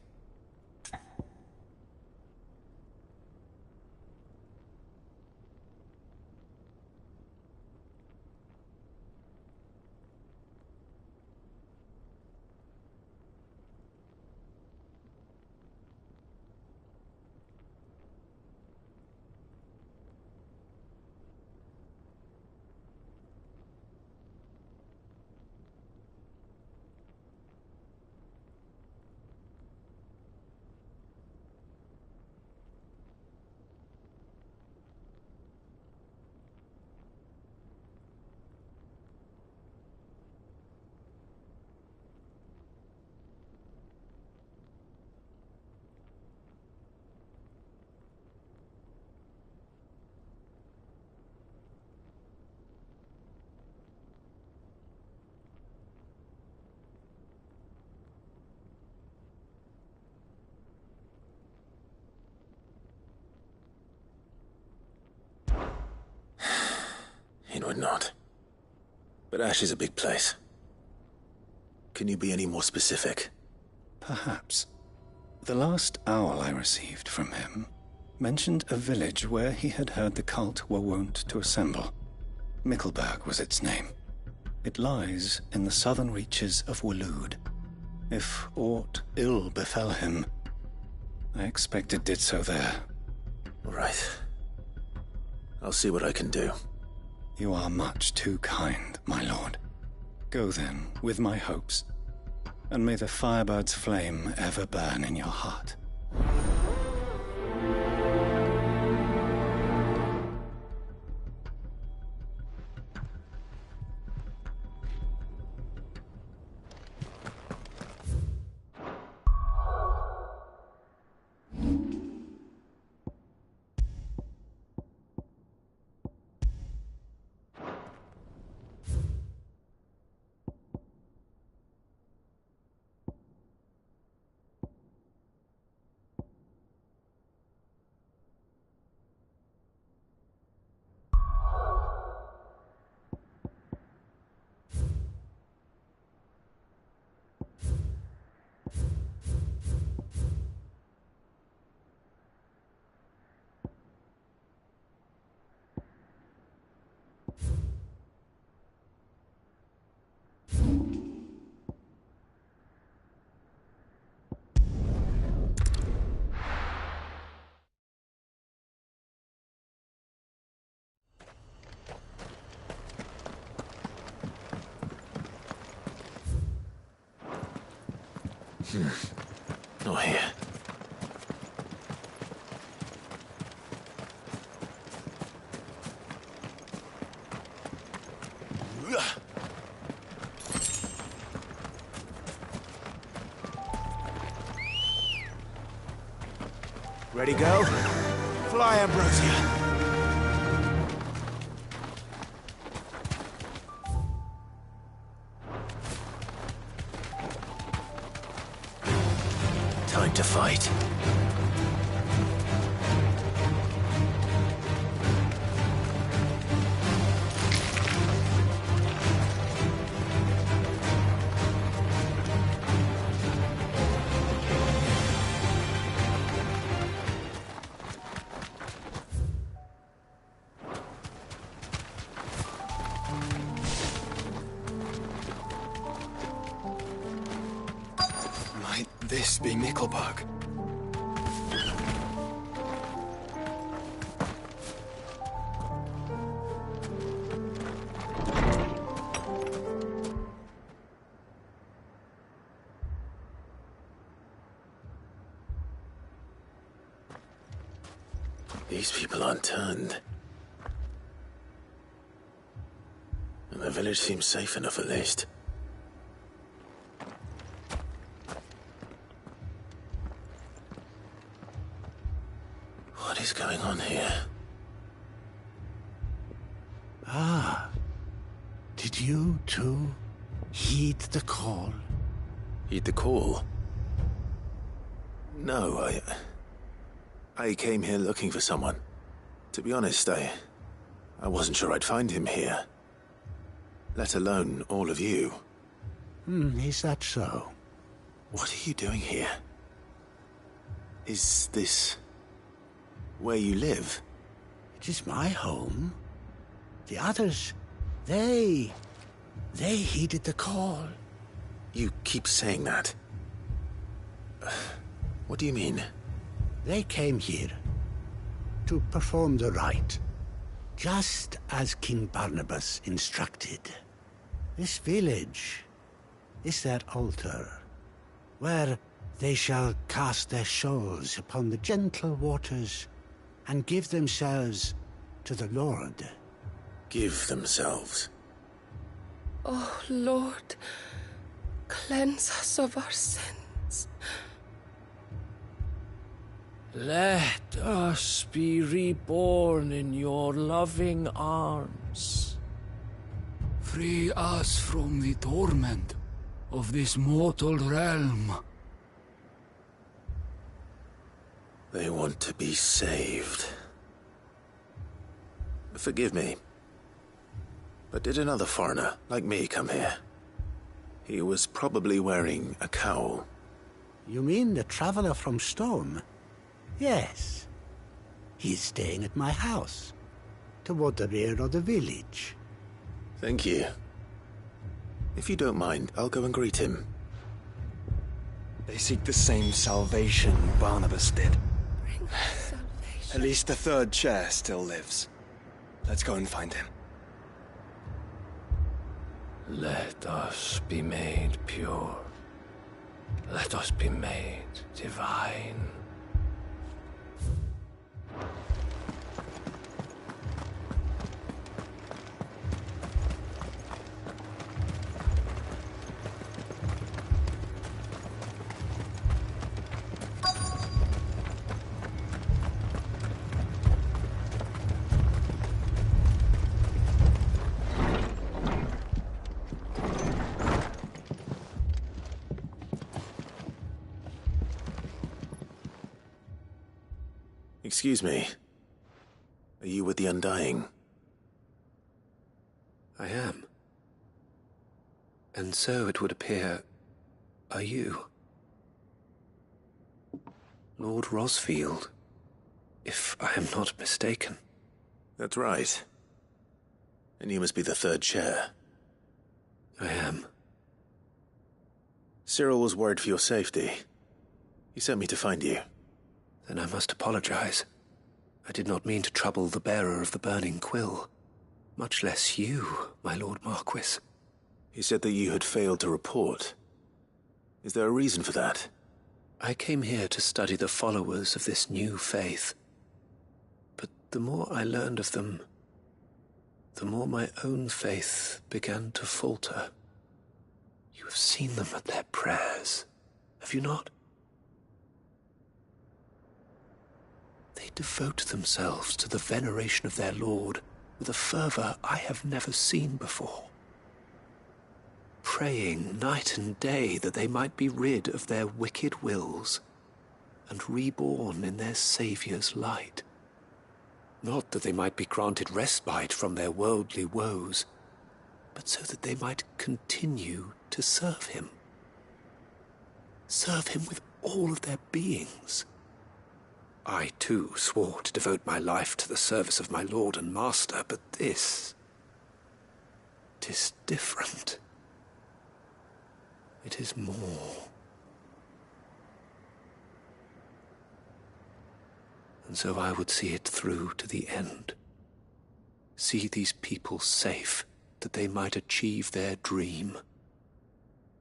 [SPEAKER 3] It would not. But Ash is a big place. Can you be any more specific?
[SPEAKER 10] Perhaps. The last owl I received from him mentioned a village where he had heard the cult were wont to assemble. Mickleburg was its name. It lies in the southern reaches of Waloed. If aught ill befell him, I expect it did so there.
[SPEAKER 3] Right. I'll see what I can do.
[SPEAKER 10] You are much too kind, my lord. Go then, with my hopes, and may the Firebird's flame ever burn in your heart.
[SPEAKER 3] Not here.
[SPEAKER 7] Ready, go? Fly, Ambrosia.
[SPEAKER 3] Time to fight.
[SPEAKER 13] Might this be Mickleburg?
[SPEAKER 3] These people aren't turned. And the village seems safe enough at least. What is going on here?
[SPEAKER 20] Ah. Did you, too, heed the call?
[SPEAKER 3] Heed the call? No, I came here looking for someone. To be honest, I I wasn't sure I'd find him here. Let alone all of you.
[SPEAKER 14] Is that so?
[SPEAKER 3] What are you doing here? Is this where you live?
[SPEAKER 14] It is my home. The others, they heeded the call.
[SPEAKER 3] You keep saying that. What do you mean?
[SPEAKER 14] They came here to perform the rite, just as King Barnabas instructed. This village is their altar, where they shall cast their souls upon the gentle waters and give themselves to the Lord.
[SPEAKER 3] Give themselves?
[SPEAKER 22] Oh, Lord, cleanse us of our sins.
[SPEAKER 17] Let us be reborn in your loving arms.
[SPEAKER 12] Free us from the torment of this mortal realm.
[SPEAKER 3] They want to be saved. Forgive me, but did another foreigner like me come here? He was probably wearing a cowl.
[SPEAKER 14] You mean the traveler from Storm? Yes. He's staying at my house, toward the rear of the village.
[SPEAKER 3] Thank you. If you don't mind, I'll go and greet him.
[SPEAKER 13] They seek the same salvation Barnabas did. At least the third chair still lives. Let's go and find him.
[SPEAKER 17] Let us be made pure. Let us be made divine.
[SPEAKER 3] Excuse me. Are you with the Undying?
[SPEAKER 19] I am. And so it would appear, are you? Lord Rosfield, if I am not mistaken.
[SPEAKER 3] That's right. And you must be the third chair.
[SPEAKER 19] I am.
[SPEAKER 3] Cyril was worried for your safety. He sent me to find you.
[SPEAKER 19] Then I must apologize. I did not mean to trouble the bearer of the burning quill. Much less you, my Lord Marquis.
[SPEAKER 3] He said that you had failed to report. Is there a reason for that?
[SPEAKER 19] I came here to study the followers of this new faith. But the more I learned of them, the more my own faith began to falter. You have seen them at their prayers, have you not? They devote themselves to the veneration of their Lord with a fervor I have never seen before. Praying night and day that they might be rid of their wicked wills and reborn in their Saviour's light. Not that they might be granted respite from their worldly woes, but so that they might continue to serve him. Serve him with all of their beings. I, too, swore to devote my life to the service of my Lord and Master, but this... 'tis different. It is more. And so I would see it through to the end. See these people safe, that they might achieve their dream.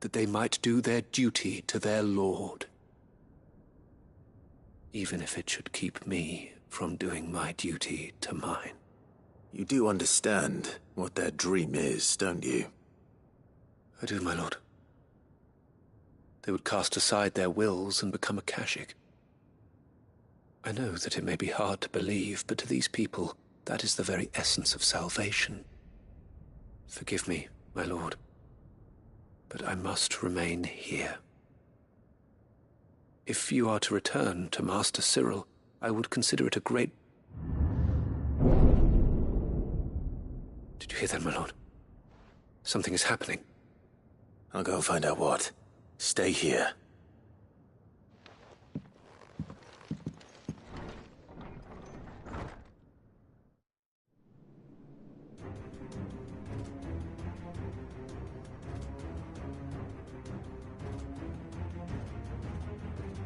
[SPEAKER 19] That they might do their duty to their Lord. Even if it should keep me from doing my duty to mine.
[SPEAKER 3] You do understand what their dream is, don't you?
[SPEAKER 19] I do, my lord. They would cast aside their wills and become Akashic. I know that it may be hard to believe, but to these people, that is the very essence of salvation. Forgive me, my lord, but I must remain here. If you are to return to Master Cyril, I would consider it a great... Did you hear that, my lord? Something is happening.
[SPEAKER 3] I'll go and find out what. Stay here.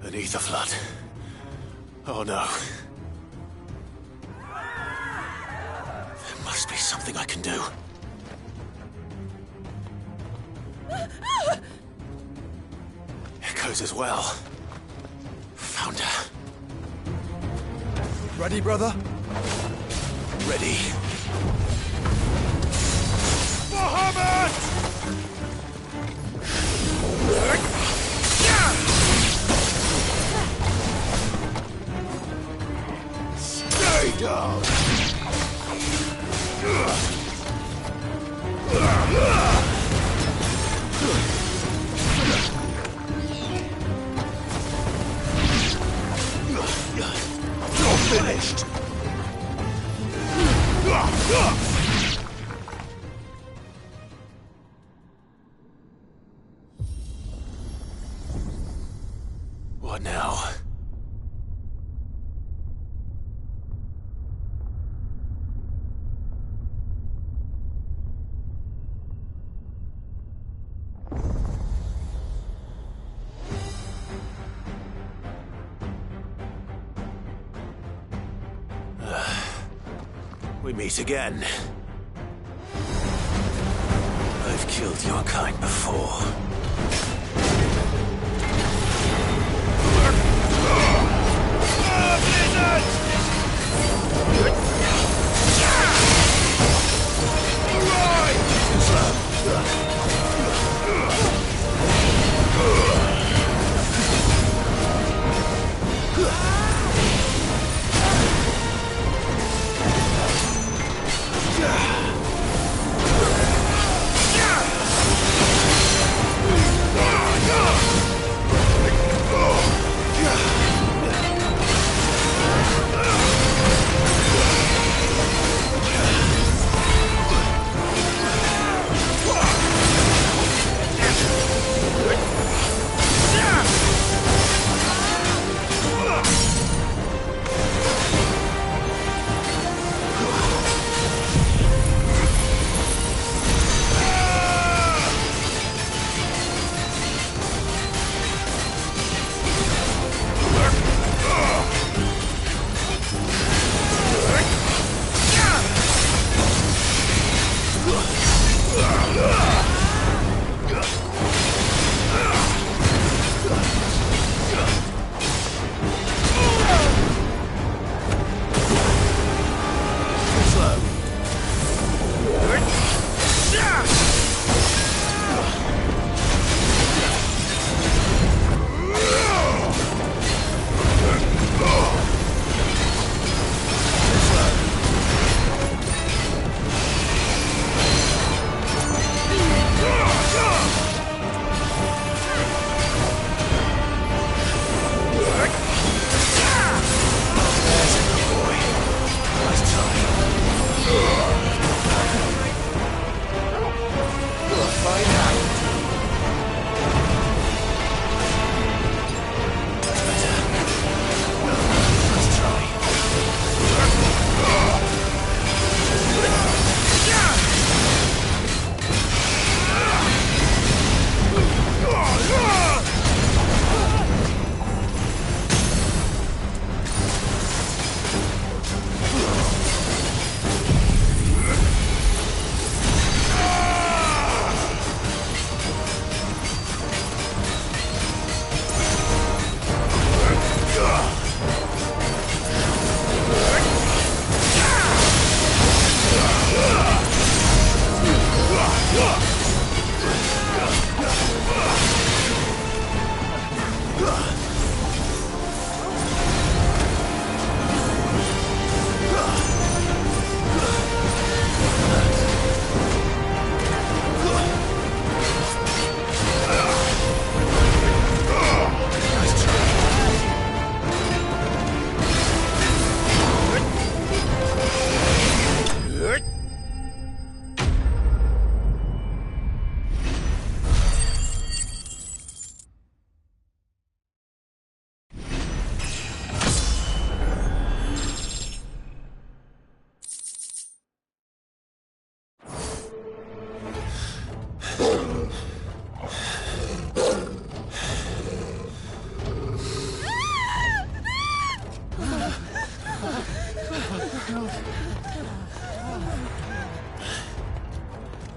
[SPEAKER 3] An ether flood. Oh no. There must be something I can do. Echoes as well. Found her.
[SPEAKER 13] Ready, brother?
[SPEAKER 3] Ready.
[SPEAKER 5] Muhammad!
[SPEAKER 3] Stay down! You're finished! What now? We meet again. I've killed your kind before.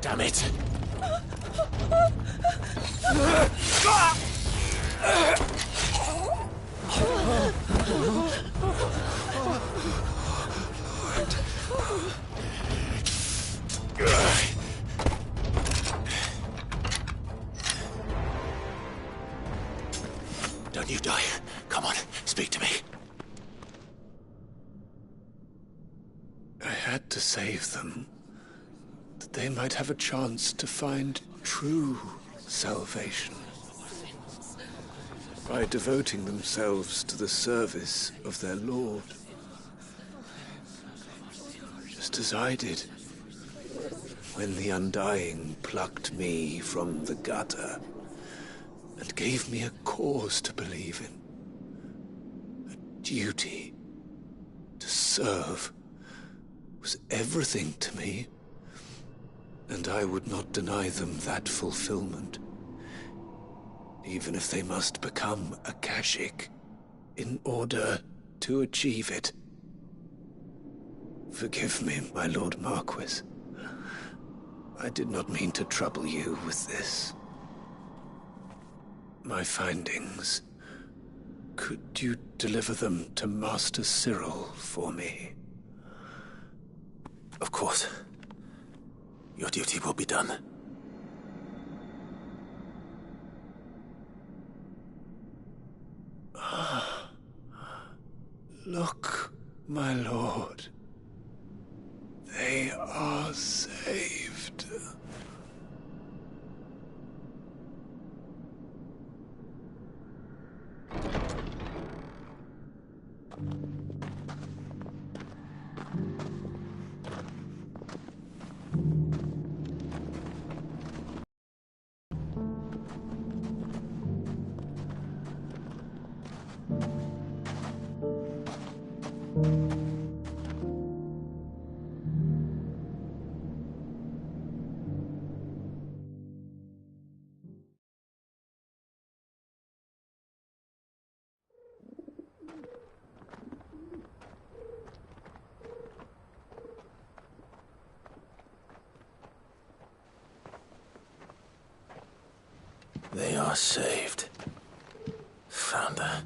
[SPEAKER 11] Damn it! Don't you die. Come on, speak to me.
[SPEAKER 19] I had to save them, that they might have a chance to find true salvation by devoting themselves to the service of their Lord. Just as I did when the Undying plucked me from the gutter and gave me a cause to believe in. A duty to serve was everything to me, and I would not deny them that fulfillment, even if they must become a Kashik in order to achieve it. Forgive me, my Lord Marquis. I did not mean to trouble you with this. My findings. Could you deliver them to Master Cyril for me?
[SPEAKER 11] Of course. Your duty will be done.
[SPEAKER 19] Look, my lord. They are saved.
[SPEAKER 11] They are saved. Founder.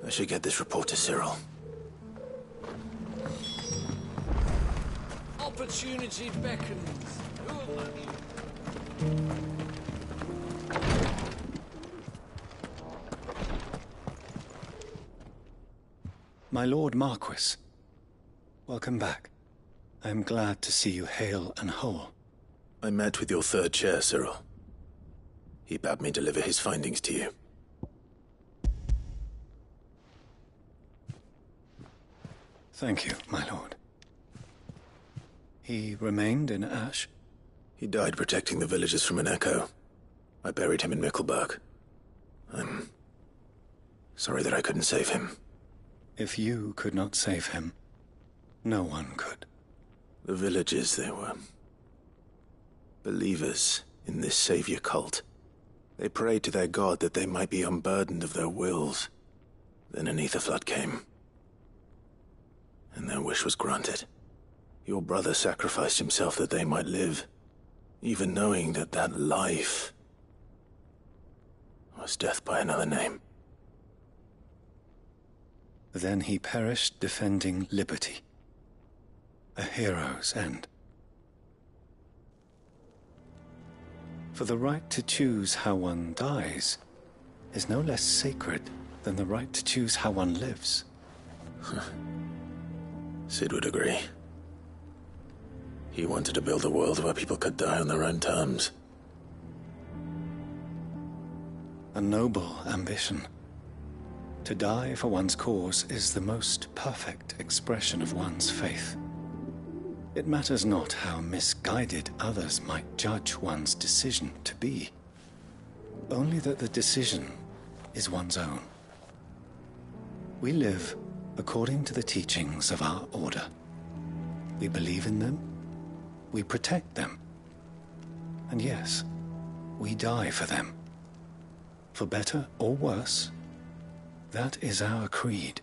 [SPEAKER 11] I should get this report to Cyril.
[SPEAKER 17] Opportunity beckons.
[SPEAKER 10] My Lord Marquis, welcome back. I am glad to see you hale and whole.
[SPEAKER 3] I met with your third chair, Cyril. He bade me deliver his findings to you.
[SPEAKER 10] Thank you, my lord. He remained in Ash?
[SPEAKER 3] He died protecting the villagers from an echo. I buried him in Mickelberg. I'm sorry that I couldn't save him.
[SPEAKER 10] If you could not save him, no one could.
[SPEAKER 3] The villagers, they were believers in this savior cult. They prayed to their god that they might be unburdened of their wills. Then an ether flood came, and their wish was granted. Your brother sacrificed himself that they might live, even knowing that that life was death by another name.
[SPEAKER 10] Then he perished defending liberty. A hero's end. For the right to choose how one dies is no less sacred than the right to choose how one lives.
[SPEAKER 3] Sid would agree. He wanted to build a world where people could die on their own terms.
[SPEAKER 10] A noble ambition. To die for one's cause is the most perfect expression of one's faith. It matters not how misguided others might judge one's decision to be. Only that the decision is one's own. We live according to the teachings of our order. We believe in them. We protect them. And yes, we die for them. For better or worse, that is our creed.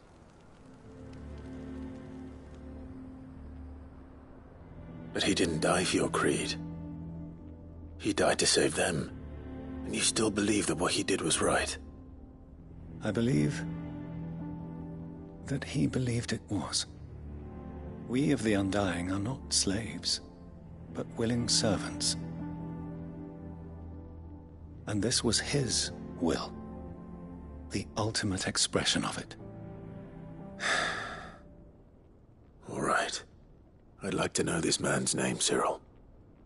[SPEAKER 3] But he didn't die for your creed. He died to save them. And you still believe that what he did was right?
[SPEAKER 10] I believe that he believed it was. We of the Undying are not slaves, but willing servants. And this was his will, the ultimate expression of it.
[SPEAKER 3] All right. I'd like to know this man's name, Cyril.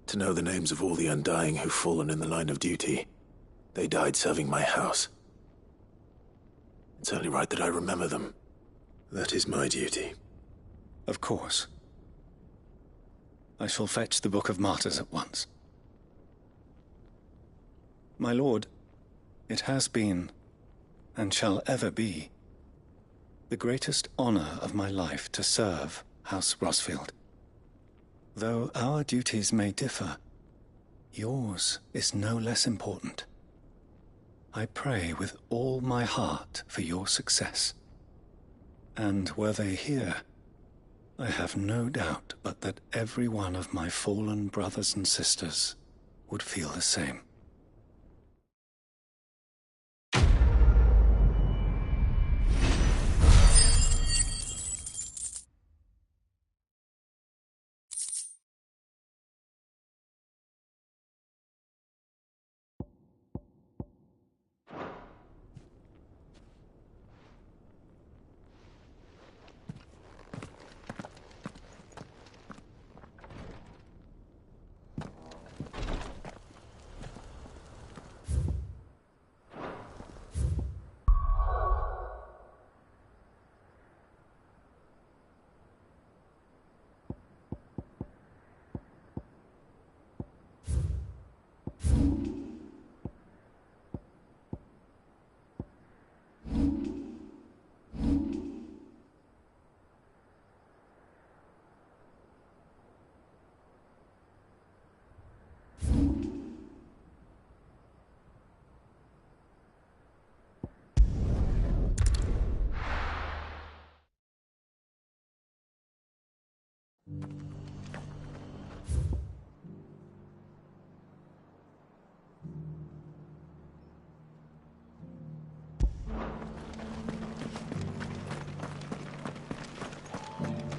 [SPEAKER 3] To know the names of all the Undying who've fallen in the line of duty. They died serving my house. It's only right that I remember them. That is my duty.
[SPEAKER 10] Of course. I shall fetch the Book of Martyrs at once. My lord, it has been, and shall ever be, the greatest honor of my life to serve House Rosfield. Though our duties may differ, yours is no less important. I pray with all my heart for your success. And were they here, I have no doubt but that every one of my fallen brothers and sisters would feel the same.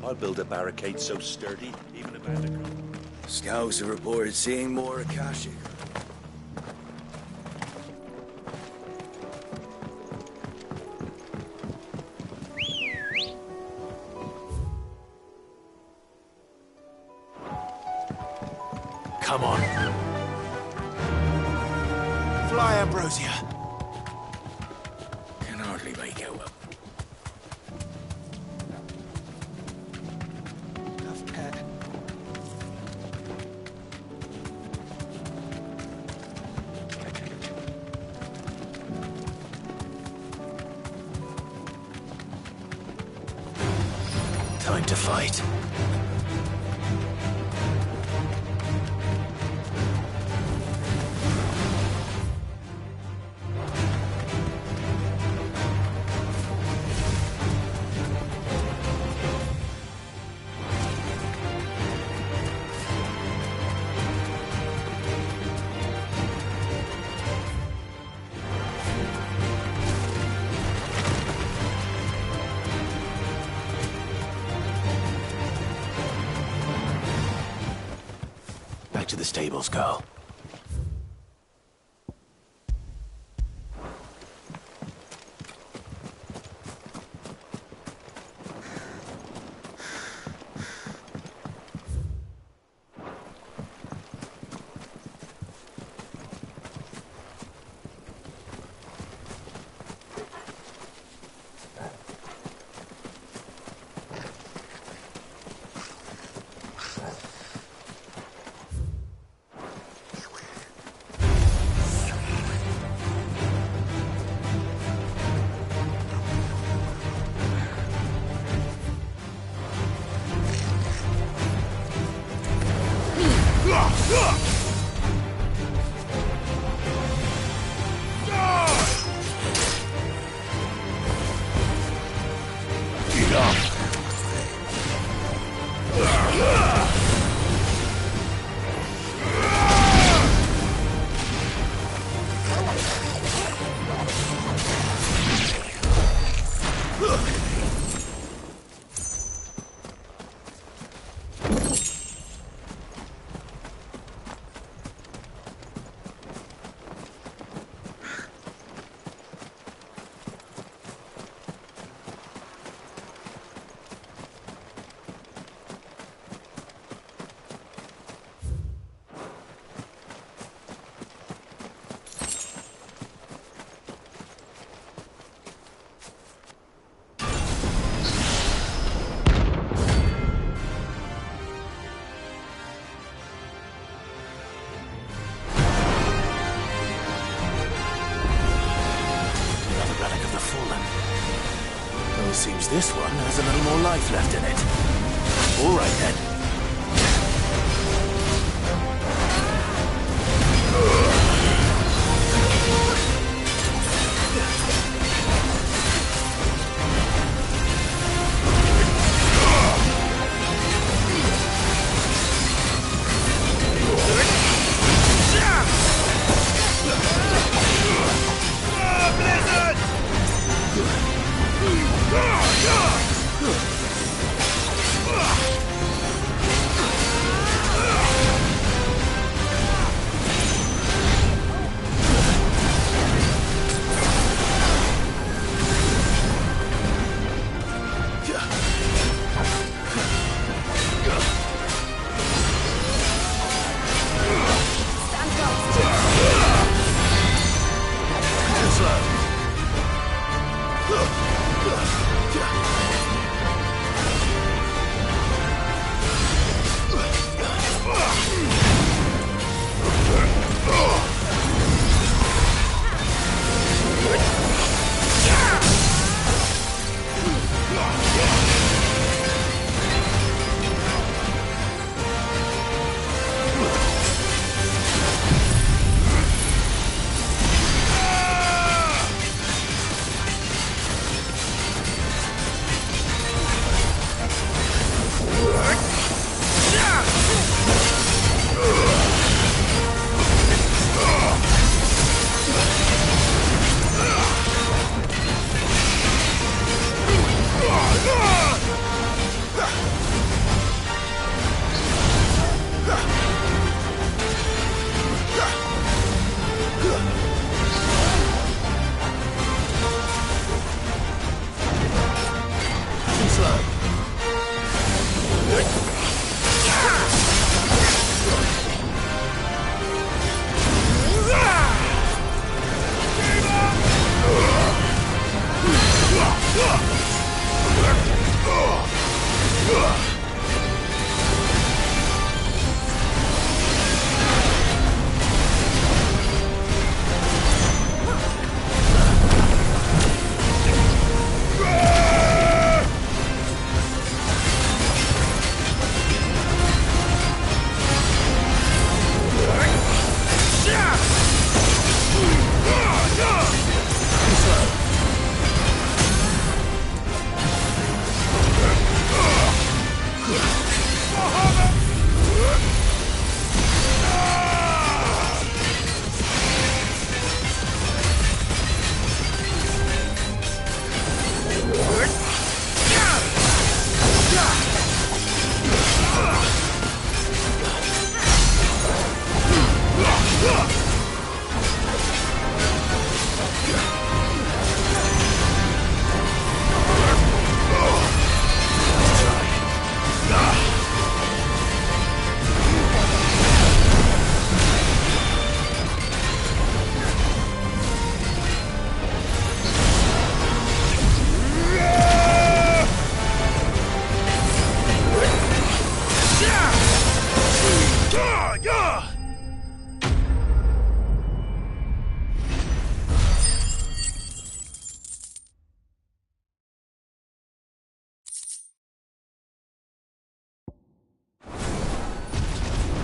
[SPEAKER 20] I'll build a barricade so sturdy, even a bandicoot.
[SPEAKER 7] Scouts have reported seeing more Akashic.
[SPEAKER 11] Come on. Fly, Ambrosia.
[SPEAKER 7] Can hardly make out.
[SPEAKER 11] Time to fight. To the stables, girl.
[SPEAKER 3] Seems this one has a little more life left in it. All right then.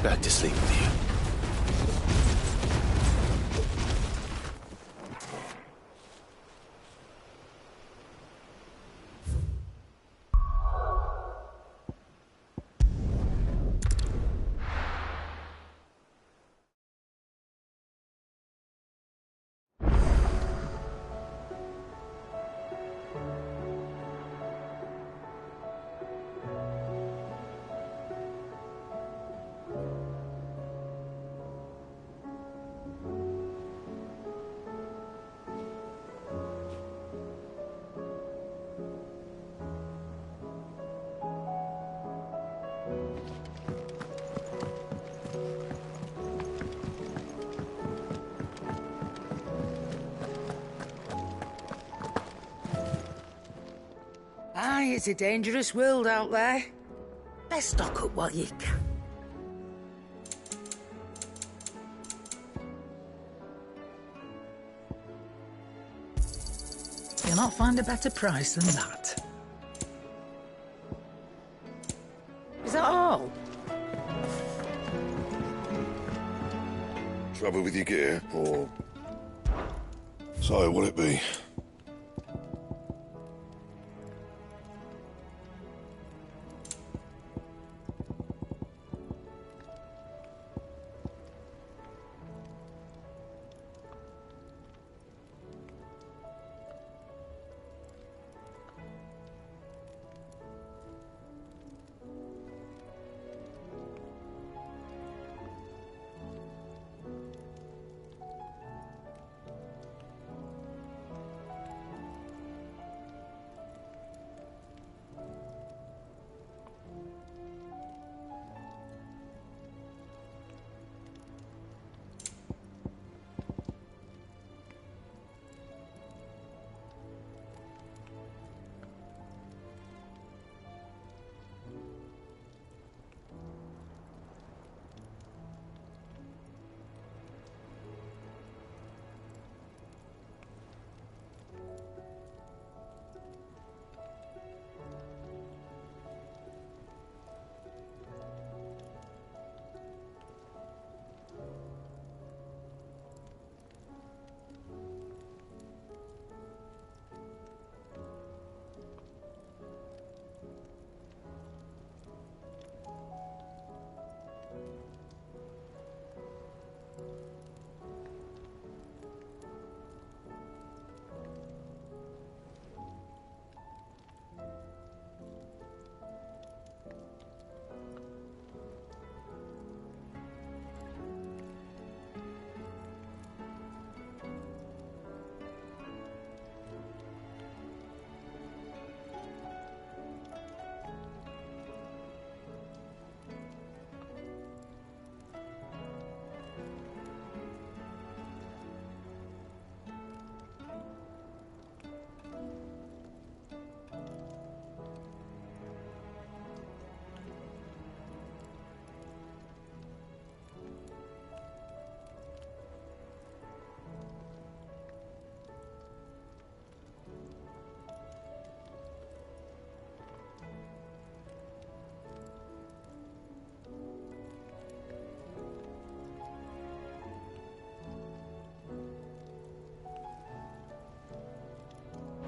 [SPEAKER 3] Back to sleep with you.
[SPEAKER 8] Aye, it's a dangerous world out there. Best stock up what you can. You'll not find a better price than that.
[SPEAKER 9] Trouble with your gear, or... So, what'll it be?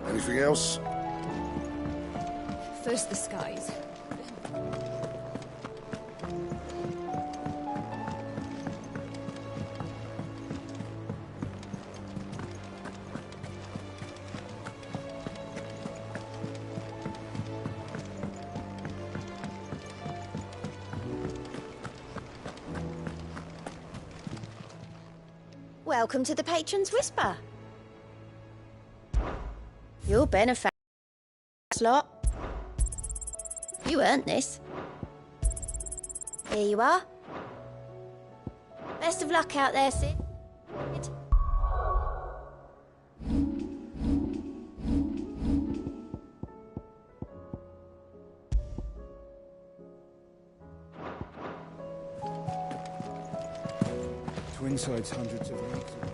[SPEAKER 9] Anything else?
[SPEAKER 22] First the skies.
[SPEAKER 15] Welcome to the Patron's Whisper. Your benefactor slot. You earned this. Here you are. Best of luck out there, Sid.
[SPEAKER 1] Twinside's hundreds of leagues away.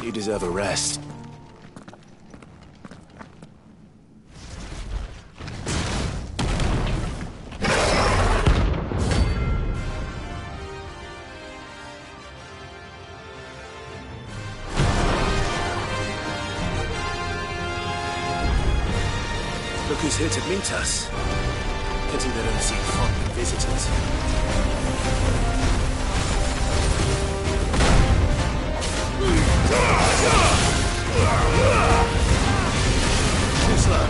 [SPEAKER 3] You deserve a rest. Look who's here to meet us. Pity they don't seem fond of visitors. Too slow.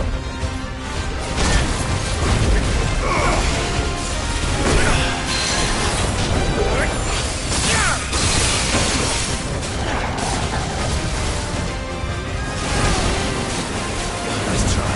[SPEAKER 3] Nice try.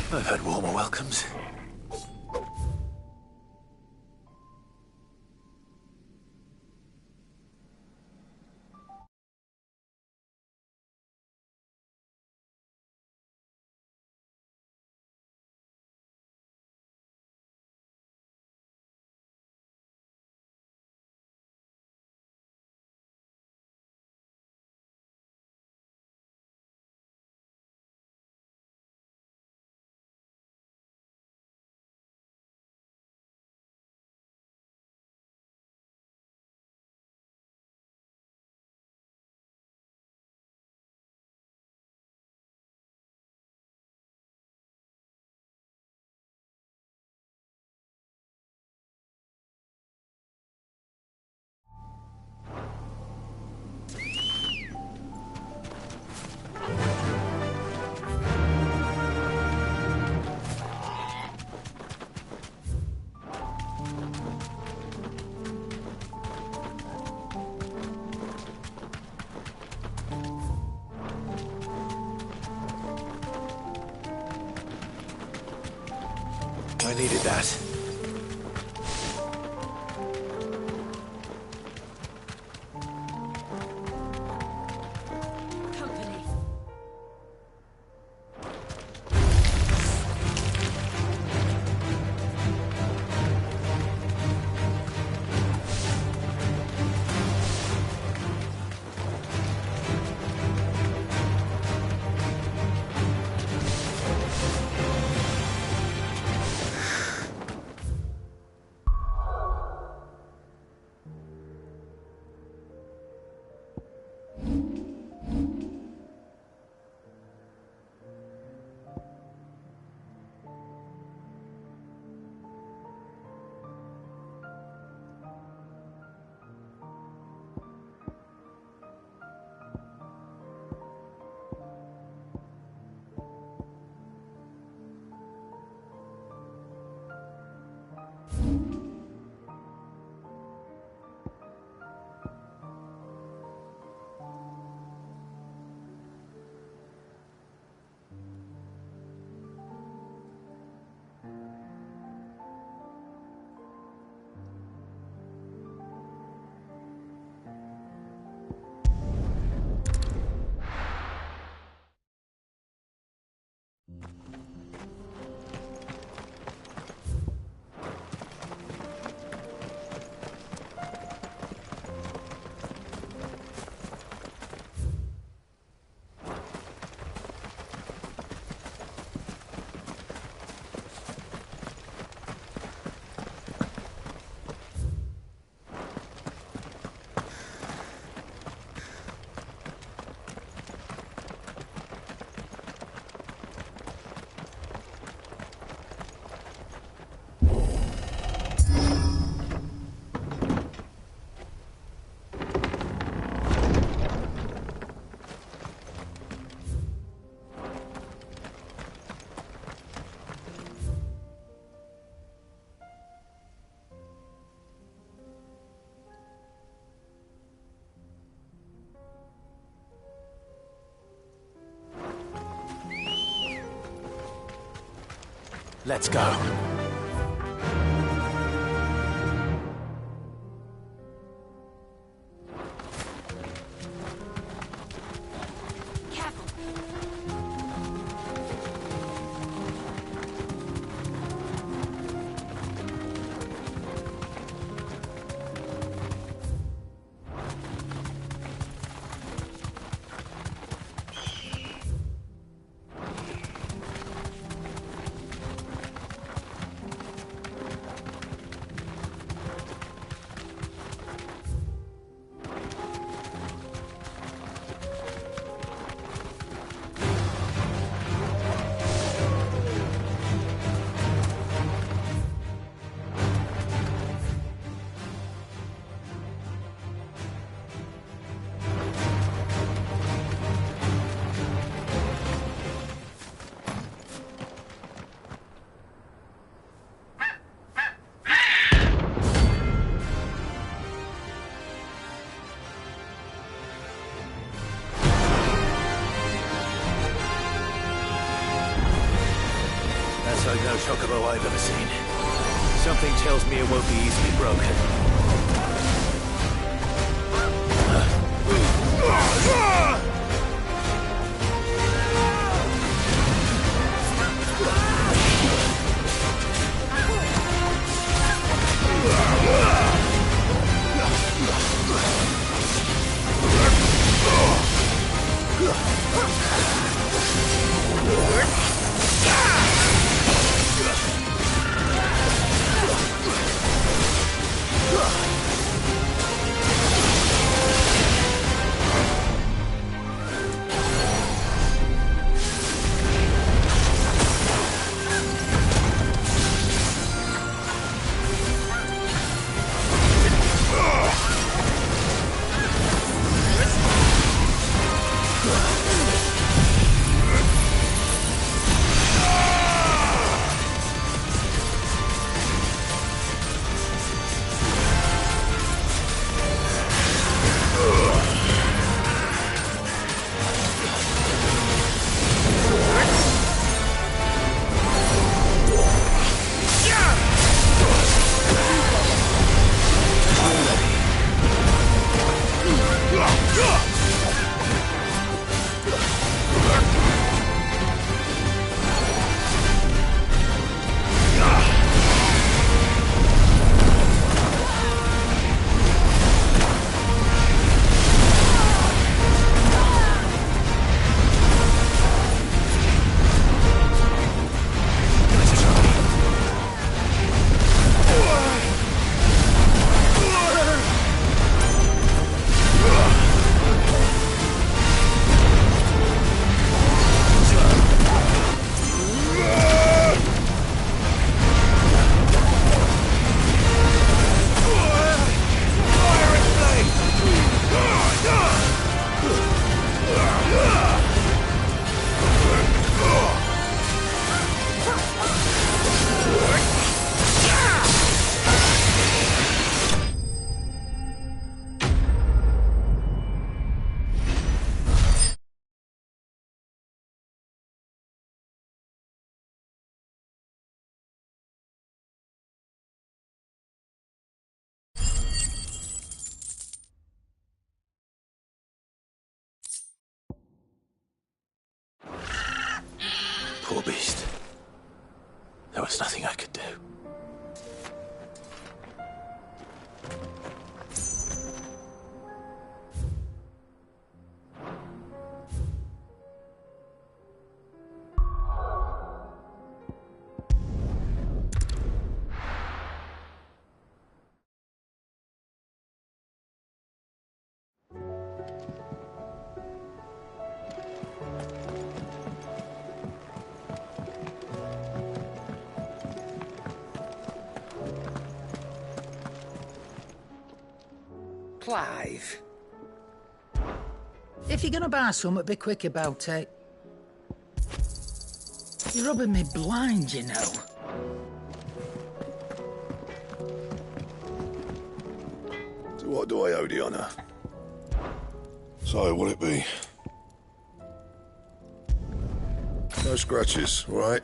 [SPEAKER 3] I've had warmer welcomes. I needed that.
[SPEAKER 11] Let's go. That's no chocobo I've ever seen. Something tells me it won't be easily broken. Poor beast. There was nothing I could do.
[SPEAKER 8] Clive. If you're gonna buy something, be quick about it. You're rubbing me blind, you know.
[SPEAKER 9] So what do I owe the honour? So, what'll it be? No scratches, all right?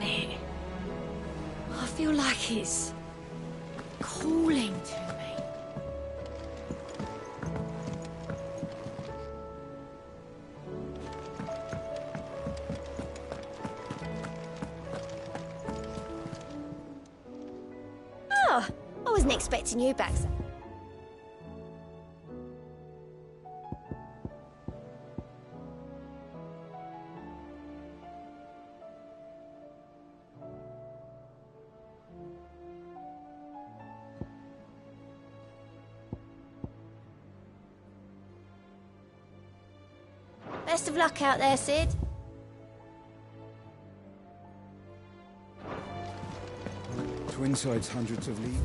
[SPEAKER 15] it? I feel like it's calling to me.
[SPEAKER 2] Oh, I wasn't expecting you back, sir. Best of luck out there, Sid.
[SPEAKER 1] Twin sides hundreds of leagues.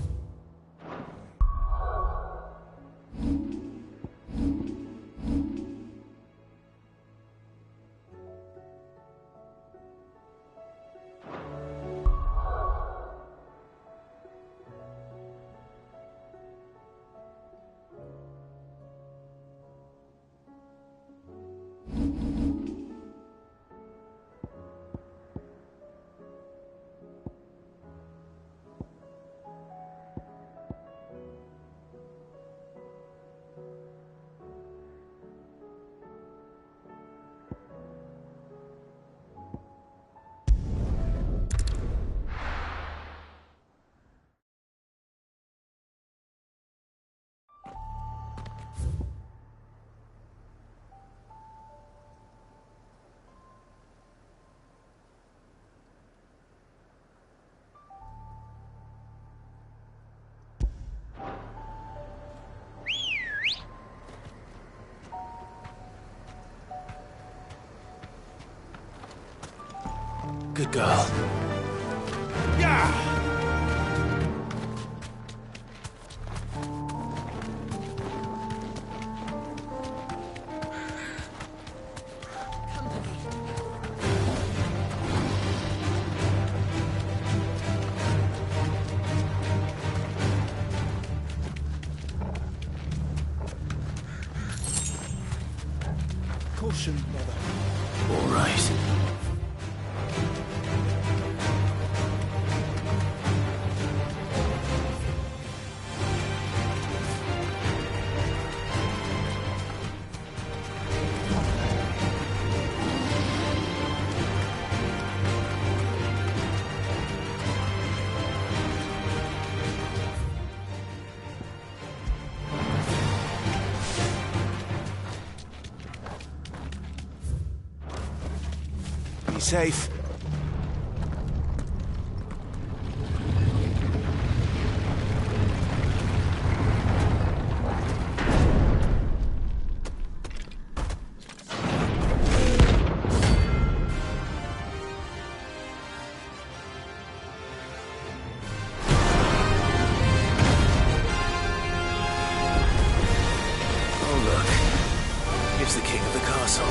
[SPEAKER 11] Good girl.
[SPEAKER 5] Yeah!
[SPEAKER 1] Caution, brother.
[SPEAKER 11] All right.
[SPEAKER 3] Be safe. Oh, look. Here's the king of the castle.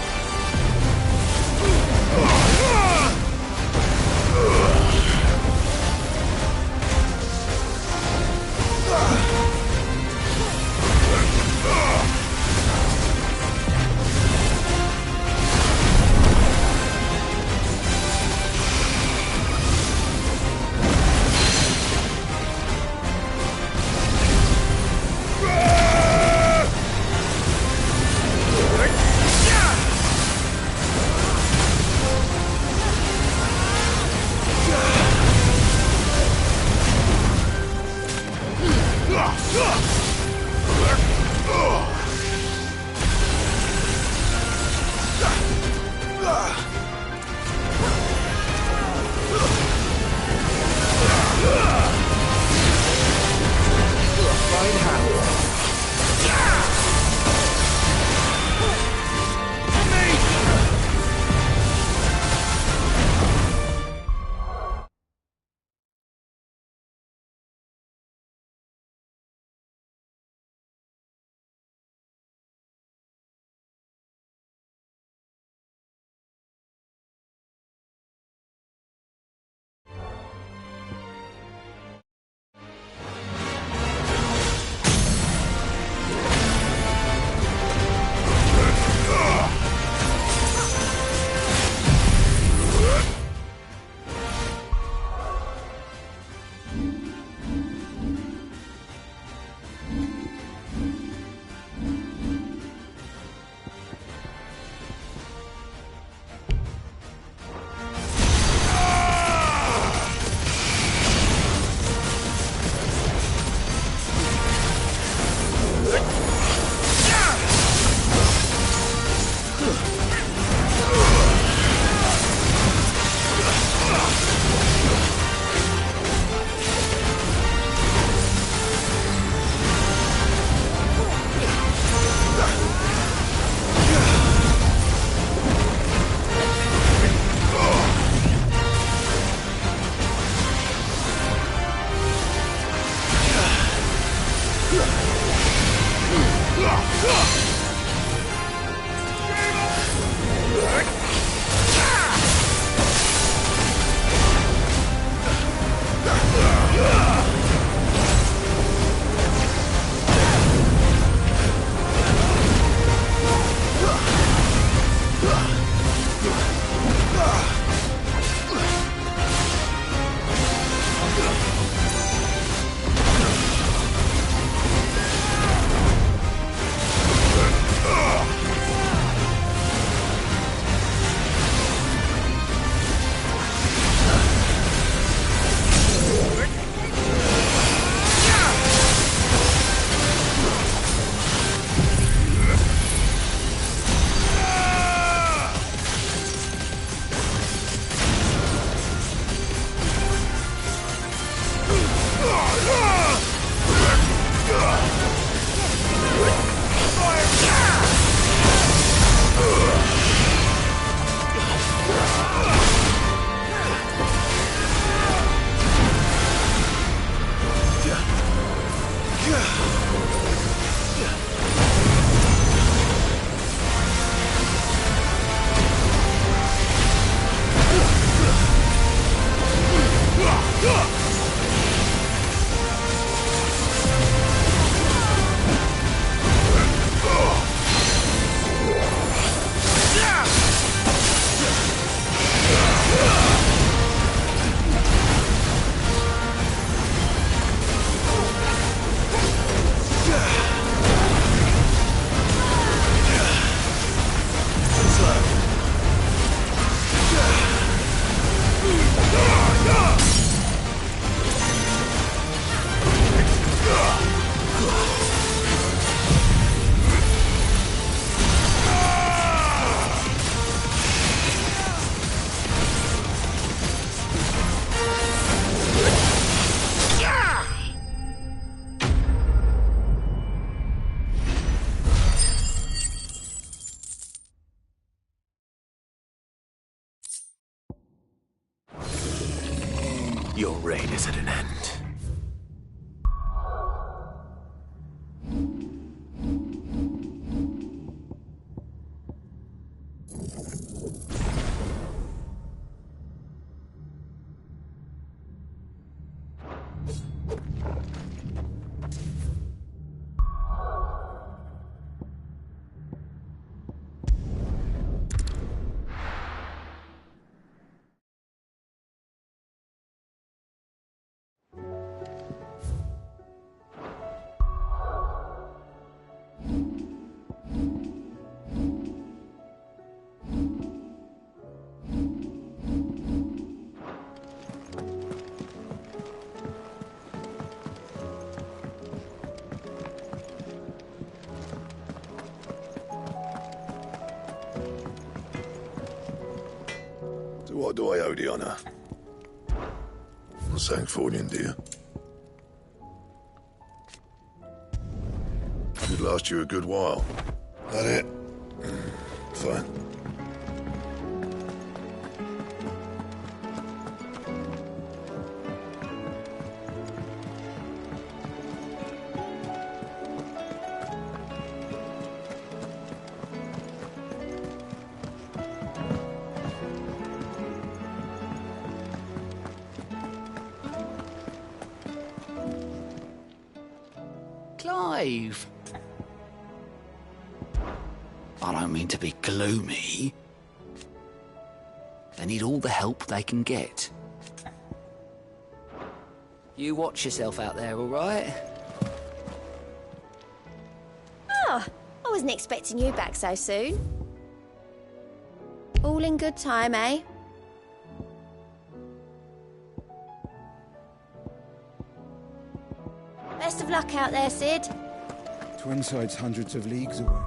[SPEAKER 3] Your reign is at an end.
[SPEAKER 9] What do I owe the honor? Sanktfordian, dear. It'd last you a good while. That it? Fine.
[SPEAKER 12] Clive! I don't mean to be gloomy. They need all the help they can get. You watch yourself out there, all right?
[SPEAKER 2] Oh, I wasn't expecting you back so soon. All in good time, eh? Best of luck out there, Sid.
[SPEAKER 1] Twinside's hundreds of leagues away.